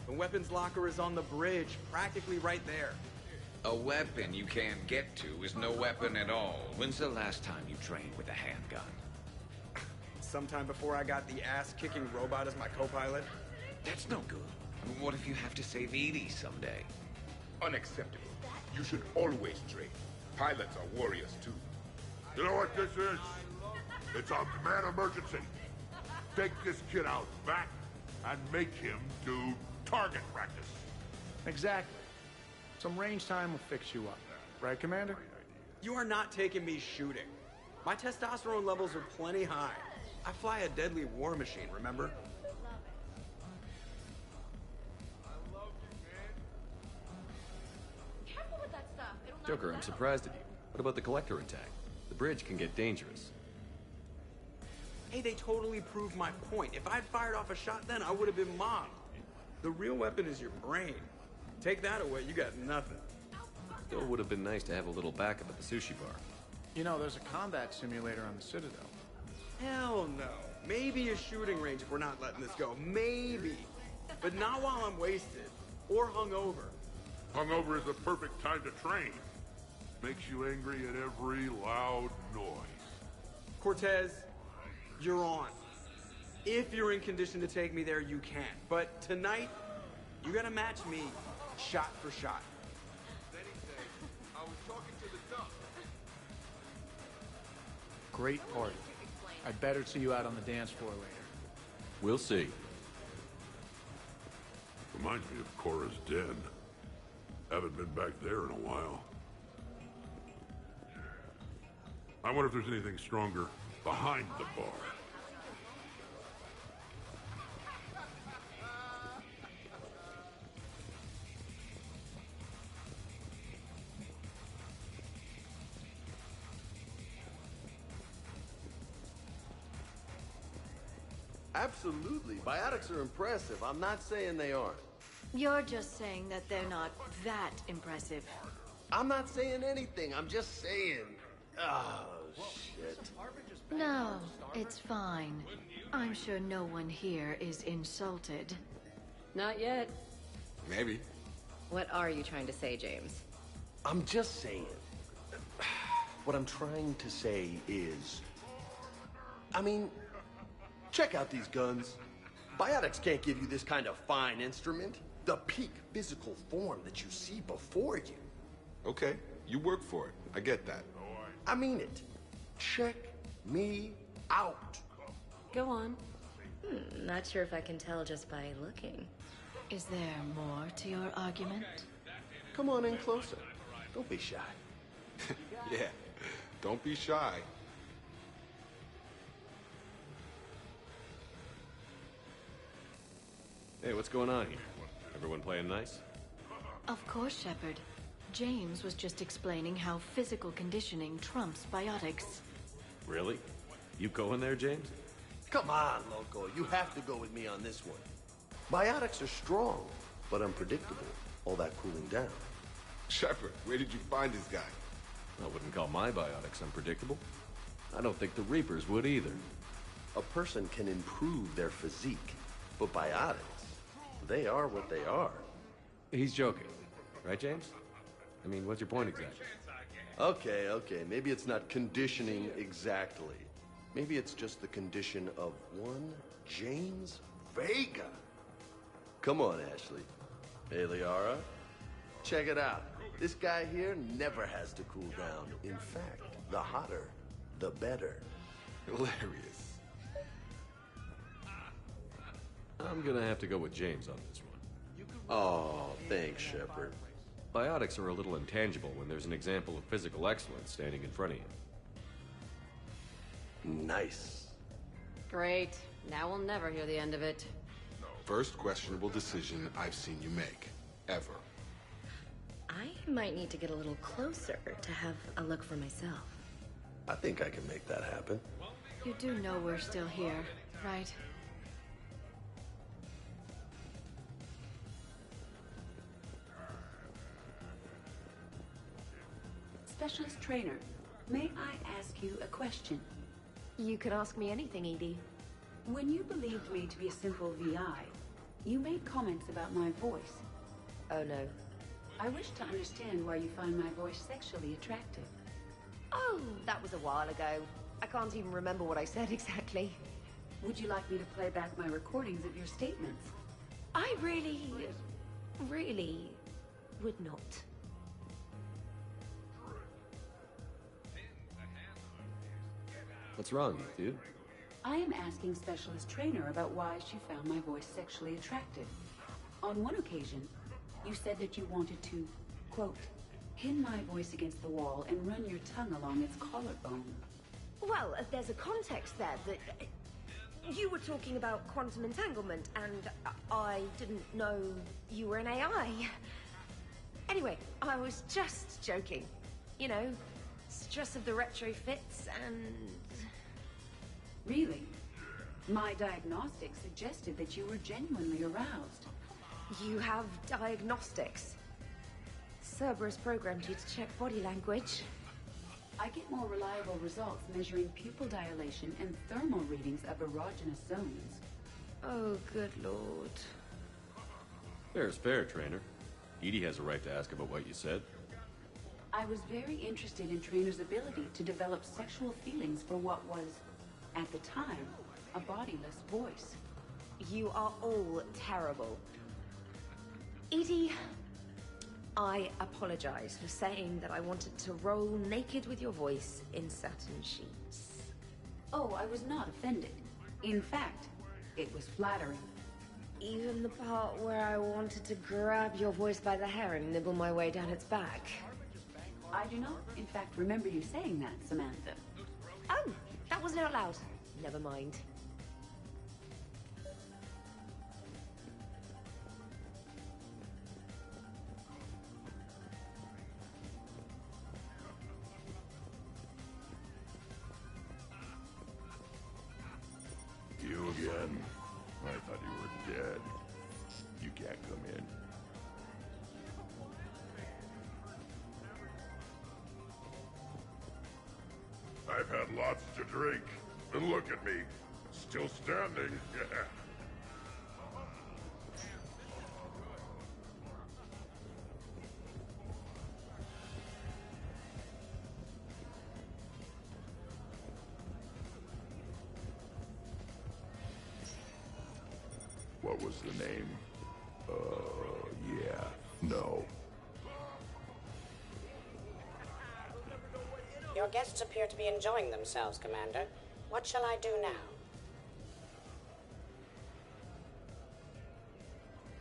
The weapons locker is on the bridge, practically right there. A weapon you can't get to is no weapon at all. When's the last time you trained with a handgun? Sometime before I got the ass-kicking robot as my co-pilot. That's no good. I mean, what if you have to save Edie someday? Unacceptable. You should always train. Pilots are warriors too. You know what this is? It's a command emergency. Take this kid out back and make him do target practice. Exactly. Some range time will fix you up. Right, Commander? You are not taking me shooting. My testosterone levels are plenty high. I fly a deadly war machine, remember? Careful with that stuff. It'll knock Joker, us I'm out. surprised at you. What about the collector attack? The bridge can get dangerous. Hey, they totally proved my point. If I'd fired off a shot then, I would have been mobbed. The real weapon is your brain. Take that away, you got nothing. Still would have been nice to have a little backup at the sushi bar. You know, there's a combat simulator on the Citadel. Hell no. Maybe a shooting range if we're not letting this go. Maybe. But not while I'm wasted. Or hungover. Hungover is the perfect time to train. Makes you angry at every loud noise. Cortez, you're on. If you're in condition to take me there, you can. But tonight, you gotta match me shot for shot. Then he said, I was talking to the duck. Great party. I'd better see you out on the dance floor later. We'll see. Reminds me of Cora's den. Haven't been back there in a while. I wonder if there's anything stronger behind the bar. Absolutely. Biotics are impressive. I'm not saying they aren't. You're just saying that they're not that impressive. I'm not saying anything. I'm just saying. Oh, shit. No, it's fine. I'm sure no one here is insulted. Not yet. Maybe. What are you trying to say, James? I'm just saying. What I'm trying to say is... I mean, check out these guns. Biotics can't give you this kind of fine instrument. The peak physical form that you see before you. Okay, you work for it. I get that. I mean it. Check me out. Go on. Not sure if I can tell just by looking. Is there more to your argument? Come on in closer. Don't be shy. Yeah, don't be shy. Hey, what's going on here? Everyone playing nice? Of course, Shepard. James was just explaining how physical conditioning trumps biotics. Really? You going there, James? Come on, Loco. You have to go with me on this one. Biotics are strong, but unpredictable. All that cooling down. Shepard, where did you find this guy? I wouldn't call my biotics unpredictable. I don't think the Reapers would either. A person can improve their physique, but biotics, they are what they are. He's joking. Right, James? I mean, what's your point exactly? Okay. Maybe it's not conditioning exactly. Maybe it's just the condition of one James Vega. Come on, Ashley. Hey, Liara. Check it out. This guy here never has to cool down. In fact, the hotter, the better. Hilarious. I'm gonna have to go with James on this one. Oh, thanks, Shepard. Biotics are a little intangible when there's an example of physical excellence standing in front of you. Nice. Great. Now we'll never hear the end of it. First questionable decision I've seen you make. Ever. I might need to get a little closer to have a look for myself. I think I can make that happen. You do know we're still here, right? Specialist trainer, may I ask you a question? You could ask me anything, Edie. When you believed me to be a simple VI, you made comments about my voice. Oh no. I wish to understand why you find my voice sexually attractive. Oh, that was a while ago. I can't even remember what I said exactly. Would you like me to play back my recordings of your statements? I really would not. What's wrong, dude? I am asking Specialist Trainer about why she found my voice sexually attractive. On one occasion, you said that you wanted to, quote, pin my voice against the wall and run your tongue along its collarbone. Well, there's a context there that... You were talking about quantum entanglement, and I didn't know you were an AI. Anyway, I was just joking. You know, stress of the retrofits and... Really? My diagnostics suggested that you were genuinely aroused. You have diagnostics? Cerberus programmed you to check body language. I get more reliable results measuring pupil dilation and thermal readings of erogenous zones. Oh, good lord. Fair's fair, Trainer. Edie has a right to ask about what you said. I was very interested in Trainer's ability to develop sexual feelings for what was, at the time, a bodiless voice. You are all terrible. Edie, I apologize for saying that I wanted to roll naked with your voice in satin sheets. Oh, I was not offended. In fact, it was flattering. Even the part where I wanted to grab your voice by the hair and nibble my way down its back. I do not, in fact, remember you saying that, Samantha. Oh, that wasn't out loud. Never mind. You again? I thought you were dead. You can't come in. I've had lots to drink. And look at me. Still standing. What was the name? Yeah. No. Your guests appear to be enjoying themselves, Commander. What shall I do now?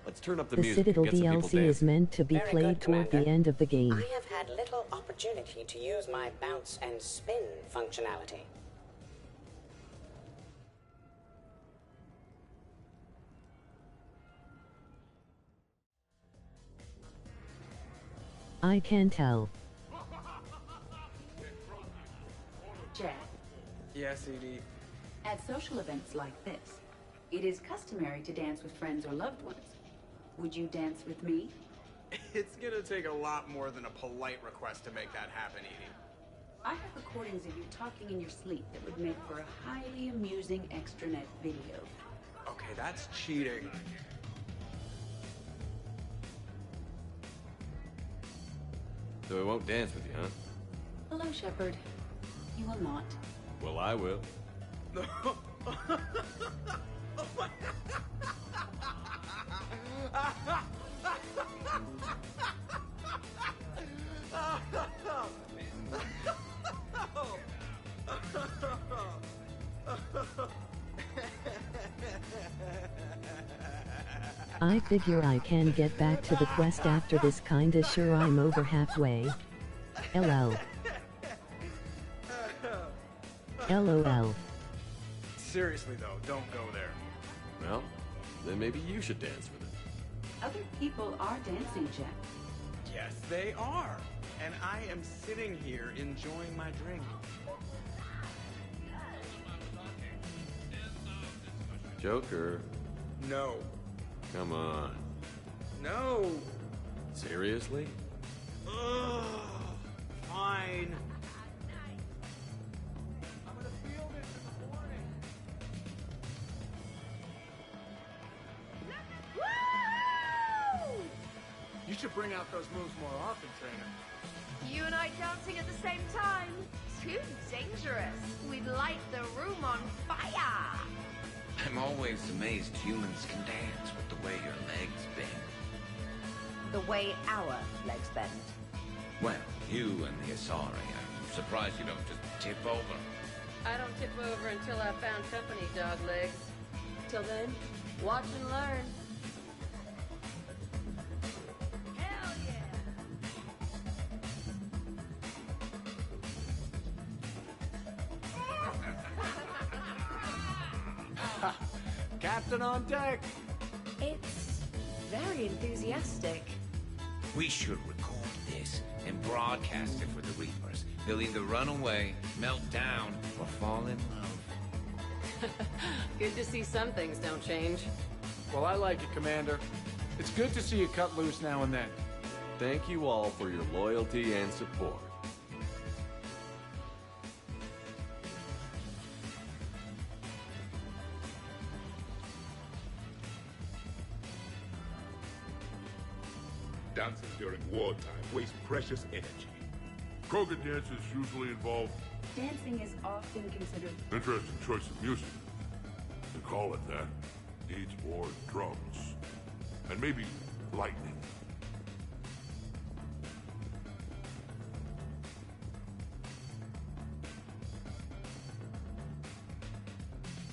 Let's turn up the The music Citadel and get some people DLC is dancing. meant to be Very played good, toward the Commander. end of the game. I have had little opportunity to use my bounce and spin functionality. I can tell. Jack, Yes, Edie. at social events like this, it is customary to dance with friends or loved ones. Would you dance with me? It's gonna take a lot more than a polite request to make that happen, Edie. I have recordings of you talking in your sleep that would make for a highly amusing extranet video. Okay, that's cheating. So I won't dance with you, huh? Hello, Shepard. You will not. Well, I will. I figure I can get back to the quest after this, kinda sure I'm over halfway. LL. LOL. Seriously though, don't go there. Well, then maybe you should dance with it. Other people are dancing, Jack. Yes, they are. And I am sitting here enjoying my drink. Joker, No. come on. No. Seriously? Ugh. Fine. You should bring out those moves more often, Trainer. You and I dancing at the same time? Too dangerous. We'd light the room on fire. I'm always amazed humans can dance with the way your legs bend. The way our legs bend. Well, you and the Asari, I'm surprised you don't just tip over. I don't tip over until I've found company, dog legs. Till then, watch and learn. Hell Captain on deck! It's very enthusiastic. We should record this and broadcast it for the Reapers. They'll either run away, melt down, or fall in love. Good to see some things don't change. Well, I like it, Commander. It's good to see you cut loose now and then. Thank you all for your loyalty and support. Dancing during wartime wastes precious energy. Krogan dances usually involve Dancing is often considered... interesting choice of music. To call it that needs more drums. And maybe lightning.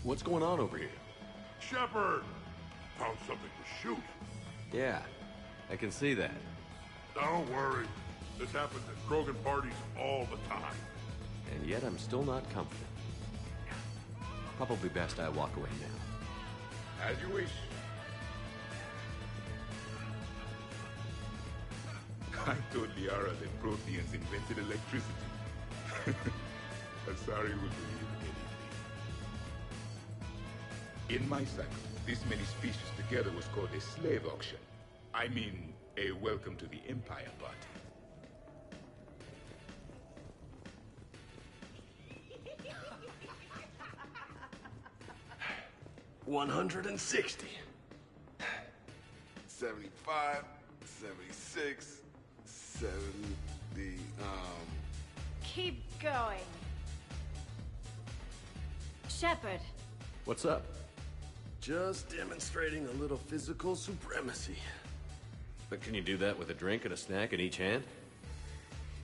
What's going on over here? Shepard! Found something to shoot. Yeah, I can see that. Don't worry. This happens at Krogan parties all the time. And yet I'm still not confident. Probably best I walk away now. As you wish. I told Liara that Protheans invented electricity. Asari would believe anything. In my cycle, this many species together was called a slave auction. I mean, a welcome to the Empire party. 160. 75, 76, 70, Keep going. Shepard. What's up? Just demonstrating a little physical supremacy. But can you do that with a drink and a snack in each hand?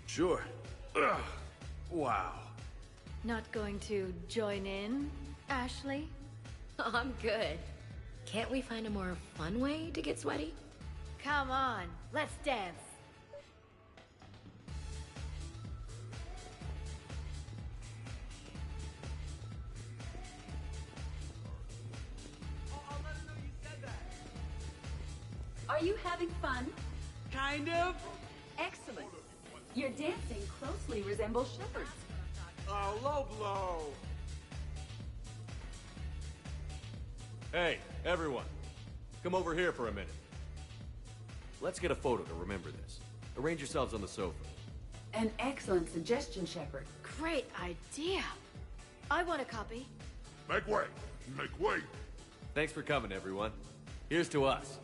Sure. Ugh. Wow. Not going to join in, Ashley? I'm good. Can't we find a more fun way to get sweaty? Come on, let's dance. Are you having fun? Kind of. Excellent. Your dancing closely resembles Shepard's. Oh, low blow. Hey, everyone. Come over here for a minute. Let's get a photo to remember this. Arrange yourselves on the sofa. An excellent suggestion, Shepard. Great idea. I want a copy. Make way! Make way! Thanks for coming, everyone. Here's to us.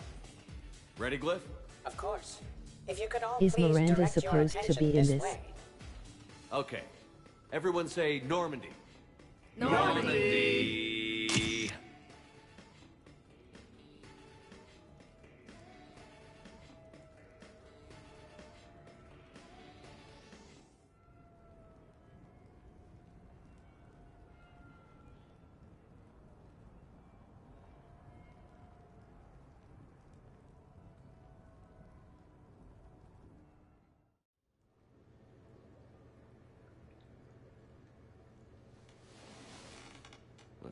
Ready, Glyph? Of course. If you could all Is please Miranda direct your supposed to attention be in this this? way. Okay. Everyone say Normandy. Normandy!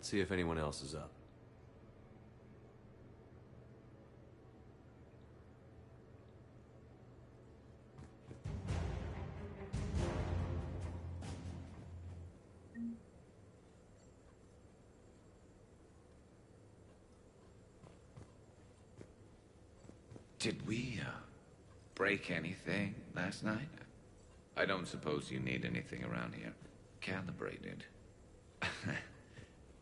Let's see if anyone else is up. Did we, break anything last night? I don't suppose you need anything around here. Calibrated.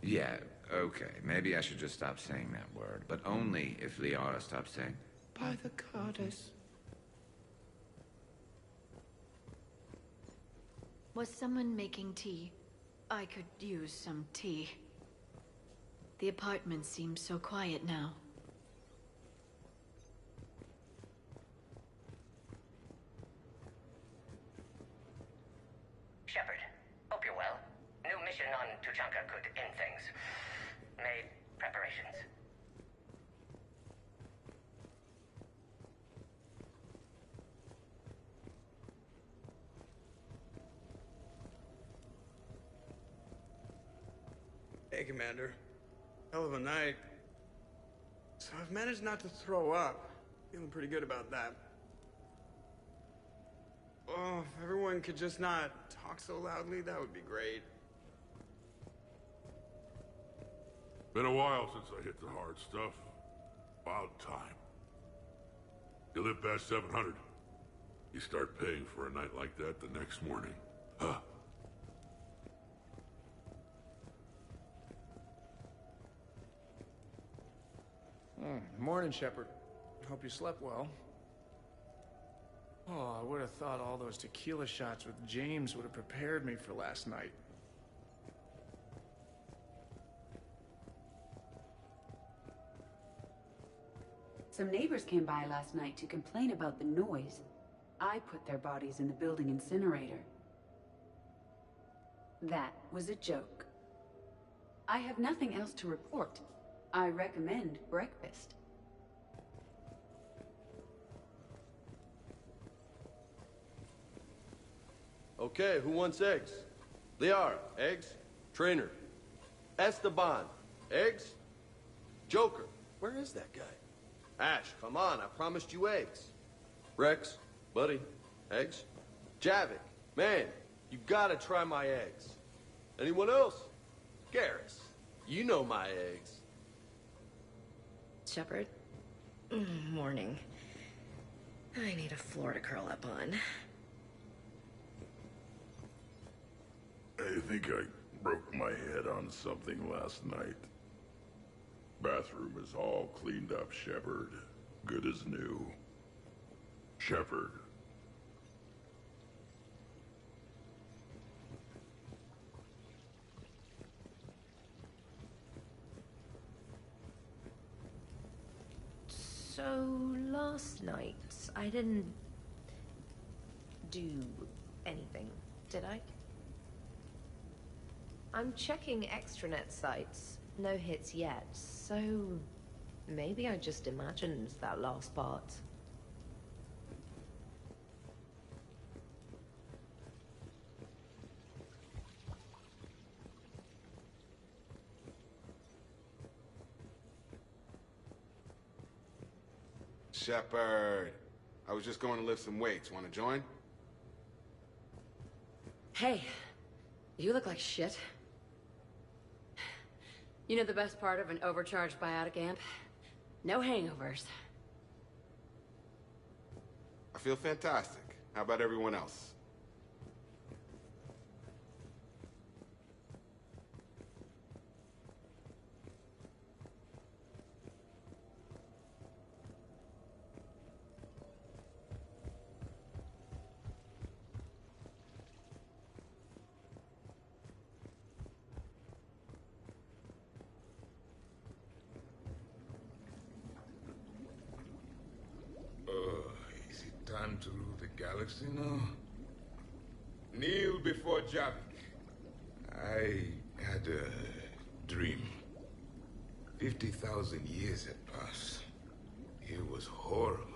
Yeah, okay. Maybe I should just stop saying that word, but only if Liara stops saying, by the goddess. Was someone making tea? I could use some tea. The apartment seems so quiet now. Shepard, hope you're well. New mission on Tuchanka could end things. Made preparations. Hey, Commander. Hell of a night. So I've managed not to throw up. Feeling pretty good about that. Oh, if everyone could just not talk so loudly, that would be great. Been a while since I hit the hard stuff. About time. You live past 700. You start paying for a night like that the next morning. Huh? Morning, Shepard. Hope you slept well. Oh, I would have thought all those tequila shots with James would have prepared me for last night. Some neighbors came by last night to complain about the noise. I put their bodies in the building incinerator. That was a joke. I have nothing else to report. I recommend breakfast. Okay, who wants eggs? Liara, eggs? Trainer. Esteban, eggs? Joker, where is that guy? Ash, come on, I promised you eggs. Rex, buddy, eggs? Javik, man, you gotta try my eggs. Anyone else? Garrus, you know my eggs. Shepard? Morning. I need a floor to curl up on. I think I broke my head on something last night. Bathroom is all cleaned up, Shepard. Good as new. Shepard. So, last night, I didn't do anything, did I? I'm checking extranet sites. No hits yet, so maybe I just imagined that last part. Shepard, I was just going to lift some weights. Want to join? Hey, you look like shit. You know the best part of an overcharged biotic amp? No hangovers. I feel fantastic. How about everyone else? Is it time to rule the galaxy now? Kneel before Javik. I had a dream. 50,000 years had passed. It was horrible.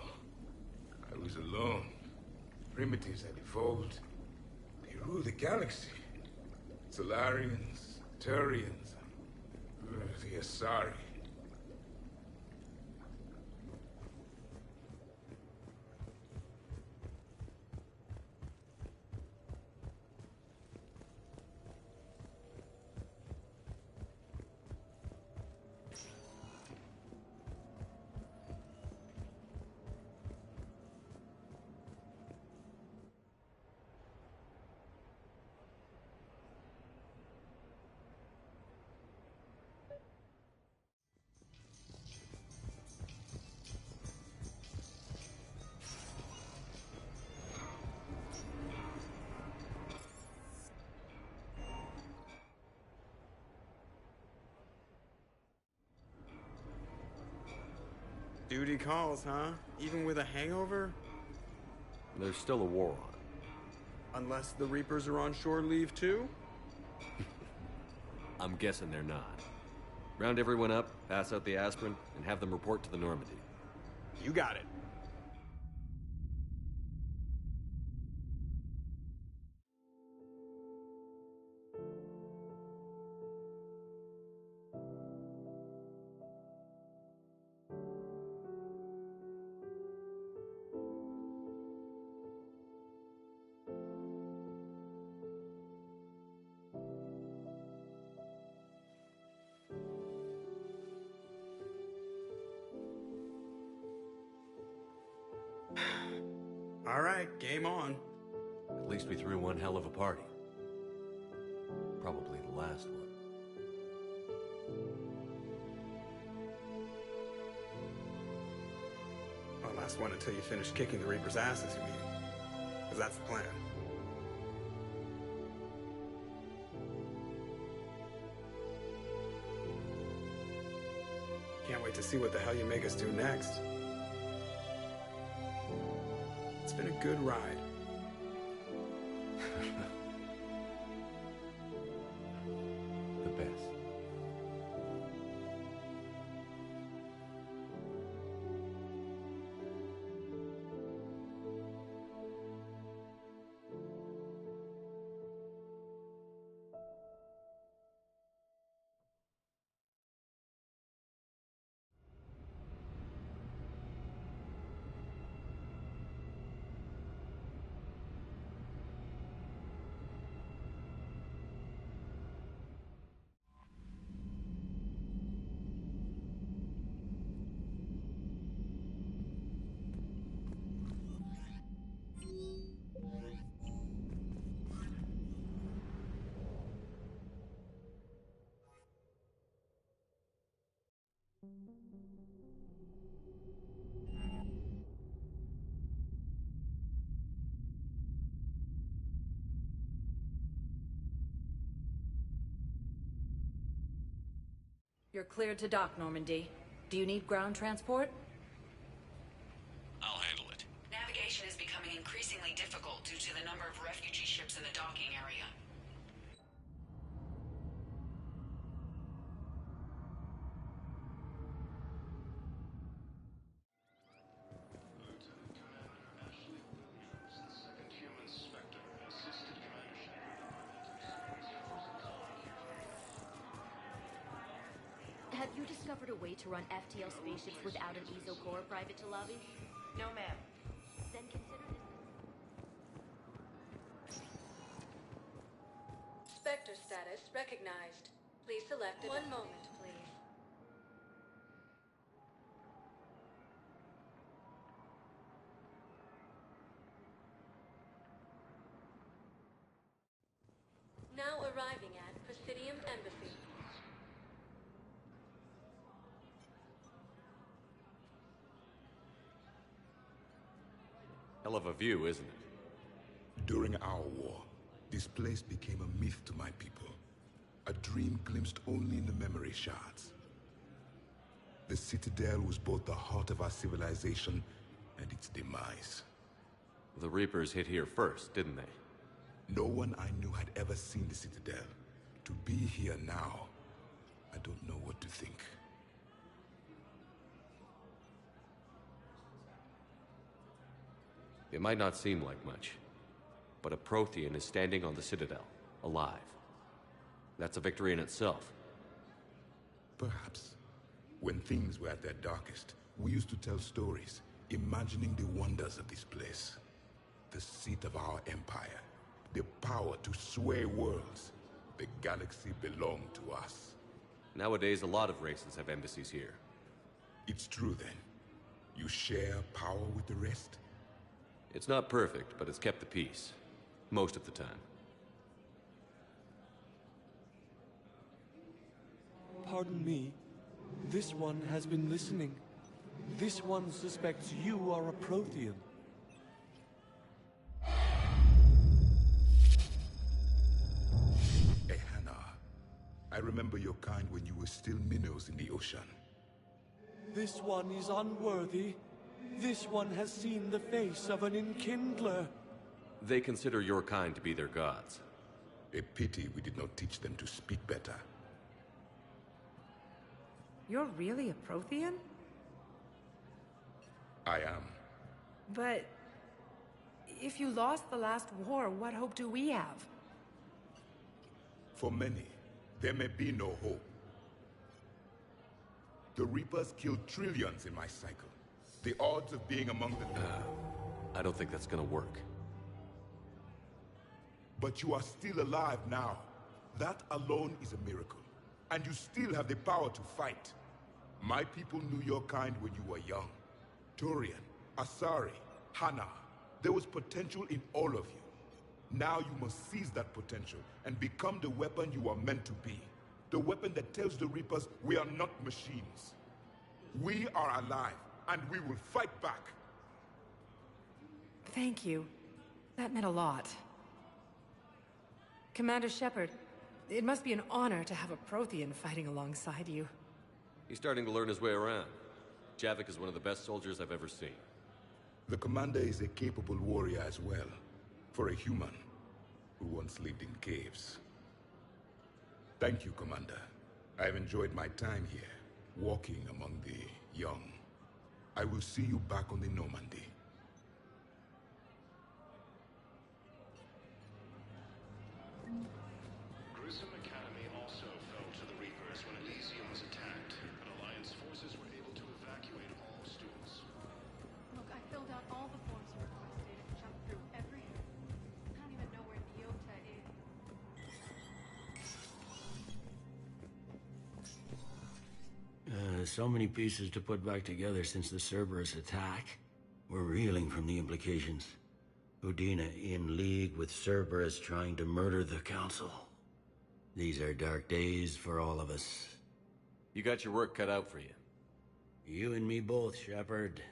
I was alone. Primitives had evolved. They ruled the galaxy. Solarians, Turians, the Asari. Duty calls, huh? Even with a hangover? There's still a war on. Unless the Reapers are on shore leave too? I'm guessing they're not. Round everyone up, pass out the aspirin, and have them report to the Normandy. You got it. All right, game on. At least we threw one hell of a party. Probably the last one. Well, last one until you finish kicking the Reaper's asses, you mean? Because that's the plan. Can't wait to see what the hell you make us do next. It's been a good ride. The best. You're cleared to dock, Normandy. Do you need ground transport? I'll handle it. Navigation is becoming increasingly difficult due to the number of refugee ships in the docking area. Have you discovered a way to run FTL spaceships without an ESO core, Private Talavi? No, ma'am. Then consider this. Spectre status recognized. Please select it. One moment, please. Now arriving at Presidium Embassy. Hell of a view, isn't it? During our war, this place became a myth to my people. A dream glimpsed only in the memory shards. The Citadel was both the heart of our civilization and its demise. The Reapers hit here first, didn't they? No one I knew had ever seen the Citadel. To be here now, I don't know what to think. It might not seem like much, but a Prothean is standing on the Citadel, alive. That's a victory in itself. Perhaps. When things were at their darkest, we used to tell stories, imagining the wonders of this place. The seat of our empire, the power to sway worlds. The galaxy belonged to us. Nowadays, a lot of races have embassies here. It's true then. You share power with the rest? It's not perfect, but it's kept the peace. Most of the time. Pardon me. This one has been listening. This one suspects you are a Prothean. Hannah, I remember your kind when you were still minnows in the ocean. This one is unworthy. This one has seen the face of an enkindler. They consider your kind to be their gods. A pity we did not teach them to speak better. You're really a Prothean? I am. But if you lost the last war, what hope do we have? For many, there may be no hope. The Reapers killed trillions in my cycle. The odds of being among the... I don't think that's gonna work. But you are still alive now. That alone is a miracle. And you still have the power to fight. My people knew your kind when you were young. Turian, Asari, Hana. There was potential in all of you. Now you must seize that potential and become the weapon you are meant to be. The weapon that tells the Reapers we are not machines. We are alive, and we will fight back. Thank you. That meant a lot. Commander Shepard, it must be an honor to have a Prothean fighting alongside you. He's starting to learn his way around. Javik is one of the best soldiers I've ever seen. The commander is a capable warrior as well, for a human who once lived in caves. Thank you, Commander. I've enjoyed my time here, walking among the young. I will see you back on the Normandy. Grissom Academy also fell to the Reapers when Elysium was attacked, but Alliance forces were able to evacuate all students. Look, I filled out all the forms you requested and jumped through every... I don't even know where Nyota is. So many pieces to put back together since the Cerberus attack. We're reeling from the implications. Udina in league with Cerberus trying to murder the Council. These are dark days for all of us. You got your work cut out for you. You and me both, Shepard.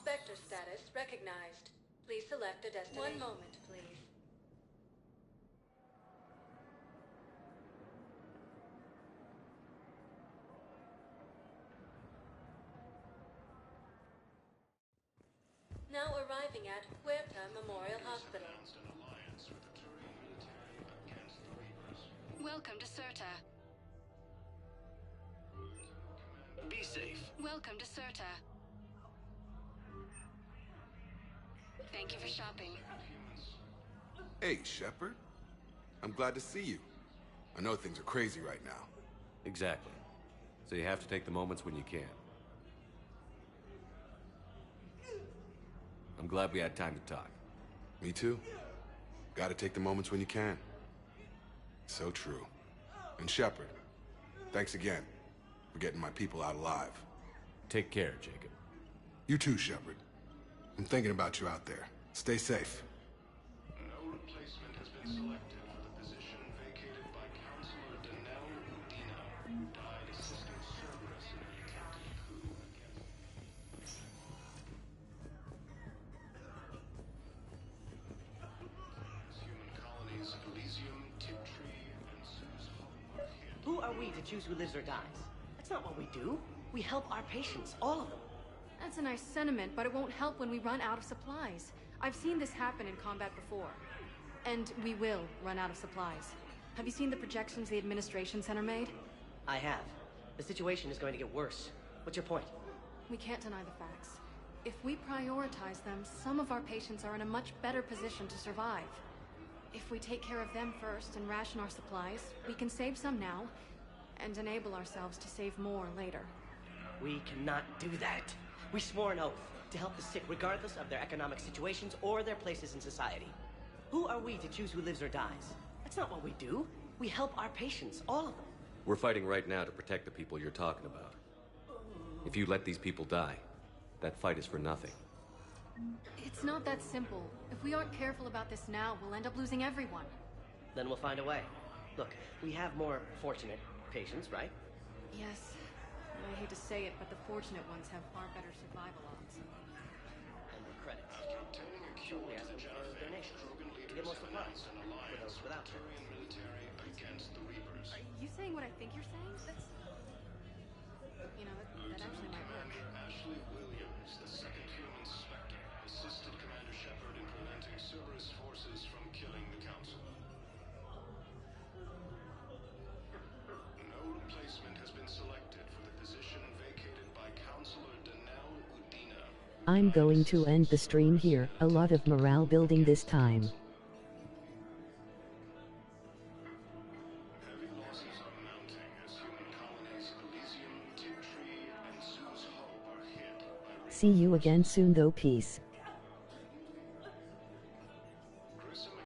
Spectre status recognized. Please select a destination. One moment, please. Now arriving at Huerta Memorial Hospital. Welcome to Certa. Be safe. Welcome to Certa. Thank you for shopping. Hey, Shepard. I'm glad to see you. I know things are crazy right now. Exactly. So you have to take the moments when you can. I'm glad we had time to talk. Me too. Gotta take the moments when you can. So true. And Shepard, thanks again for getting my people out alive. Take care, Jacob. You too, Shepard. I'm thinking about you out there. Stay safe. No replacement has been selected for the position vacated by Counselor Danelle Udina, who died assisting Cerberus in an attempted coup against... Human colonies Elysium, Tiptree, and Sue's Hollow are hit. Who are we to choose who lives or dies? That's not what we do. We help our patients, all of them. That's a nice sentiment, but it won't help when we run out of supplies. I've seen this happen in combat before. And we will run out of supplies. Have you seen the projections the Administration Center made? I have. The situation is going to get worse. What's your point? We can't deny the facts. If we prioritize them, some of our patients are in a much better position to survive. If we take care of them first and ration our supplies, we can save some now, and enable ourselves to save more later. We cannot do that. We swore an oath to help the sick regardless of their economic situations or their places in society. Who are we to choose who lives or dies? That's not what we do. We help our patients, all of them. We're fighting right now to protect the people you're talking about. If you let these people die, that fight is for nothing. It's not that simple. If we aren't careful about this now, we'll end up losing everyone. Then we'll find a way. Look, we have more fortunate patients, right? Yes. I hate to say it, but the fortunate ones have far better survival odds. And more credits. After obtaining a cure to the Genophage, Krogan leaders have announced an alliance with the Turian military against the Reapers. Are you saying what I think you're saying? That's... You know, that actually might work. Commander Ashley Williams, the second human Spectre, assisted Commander Shepard in preventing Cerberus forces from killing the Council. No replacement has been selected for the position vacated by Counselor Danelle Udina, who I'm going to end the stream here. A lot of morale building this time. See you again soon though. Peace.